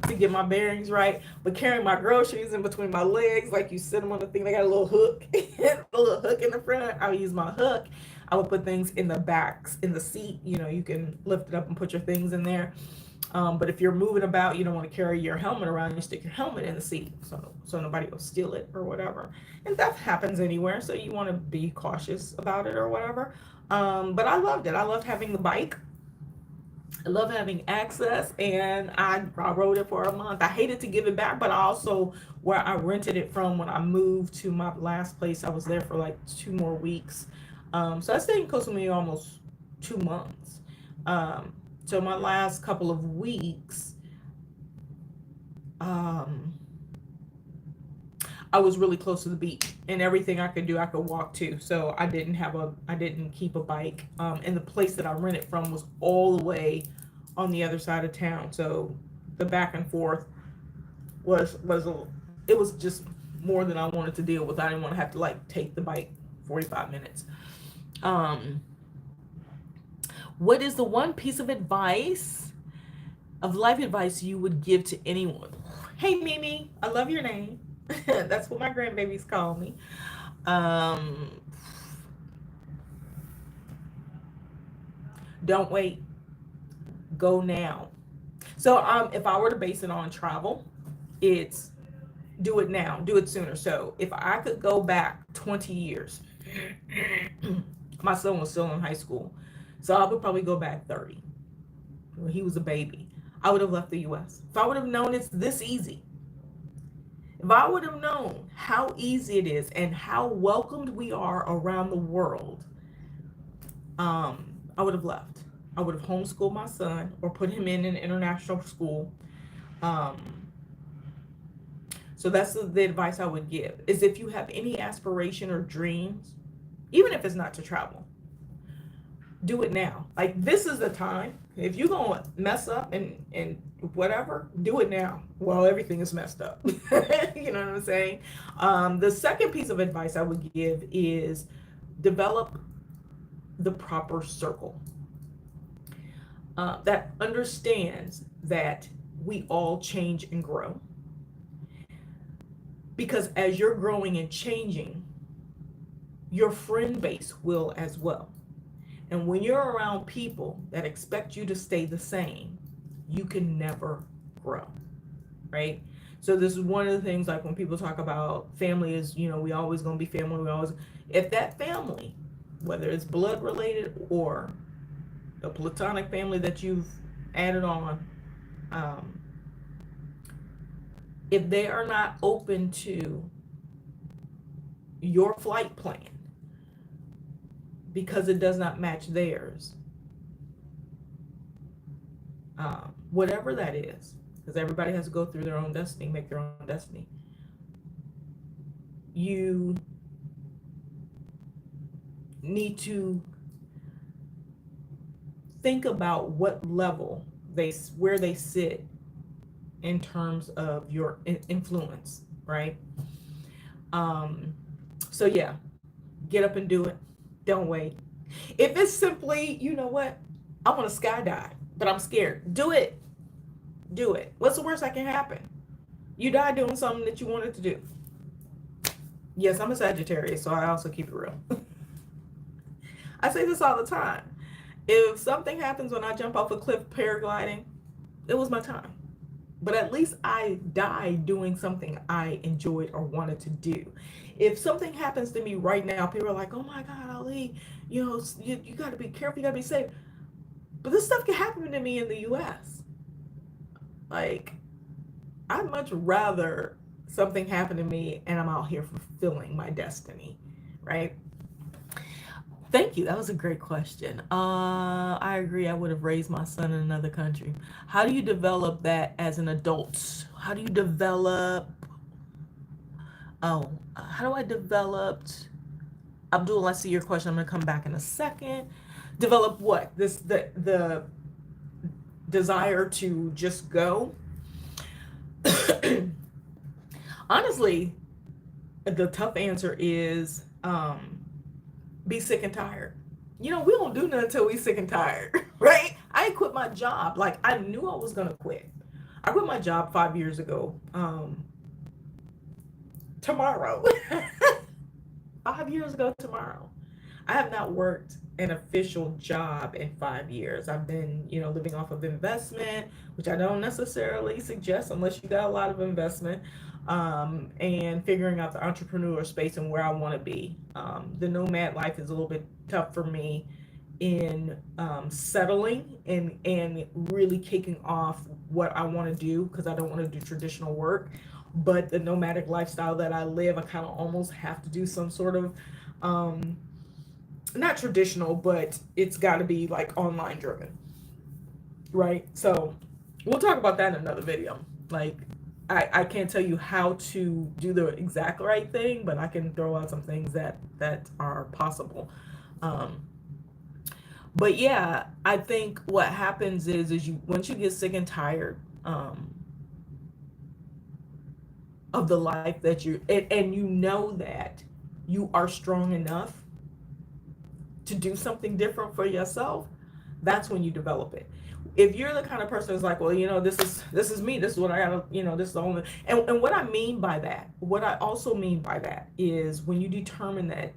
to get my bearings right. But carrying my groceries in between my legs, like you sit them on the thing, they got a little hook, a little hook in the front. I would use my hook. I would put things in the backs, in the seat. You can lift it up and put your things in there. But if you're moving about, you don't want to carry your helmet around. You stick your helmet in the seat so nobody will steal it or whatever. And that happens anywhere, so you want to be cautious about it or whatever. But I loved it. I loved having the bike. I love having access, and I rode it for a month. I hated to give it back, but also where I rented it from when I moved to my last place, I was there for like 2 more weeks. So I stayed in Koh Samui almost 2 months. So my last couple of weeks, I was really close to the beach, and everything I could do, I could walk to. So I didn't keep a bike. And the place that I rented from was all the way on the other side of town. So the back and forth it was just more than I wanted to deal with. I didn't want to have to like take the bike 45 minutes. What is the one piece of life advice you would give to anyone? Hey, Mimi, I love your name. That's what my grandbabies call me. Don't wait. Go now. So if I were to base it on travel, it's do it now. Do it sooner. So if I could go back 20 years, my son was still in high school. So I would probably go back 30 when he was a baby. I would have left the US. If I would have known it's this easy, if I would have known how easy it is and how welcomed we are around the world, I would have left. I would have homeschooled my son or put him in an international school. So that's the advice I would give, is if you have any aspiration or dreams, even if it's not to travel, do it now. Like, this is the time. If you're going to mess up and whatever, do it now while everything is messed up. You know what I'm saying? The second piece of advice I would give is develop the proper circle that understands that we all change and grow. Because as you're growing and changing, your friend base will as well. And when you're around people that expect you to stay the same, you can never grow, right? So this is one of the things, like when people talk about family is, we always gonna be family. If that family, whether it's blood related or a platonic family that you've added on, if they are not open to your flight plan because it does not match theirs, whatever that is, because everybody has to go through their own destiny, make their own destiny, you need to think about what level where they sit in terms of your influence, right? So yeah, get up and do it. Don't wait. If it's simply, you know what, I want to skydive, but I'm scared, do it. Do it. What's the worst that can happen? You die doing something that you wanted to do. Yes, I'm a Sagittarius, so I also keep it real. I say this all the time. If something happens when I jump off a cliff paragliding, it was my time. but at least I died doing something I enjoyed or wanted to do. If something happens to me right now, people are like, oh my God, Ali, you got to be careful, you got to be safe. But this stuff can happen to me in the US. Like, I'd much rather something happen to me and I'm out here fulfilling my destiny, right? Thank you. That was a great question. I agree. I would have raised my son in another country. How do you develop that as an adult? How do you develop? Oh, how do I develop? Abdul, I see your question. I'm gonna come back in a second. Develop what? The desire to just go. Honestly, the tough answer is be sick and tired. We don't do nothing until we sick and tired, right? I quit my job. Like, I knew I was gonna quit. I quit my job 5 years ago. Tomorrow. 5 years ago tomorrow. I have not worked an official job in 5 years. I've been, living off of investment, which I don't necessarily suggest unless you got a lot of investment, and figuring out the entrepreneur space and where I want to be. The nomad life is a little bit tough for me in settling and really kicking off what I want to do, because I don't want to do traditional work. But the nomadic lifestyle that I live, I kind of almost have to do some sort of not traditional, but it's got to be like online driven, right? So we'll talk about that in another video. Like, I can't tell you how to do the exact right thing, but I can throw out some things that are possible. But yeah, I think what happens is you, once you get sick and tired of the life that you, and you know that you are strong enough to do something different for yourself, that's when you develop it. If you're the kind of person who's like, well, this is me, this is what I gotta, this is the only, and what I mean by that, what I also mean by that is when you determine that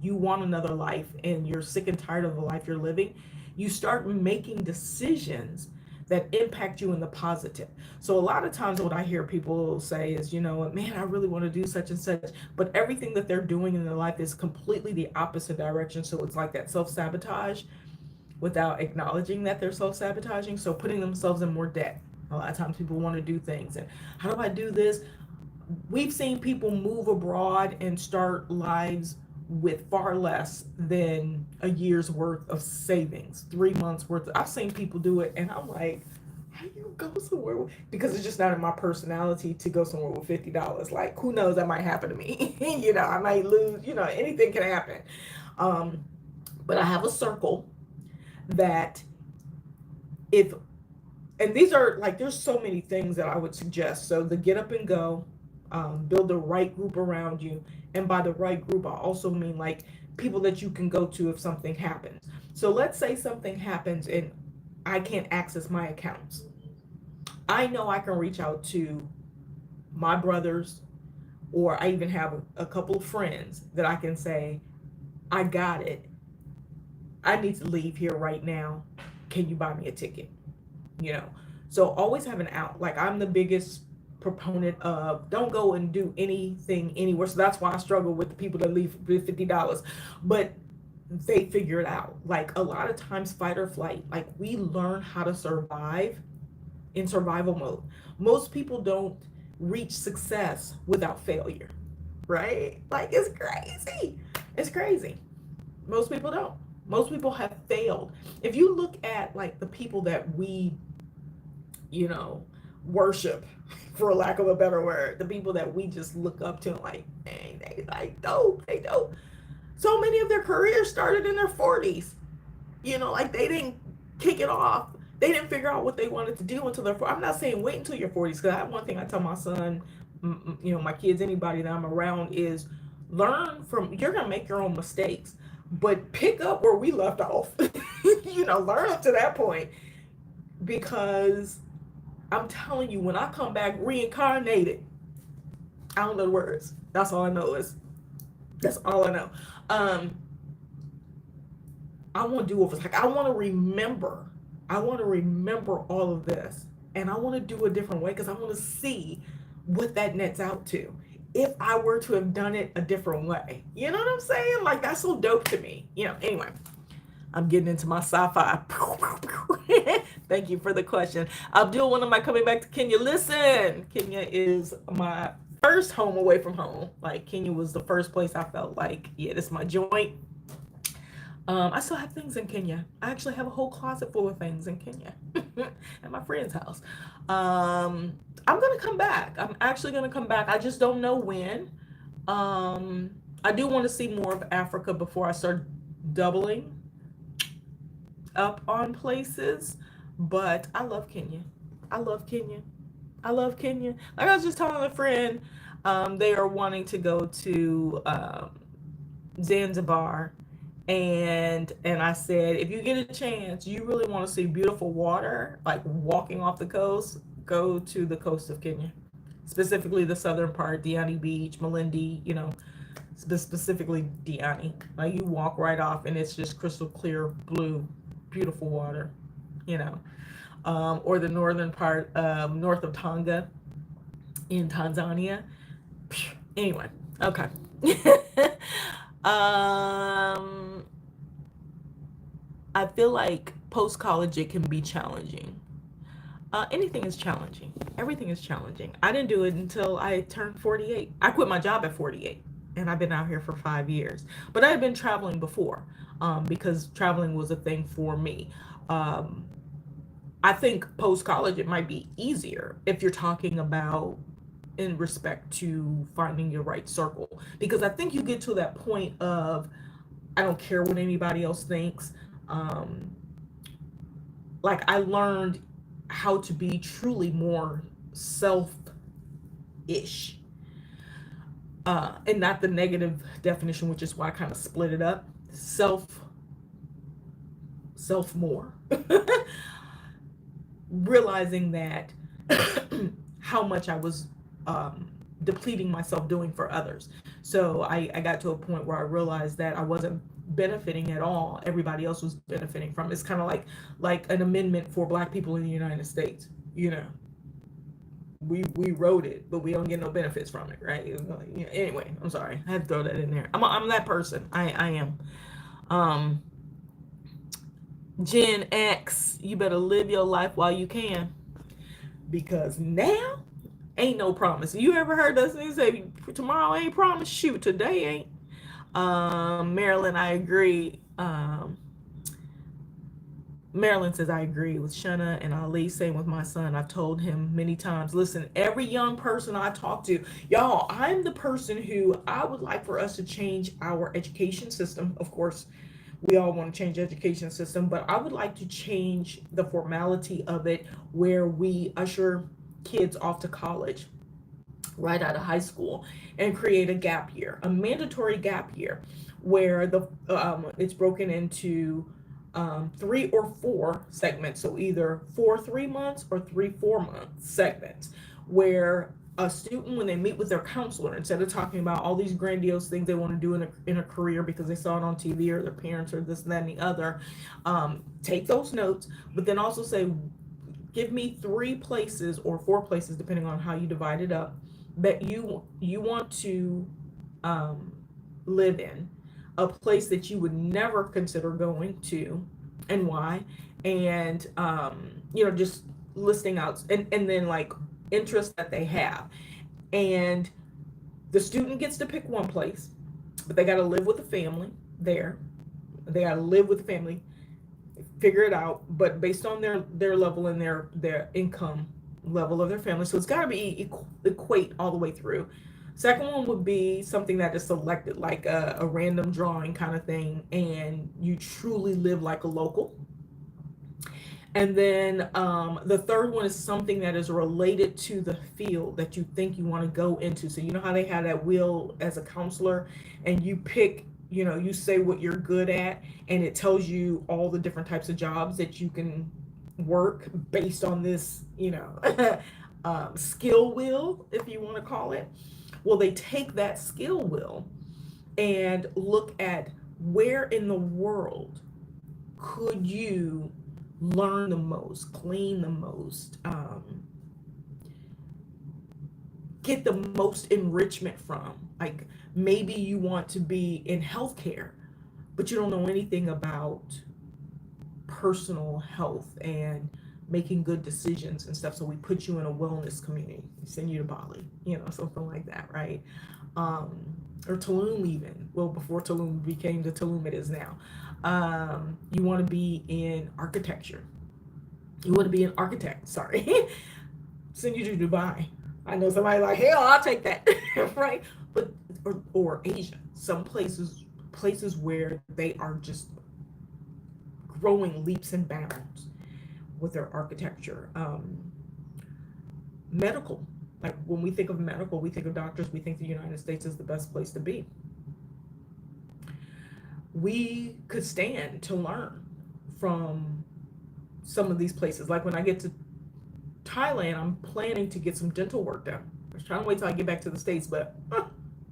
you want another life and you're sick and tired of the life you're living, you start making decisions that impact you in the positive. So a lot of times what I hear people say is, man, I really want to do such and such, but everything that they're doing in their life is completely the opposite direction. So it's like that self-sabotage without acknowledging that they're self-sabotaging. So putting themselves in more debt. A lot of times people want to do things and how do I do this? We've seen people move abroad and start lives with far less than a year's worth of savings, 3 months worth. I've seen people do it and I'm like, how do you go somewhere because it's just not in my personality to go somewhere with $50. Like, who knows, that might happen to me. I might lose, anything can happen. But I have a circle that and these are like, there's so many things that I would suggest. So the get up and go, build the right group around you. And by the right group, I also mean like people that you can go to if something happens. So let's say something happens and I can't access my accounts. I know I can reach out to my brothers, or I even have a couple of friends that I can say, I got it. I need to leave here right now. Can you buy me a ticket? So always have an out. Like, I'm the biggest proponent of don't go and do anything anywhere. So that's why I struggle with the people that leave with $50, but they figure it out. Like, a lot of times, fight or flight, like, we learn how to survive in survival mode. Most people don't reach success without failure, right? Like, it's crazy. Most people don't. Most people have failed. If you look at like the people that we worship, for lack of a better word, the people that we just look up to, like, dang, they like dope, they dope. So many of their careers started in their 40s. Like, they didn't kick it off. They didn't figure out what they wanted to do until their 40s. I'm not saying wait until your 40s, because one thing I tell my son, my kids, anybody that I'm around, is learn from, you're going to make your own mistakes, but pick up where we left off. Learn up to that point, because I'm telling you, when I come back reincarnated, I don't know the words. That's all I know. I want to do overs. Like, I want to remember all of this and I want to do a different way because I want to see what that nets out to if I were to have done it a different way. You know what I'm saying? Like, that's so dope to me. Anyway, I'm getting into my sci-fi. Thank you for the question. Abdul, when am I coming back to Kenya? Listen, Kenya is my first home away from home. Like, Kenya was the first place I felt like, yeah, this is my joint. I still have things in Kenya. I actually have a whole closet full of things in Kenya at my friend's house. I'm gonna come back. I'm actually gonna come back. I just don't know when. I do want to see more of Africa before I start doubling up on places. But I love Kenya. I love Kenya. I love Kenya. Like I was just telling a friend, they are wanting to go to Zanzibar, and I said, if you get a chance, you really want to see beautiful water, like walking off the coast, go to the coast of Kenya, specifically the southern part, Diani Beach, Malindi, specifically Diani. Like, you walk right off and it's just crystal clear blue, beautiful water, or the northern part, north of Tonga in Tanzania. Anyway, okay. I feel like post college it can be challenging. Anything is challenging. Everything is challenging. I didn't do it until I turned 48. I quit my job at 48, and I've been out here for 5 years. But I had been traveling before, because traveling was a thing for me. I think post college it might be easier if you're talking about in respect to finding your right circle, because I think you get to that point of, I don't care what anybody else thinks. Like, I learned how to be truly more self-ish, and not the negative definition, which is why I kind of split it up. Self more. Realizing that how much I was depleting myself doing for others. So I got to a point where I realized that I wasn't benefiting at all. Everybody else was benefiting from it. It's kind of like an amendment for Black people in the United States. We wrote it, but we don't get no benefits from it, right? Anyway, I'm sorry, I had to throw that in there. I'm that person. I am. Gen X, you better live your life while you can, because now ain't no promise. You ever heard us say tomorrow ain't promise? Shoot, today ain't. Marilyn, I agree. Marilyn says, I agree with Shana and Ali. Same with my son. I've told him many times, listen, every young person I talk to, y'all, I'm the person who I would like for us to change our education system. Of course, we all want to change the education system, but I would like to change the formality of it, where we usher kids off to college right out of high school and create a gap year, a mandatory gap year, where it's broken into 3 or 4 segments. So either 4 3-month or 3 4-month segments, where a student, when they meet with their counselor, instead of talking about all these grandiose things they want to do in a career because they saw it on TV or their parents or this and that and the other, take those notes, but then also say, give me 3 places or 4 places, depending on how you divide it up, that you want to live in, a place that you would never consider going to, and why, and just listing out, and then like interests that they have, and the student gets to pick one place, but they got to live with the family there. They got to live with the family, figure it out, but based on their level and their income level of their family. So it's got to be equate all the way through. Second one would be something that is selected, like a random drawing kind of thing, and you truly live like a local. And then the third one is something that is related to the field that you think you want to go into. So you know how they have that wheel as a counselor, and you pick, you say what you're good at, and it tells you all the different types of jobs that you can work based on this, skill wheel, if you want to call it. Well, they take that skill wheel and look at where in the world could you learn the most, glean the most, get the most enrichment from. Like maybe you want to be in healthcare, but you don't know anything about personal health and making good decisions and stuff. So we put you in a wellness community, we send you to Bali, something like that, right? Or Tulum even. Well, before Tulum became the Tulum it is now. You want to be in architecture. You want to be an architect, sorry. Send you to Dubai. I know somebody like, hell, I'll take that, right? But or Asia, some places where they are just growing leaps and bounds with their architecture. Medical, like when we think of medical, we think of doctors, we think the United States is the best place to be. We could stand to learn from some of these places. Like when I get to Thailand, I'm planning to get some dental work done. I was trying to wait till I get back to the States, but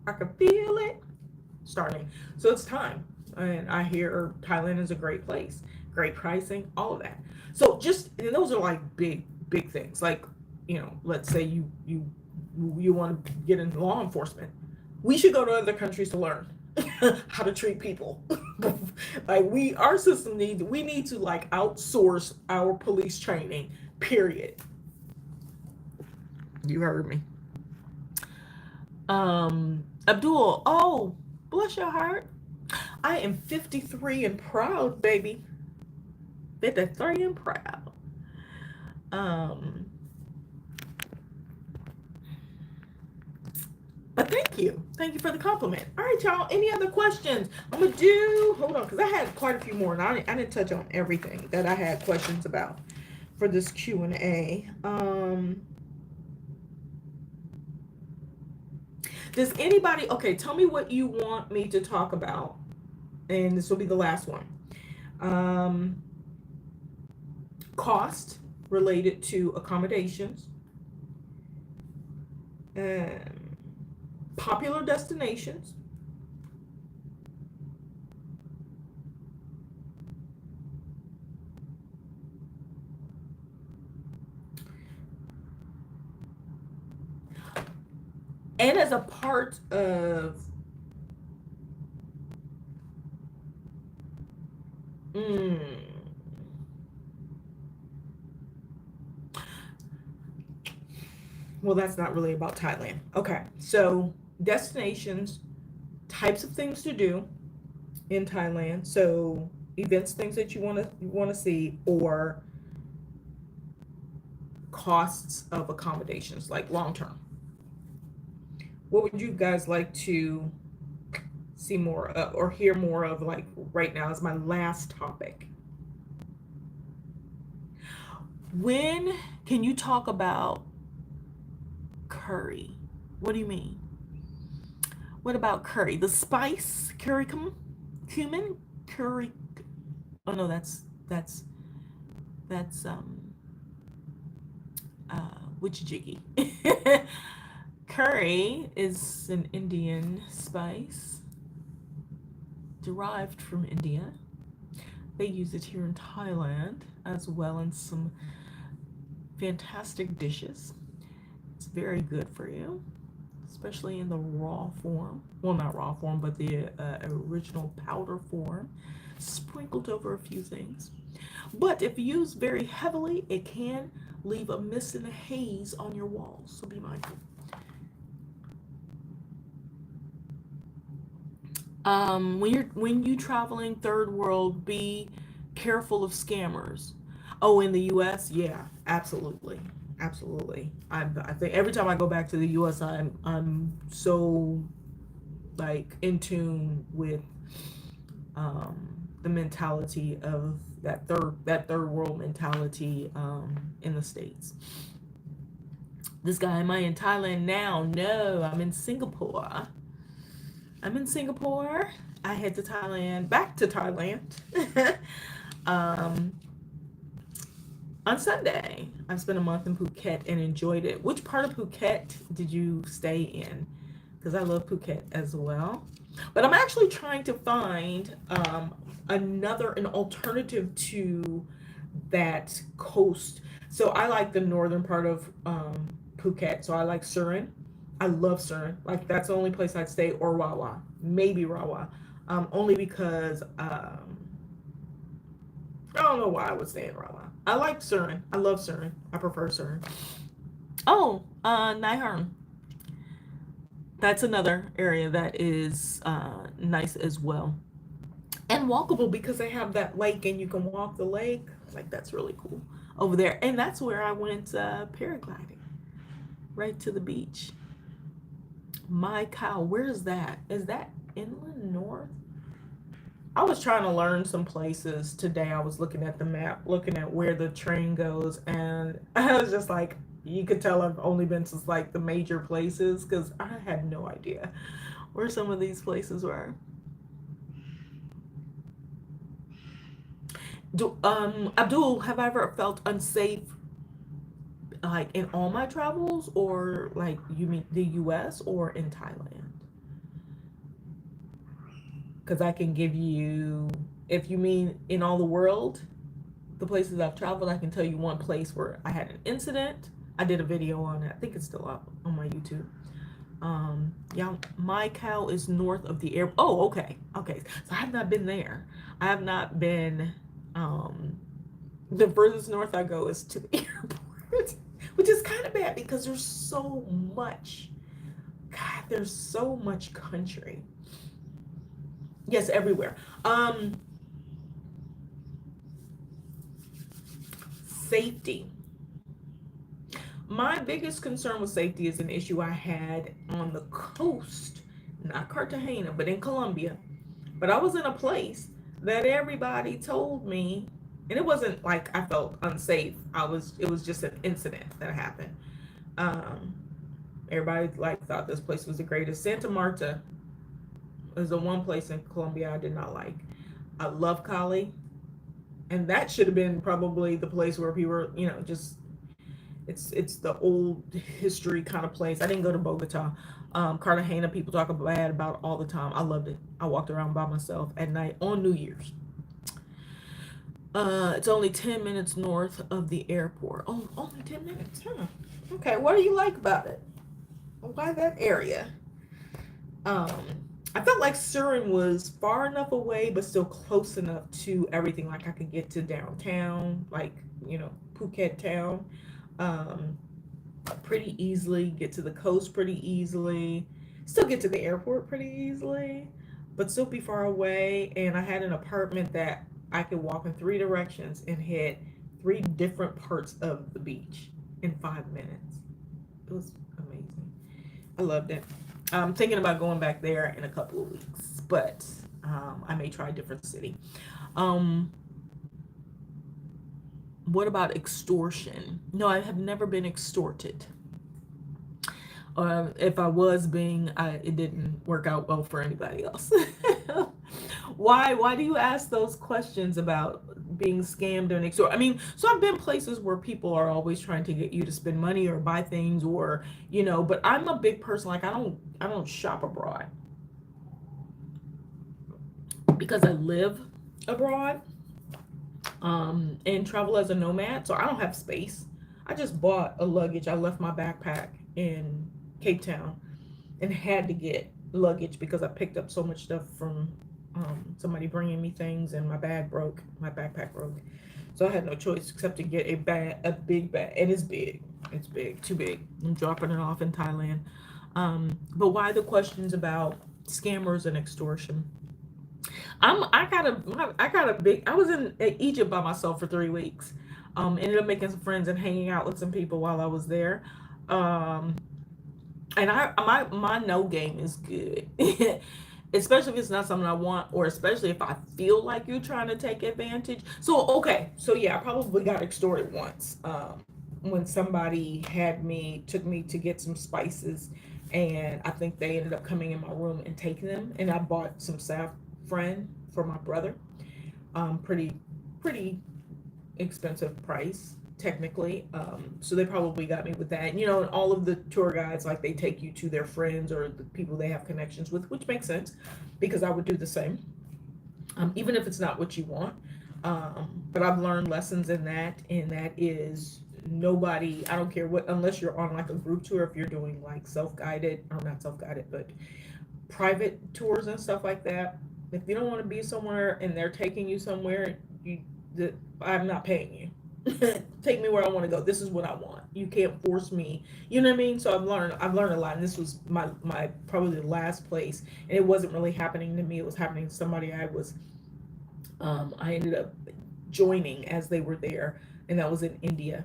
I can feel it starting. So it's time. And I hear Thailand is a great place, great pricing, all of that. So and those are like big things. Like, let's say you want to get into law enforcement. We should go to other countries to learn how to treat people. Like our system we need to like outsource our police training, period. You heard me. Abdul, oh, bless your heart. I am 53 and proud, baby. 53 and proud. But thank you. Thank you for the compliment. All right, y'all. Any other questions? Hold on, because I had quite a few more, and I didn't touch on everything that I had questions about for this Q&A. Does anybody, okay, tell me what you want me to talk about. And this will be the last one. Cost related to accommodations. Popular destinations. And as a part of well, that's not really about Thailand. Okay, so destinations, types of things to do in Thailand. So events, things that you want to see, or costs of accommodations, like long term. What would you guys like to see more of or hear more of, like right now is my last topic? When can you talk about curry? What do you mean? What about curry? The spice, cumin, curry. Oh no, that's jiggy. Curry is an Indian spice derived from India. They use it here in Thailand as well in some fantastic dishes. It's very good for you, especially in the raw form. Well, not raw form, but the original powder form, sprinkled over a few things. But if used very heavily, it can leave a mist and a haze on your walls, so be mindful. When you traveling third world, be careful of scammers. Oh, in the U.S., yeah, absolutely, absolutely. I think every time I go back to the U.S., I'm so like in tune with the mentality of that third world mentality in the States. This guy, am I in Thailand now? No, I'm in Singapore. I head to Thailand, back to Thailand on Sunday. I've spent a month in Phuket and enjoyed it. Which part of Phuket did you stay in? Because I love Phuket as well. But I'm actually trying to find an alternative to that coast. So I like the northern part of Phuket. So I like Surin. I love Surin. Like that's the only place I'd stay, or Rawa, maybe Rawa, only because I don't know why I would stay in Rawa. I like Surin. I love Surin. I prefer Surin. Oh, Nai Harm. That's another area that is nice as well, and walkable because they have that lake and you can walk the lake. Like that's really cool over there, and that's where I went paragliding, right to the beach. My cow, where is that? Is that inland north? I was trying to learn some places today. I was looking at the map, looking at where the train goes, and I was just like, you could tell I've only been to like the major places because I had no idea where some of these places were. Abdul, have I ever felt unsafe like in all my travels, or like you mean the US or in Thailand? Because I can give you, if you mean in all the world, the places I've traveled, I can tell you one place where I had an incident. I did a video on it. I think it's still up on my YouTube. Yeah, my cow is north of the air. Oh, okay. Okay. So I have not been there. I have not been, the furthest north I go is to the airport, which is kind of bad because there's so much, God, there's so much country. Yes, everywhere. Safety. My biggest concern with safety is an issue I had on the coast, not Cartagena, but in Colombia. But I was in a place that everybody told me, and it wasn't like I felt unsafe. It was just an incident that happened. Um, Everybody like thought this place was the greatest. Santa Marta is the one place in Colombia I did not like. I love Cali, and that should have been probably the place where people were, just it's the old history kind of place. I didn't go to Bogota. Cartagena, people talk bad about all the time. I loved it. I walked around by myself at night on New Year's. It's only 10 minutes north of the airport. Oh, only 10 minutes, huh? Okay, what do you like about it? Why that area? Um, I felt like Surin was far enough away, but still close enough to everything. Like I could get to downtown, like, Phuket town, um, pretty easily, get to the coast pretty easily, still get to the airport pretty easily, but still be far away. And I had an apartment that I could walk in three directions and hit three different parts of the beach in 5 minutes. It was amazing. I loved it. I'm thinking about going back there in a couple of weeks, but I may try a different city. Um, what about extortion? No, I have never been extorted. If I was being, it didn't work out well for anybody else. Why do you ask those questions about being scammed or extorted? I mean, so I've been places where people are always trying to get you to spend money or buy things, or but I'm a big person. Like I don't shop abroad because I live abroad, and travel as a nomad, so I don't have space. I just bought a luggage. I left my backpack in Cape Town and had to get luggage because I picked up so much stuff from somebody bringing me things, and my backpack broke. So I had no choice except to get a big bag, and it's big. It's big, too big. I'm dropping it off in Thailand. But why the questions about scammers and extortion? I was in Egypt by myself for 3 weeks. Ended up making some friends and hanging out with some people while I was there. Um, and my no game is good. Especially if it's not something I want, or especially if I feel like you're trying to take advantage. So okay, so yeah, I probably got extorted once. When somebody took me to get some spices, and I think they ended up coming in my room and taking them, and I bought some saffron for my brother. Pretty expensive price technically. So they probably got me with that. And all of the tour guides, like, they take you to their friends or the people they have connections with, which makes sense because I would do the same, even if it's not what you want. But I've learned lessons in that, and that is nobody, I don't care what, unless you're on like a group tour, if you're doing like self-guided, or not self-guided, but private tours and stuff like that. If you don't want to be somewhere and they're taking you somewhere, I'm not paying you. Take me where I want to go. This is what I want. You can't force me. You know what I mean? So I've learned a lot, and this was my probably the last place, and it wasn't really happening to me. It was happening to somebody I ended up joining as they were there, and that was in India.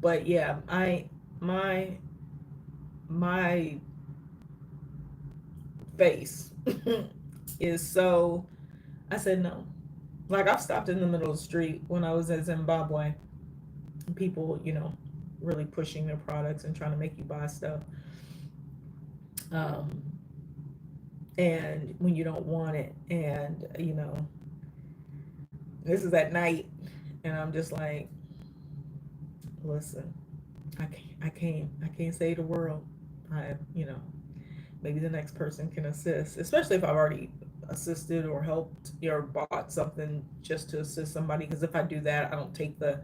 But yeah, my my face is so. I said no. Like, I've stopped in the middle of the street when I was in Zimbabwe. People, really pushing their products and trying to make you buy stuff. Um, and when you don't want it, and this is at night, and I'm just like, listen, I can't save the world. Maybe the next person can assist, especially if I've already assisted or helped or bought something just to assist somebody. Because if I do that, I don't take the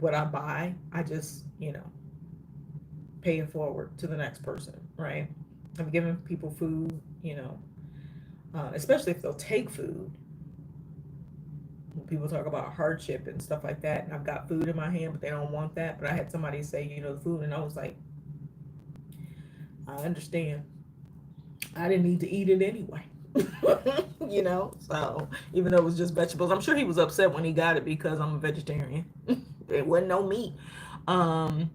what I buy. I just pay it forward to the next person, right? I'm giving people food, especially if they'll take food. People talk about hardship and stuff like that, and I've got food in my hand, but they don't want that. But I had somebody say, the food, and I was like, I understand. I didn't need to eat it anyway. So even though it was just vegetables, I'm sure he was upset when he got it because I'm a vegetarian. It wasn't no meat. Um,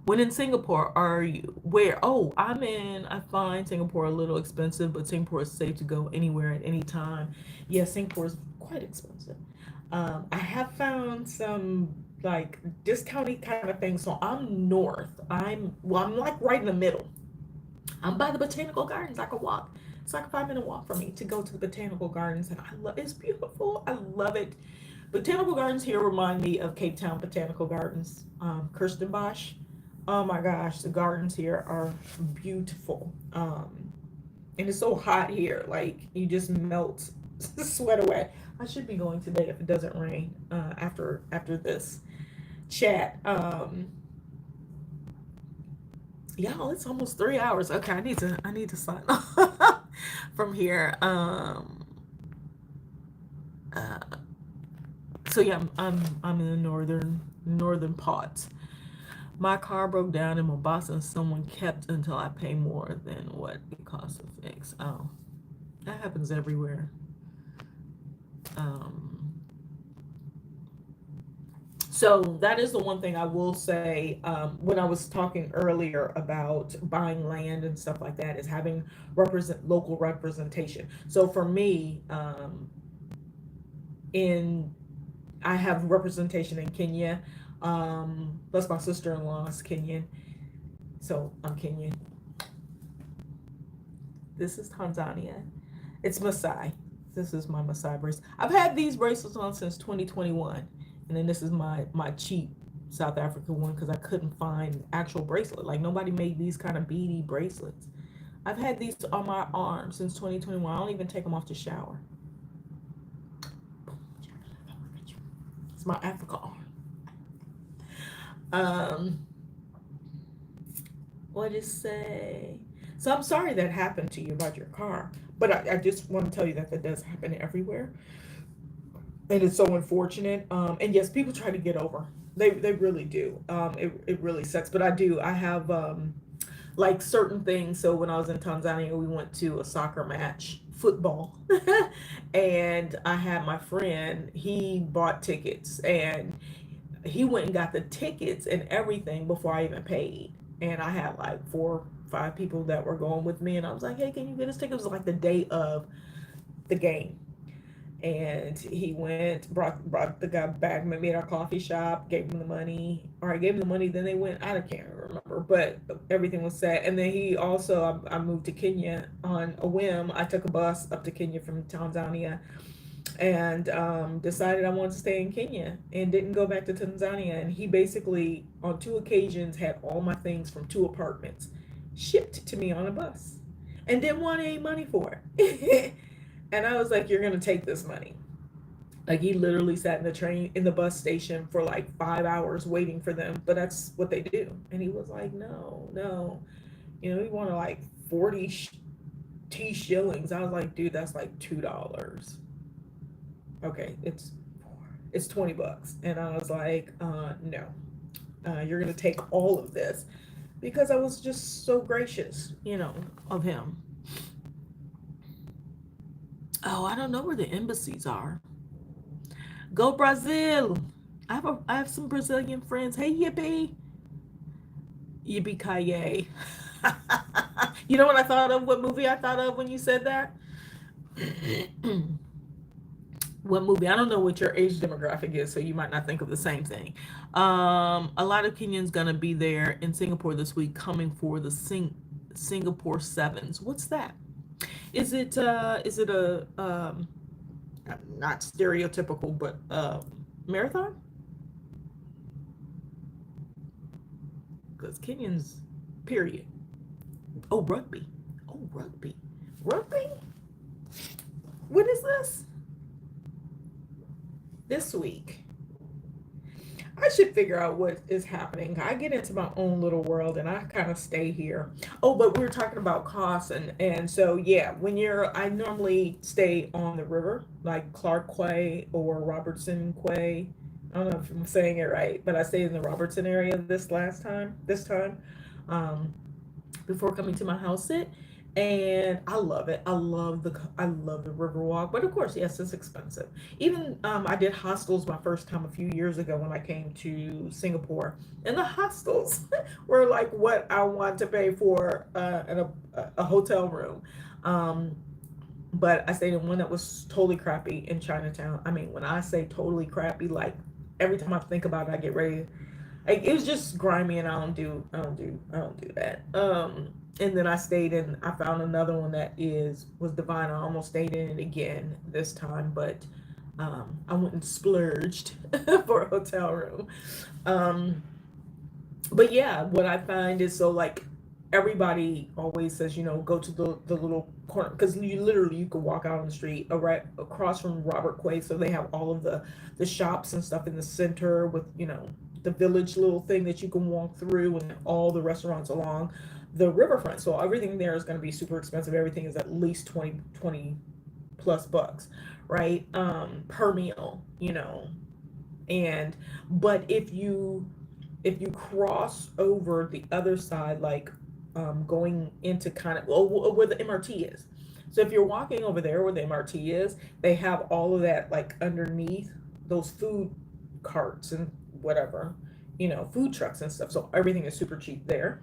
when in Singapore, are you where? Oh, I find Singapore a little expensive, but Singapore is safe to go anywhere at any time. Yeah, Singapore is quite expensive. I have found some like discounty kind of things. So I'm north. I'm like right in the middle. I'm by the botanical gardens. I could walk. It's like a 5 minute walk for me to go to the botanical gardens, and I love. It's beautiful. I love it. Botanical gardens here remind me of Cape Town Botanical Gardens, Kirstenbosch. Oh my gosh, the gardens here are beautiful. And it's so hot here, like you just melt, sweat away. I should be going today if it doesn't rain. After this chat. Y'all, it's almost 3 hours. Okay, I need to sign off from here. Uh, so yeah, I'm in the northern parts. My car broke down in Mombasa, and someone kept until I pay more than what it costs to fix. Oh, that happens everywhere. Um, so that is the one thing I will say. When I was talking earlier about buying land and stuff like that, is having local representation. So for me, in I have representation in Kenya. Plus my sister-in-law is Kenyan, so I'm Kenyan. This is Tanzania. It's Maasai. This is my Maasai bracelet. I've had these bracelets on since 2021, and then this is my cheap South African one because I couldn't find actual bracelet. Like, nobody made these kind of beady bracelets. I've had these on my arm since 2021. I don't even take them off to shower. It's my Africa arm. What did it say? So I'm sorry that happened to you about your car, but I just want to tell you that does happen everywhere, and it's so unfortunate. And yes, people try to get over. They really do. It really sucks, but I have like certain things. So when I was in Tanzania, we went to a soccer match, football, and I had my friend. He bought tickets, and he went and got the tickets and everything before I even paid. And I had like 4 5 people that were going with me, and I was like, "Hey, can you get us tickets?" It was like the day of the game, and he went, brought the guy back, met me at our coffee shop, gave him the money, or I gave him the money. Then they went. I can't remember, but everything was set. And then he also, I moved to Kenya on a whim. I took a bus up to Kenya from Tanzania, and decided I wanted to stay in Kenya and didn't go back to Tanzania. And he basically, on 2 occasions, had all my things from 2 apartments shipped to me on a bus and didn't want any money for it. And I was like, "You're going to take this money." Like he literally sat in the train in the bus station for like 5 hours waiting for them, but that's what they do. And he was like, no, no, he wanted like 40 T shillings. I was like, dude, that's like $2. Okay, it's $20, and I was like, no, you're gonna take all of this because I was just so gracious, of him. Oh, I don't know where the embassies are. Go Brazil! I have some Brazilian friends. Hey, yippee, yippee ki You know what I thought of? What movie I thought of when you said that? What movie? I don't know what your age demographic is, so you might not think of the same thing. A lot of Kenyans gonna be there in Singapore this week, coming for the Singapore Sevens. What's that? Is it a not stereotypical, but marathon? Because Kenyans, period. Oh, rugby. Oh, rugby. Rugby? When is this? This week. I should figure out what is happening. I get into my own little world and I kind of stay here. Oh, but we were talking about costs and so yeah, I normally stay on the river, like Clark Quay or Robertson Quay. I don't know if I'm saying it right, but I stayed in the Robertson area this time. Um, Before coming to my house sit, and I love it. I love the river walk, but of course, yes, it's expensive. Even I did hostels my first time a few years ago when I came to Singapore, and the hostels were like what I want to pay for in a hotel room. Um, but I stayed in one that was totally crappy in Chinatown. I mean, when I say totally crappy, like every time I think about it, I get ready. Like it was just grimy, and I don't do that. And then I found another one that was divine. I almost stayed in it again this time, but I went and splurged for a hotel room. Um, but yeah, what I find is, so like everybody always says, go to the little corner, because you can walk out on the street right across from Robert Quay, so they have all of the shops and stuff in the center with the village little thing that you can walk through, and all the restaurants along the riverfront. So everything there is going to be super expensive. Everything is at least 20 plus bucks, right? Per meal, and but if you cross over the other side, like going into kind of where the MRT is. So if you're walking over there where the MRT is, they have all of that like underneath those food carts and whatever, food trucks and stuff. So everything is super cheap there.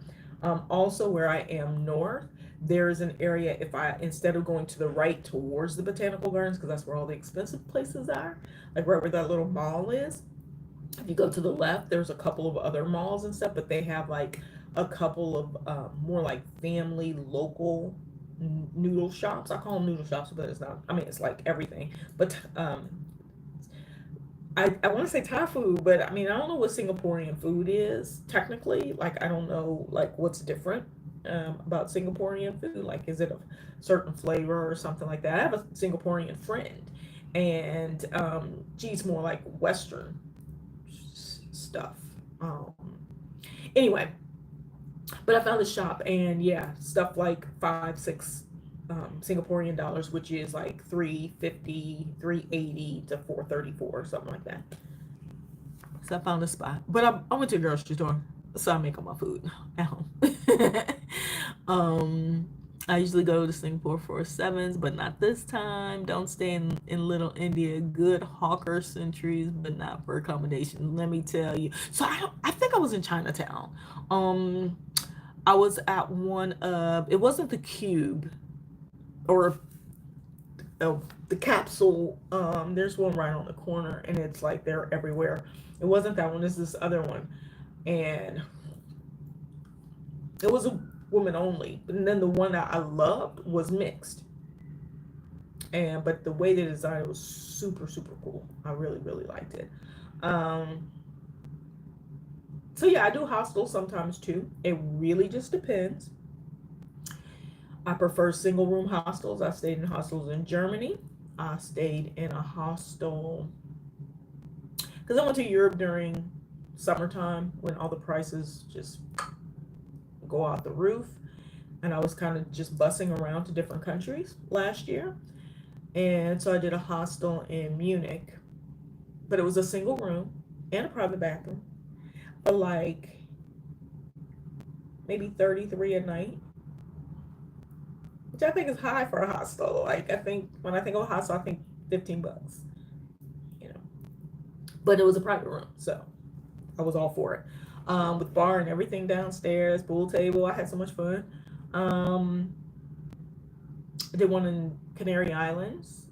Also, where I am north, there is an area, if I, instead of going to the right towards the botanical gardens, because that's where all the expensive places are, like right where that little mall is, if you go to the left, there's a couple of other malls and stuff, but they have like a couple of more like family local noodle shops. I call them noodle shops, but it's not. I mean, it's like everything. But I want to say Thai food, but I mean, I don't know what Singaporean food is technically. Like, I don't know like what's different about Singaporean food. Like, is it a certain flavor or something like that? I have a Singaporean friend, and she's more like Western stuff. Anyway, but I found the shop, and yeah, stuff like 5, 6 Singaporean dollars, which is like 350, 380 to 434 or something like that. So I found a spot, but I went to a grocery store, so I make all my food at home. I usually go to Singapore for sevens, but not this time. Don't stay in Little India. Good hawker centuries, but not for accommodation. Let me tell you. So I think I was in Chinatown. Um, I was at one of, it wasn't the Cube or the Capsule. There's one right on the corner, and it's like they're everywhere. It wasn't that one. It's this other one, and it was a woman only. And then the one that I loved was mixed. But the way they designed it was super super cool. I really really liked it. Um, so yeah, I do hostels sometimes too. It really just depends. I prefer single room hostels. I stayed in hostels in Germany. I stayed in a hostel because I went to Europe during summertime when all the prices just go out the roof. And I was kind of just bussing around to different countries last year. And so I did a hostel in Munich, but it was a single room and a private bathroom for like maybe 33 a night, which I think is high for a hostel. Like I think when I think of a hostel, I think $15, you know. But it was a private room, so I was all for it. With bar and everything downstairs, pool table. I had so much fun. Um, I did one in Canary Islands,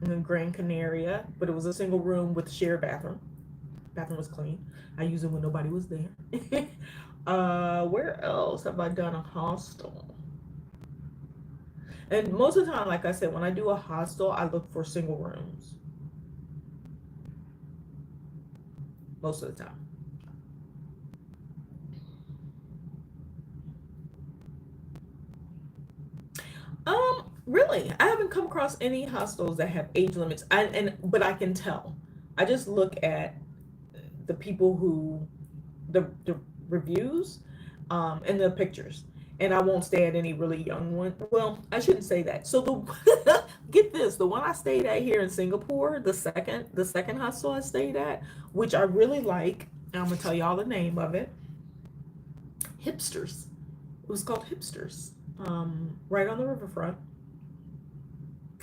in Gran Canaria, but it was a single room with a shared bathroom. Bathroom was clean. I used it when nobody was there. Where else have I done a hostel? And most of the time, like I said, when I do a hostel, I look for single rooms. Most of the time. Really, I haven't come across any hostels that have age limits. But I can tell. I just look at the people who the reviews, and the pictures, and I won't stay at any really young one. Well, I shouldn't say that. So the get this, the one I stayed at here in Singapore, the second hostel I stayed at, which I really like. And I'm gonna tell y'all the name of it. Hipsters. It was called Hipsters. Right on the riverfront.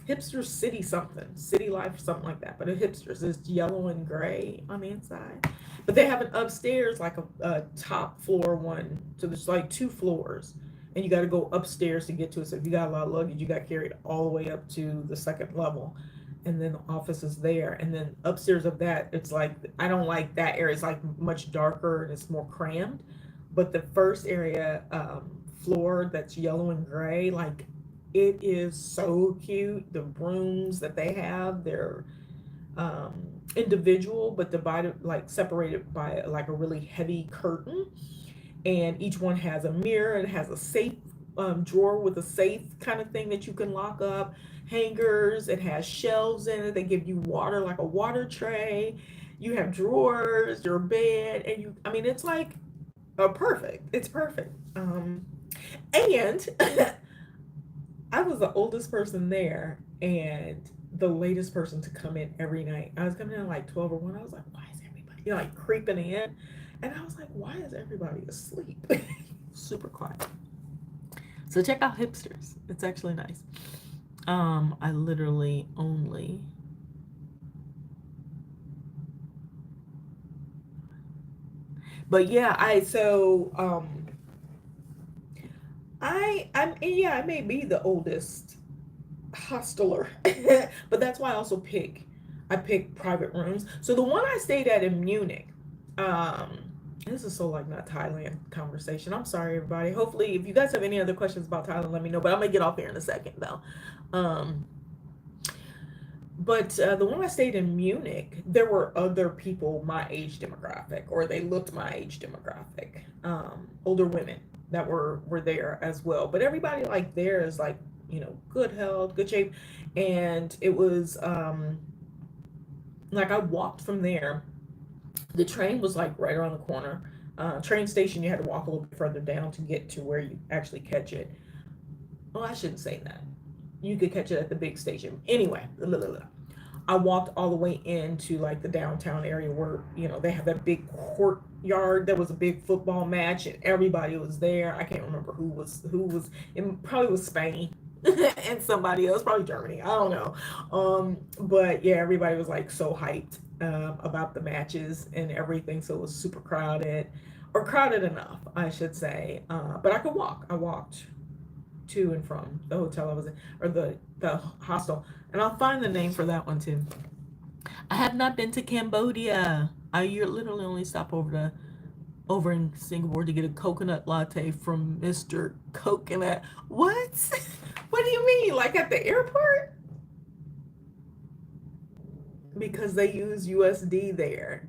Hipster City something, City Life, something like that. But a Hipsters is yellow and gray on the inside. But they have an upstairs, like a top floor one. So there's like two floors. And you got to go upstairs to get to it. So if you got a lot of luggage, you got carried all the way up to the second level. And then the office is there. And then upstairs of that, it's like, I don't like that area. It's like much darker and it's more crammed. But the first area, floor that's yellow and gray, like it is so cute. The rooms that they have, they're individual but divided, like separated by like a really heavy curtain. And each one has a mirror. It has a safe, drawer with a safe kind of thing that you can lock up, hangers. It has shelves in it. They give you water, like a water tray. You have drawers, your bed, and I mean, it's like perfect. It's perfect. And I was the oldest person there and the latest person to come in every night. I was coming in at like 12 or 1. I was like, why is everybody, like creeping in? And I was like, why is everybody asleep? Super quiet. So check out Hipsters. It's actually nice. I literally only but yeah, I may be the oldest hosteler, but that's why I pick private rooms. So the one I stayed at in Munich, um, this is so like not Thailand conversation. I'm sorry, everybody. Hopefully, if you guys have any other questions about Thailand, let me know. But I'm gonna get off here in a second, though. Um, but the one I stayed in Munich, there were other people my age demographic, or they looked my age demographic, older women that were there as well. But everybody like there is like, good health, good shape, and it was like I walked from there. The train was like right around the corner. Train station, you had to walk a little bit further down to get to where you actually catch it. Well, I shouldn't say that. You could catch it at the big station. Anyway, I walked all the way into like the downtown area where, they have that big courtyard. There was a big football match and everybody was there. I can't remember who was. It probably was Spain and somebody else, probably Germany. I don't know. But yeah, everybody was like so hyped about the matches and everything. So it was super crowded, or crowded enough, I should say. But I could walk. I walked to and from the hotel I was in, or the hostel, and I'll find the name for that one too. I have not been to Cambodia. I literally only stop over in Singapore to get a coconut latte from Mr. Coconut. What? What do you mean? Like at the airport? Because they use USD there.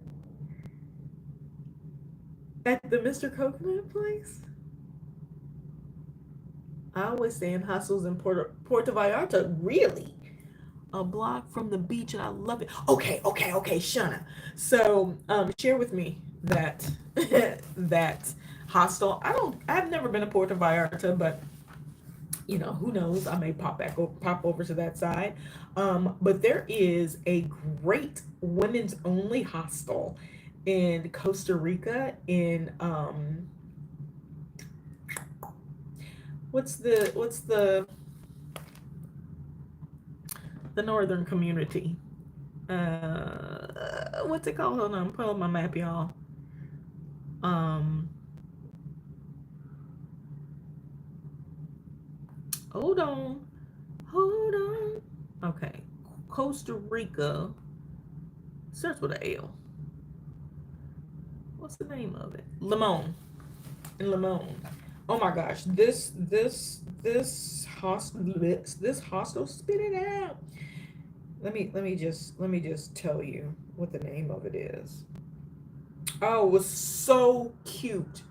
At the Mr. Coconut place? I always stay in hostels in Puerto Vallarta. Really? a block from the beach, and I love it. Okay, Shana. So share with me that that hostel. I've never been to Puerto Vallarta, but who knows? I may pop over to that side. But there is a great women's only hostel in Costa Rica in what's the northern community? What's it called? Hold on, I'm pulling up my map, y'all. Um, hold on, hold on. Okay, Costa Rica starts with an L. What's the name of it? Limon. In Limon. Oh my gosh, this hostel, spit it out. Let me just tell you what the name of it is. Oh, it was so cute.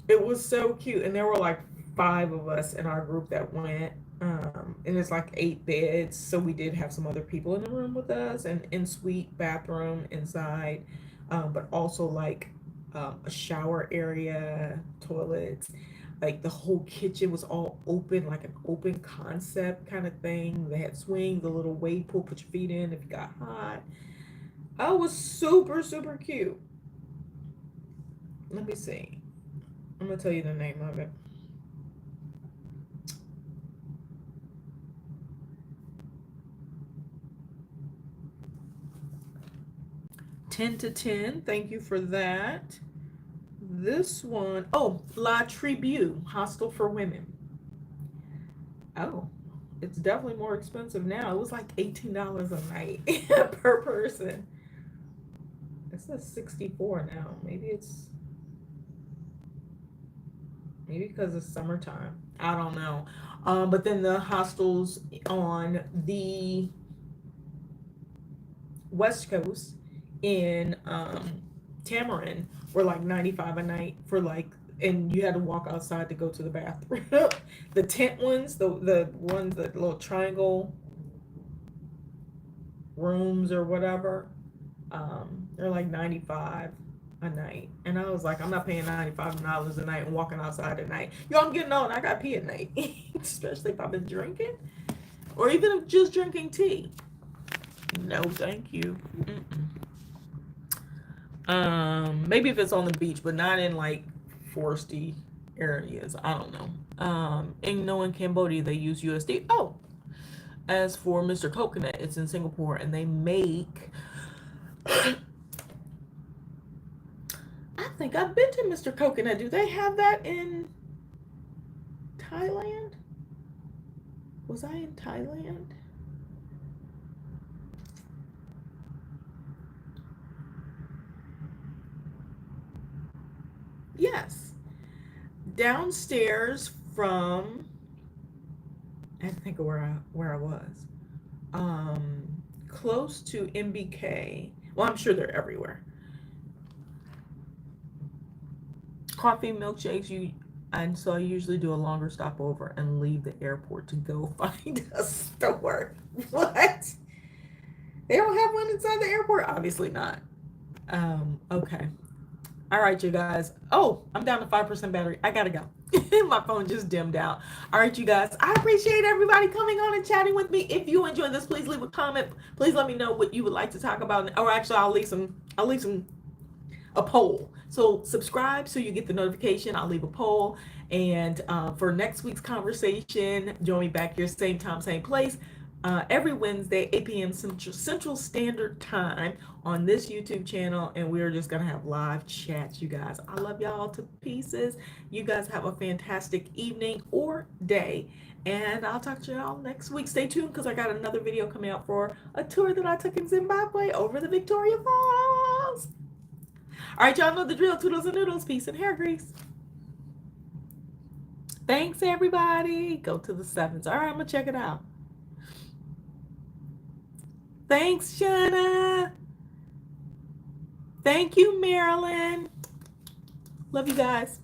It was so cute, and there were like 5 of us in our group that went. And it's like 8 beds, so we did have some other people in the room with us, and in suite bathroom inside, but also like a shower area, toilets, like the whole kitchen was all open, like an open concept kind of thing. They had swings, the little wave pool, put your feet in if you got hot. Oh, it was super, super cute. Let me see. I'm gonna tell you the name of it. Ten to 10. Thank you for that. This one, oh, La Tribu, Hostel for Women. Oh, it's definitely more expensive now. It was like $18 a night per person. It says 64 now. Maybe because it's summertime. I don't know. But then the hostels on the West Coast in Tamarind were like 95 a night for like, and you had to walk outside to go to the bathroom. The tent ones, the ones, the little triangle rooms or whatever, they're like 95 a night. And I was like, I'm not paying $95 a night and walking outside at night. Yo, I'm getting on. I got pee at night, especially if I've been drinking or even if just drinking tea. No, thank you. Maybe if it's on the beach, but not in like foresty areas. I don't know. In Cambodia they use USD. Oh, as for Mr. Coconut, it's in Singapore, and they make. I think I've been to Mr. Coconut. Do they have that in Thailand? Was I in Thailand? Yes. Downstairs from, I think of where I was. Close to MBK. Well, I'm sure they're everywhere. Coffee, milkshakes, and so I usually do a longer stopover and leave the airport to go find a store. What? They don't have one inside the airport? Obviously not. Okay. All right, you guys. Oh, I'm down to 5% battery. I gotta go. My phone just dimmed out. All right, you guys. I appreciate everybody coming on and chatting with me. If you enjoyed this, please leave a comment. Please let me know what you would like to talk about. Or actually, I'll leave a poll. So subscribe so you get the notification. I'll leave a poll. And for next week's conversation, join me back here, same time, same place. Every Wednesday, 8 p.m. Central Standard Time on this YouTube channel, and we're just gonna have live chats, you guys. I love y'all to pieces. You guys have a fantastic evening or day, and I'll talk to y'all next week. Stay tuned because I got another video coming out for a tour that I took in Zimbabwe over the Victoria Falls. All right, y'all know the drill. Toodles and Noodles, peace and hair grease. Thanks, everybody. Go to the 7s. All right, I'm gonna check it out. Thanks, Shanna. Thank you, Marilyn. Love you guys.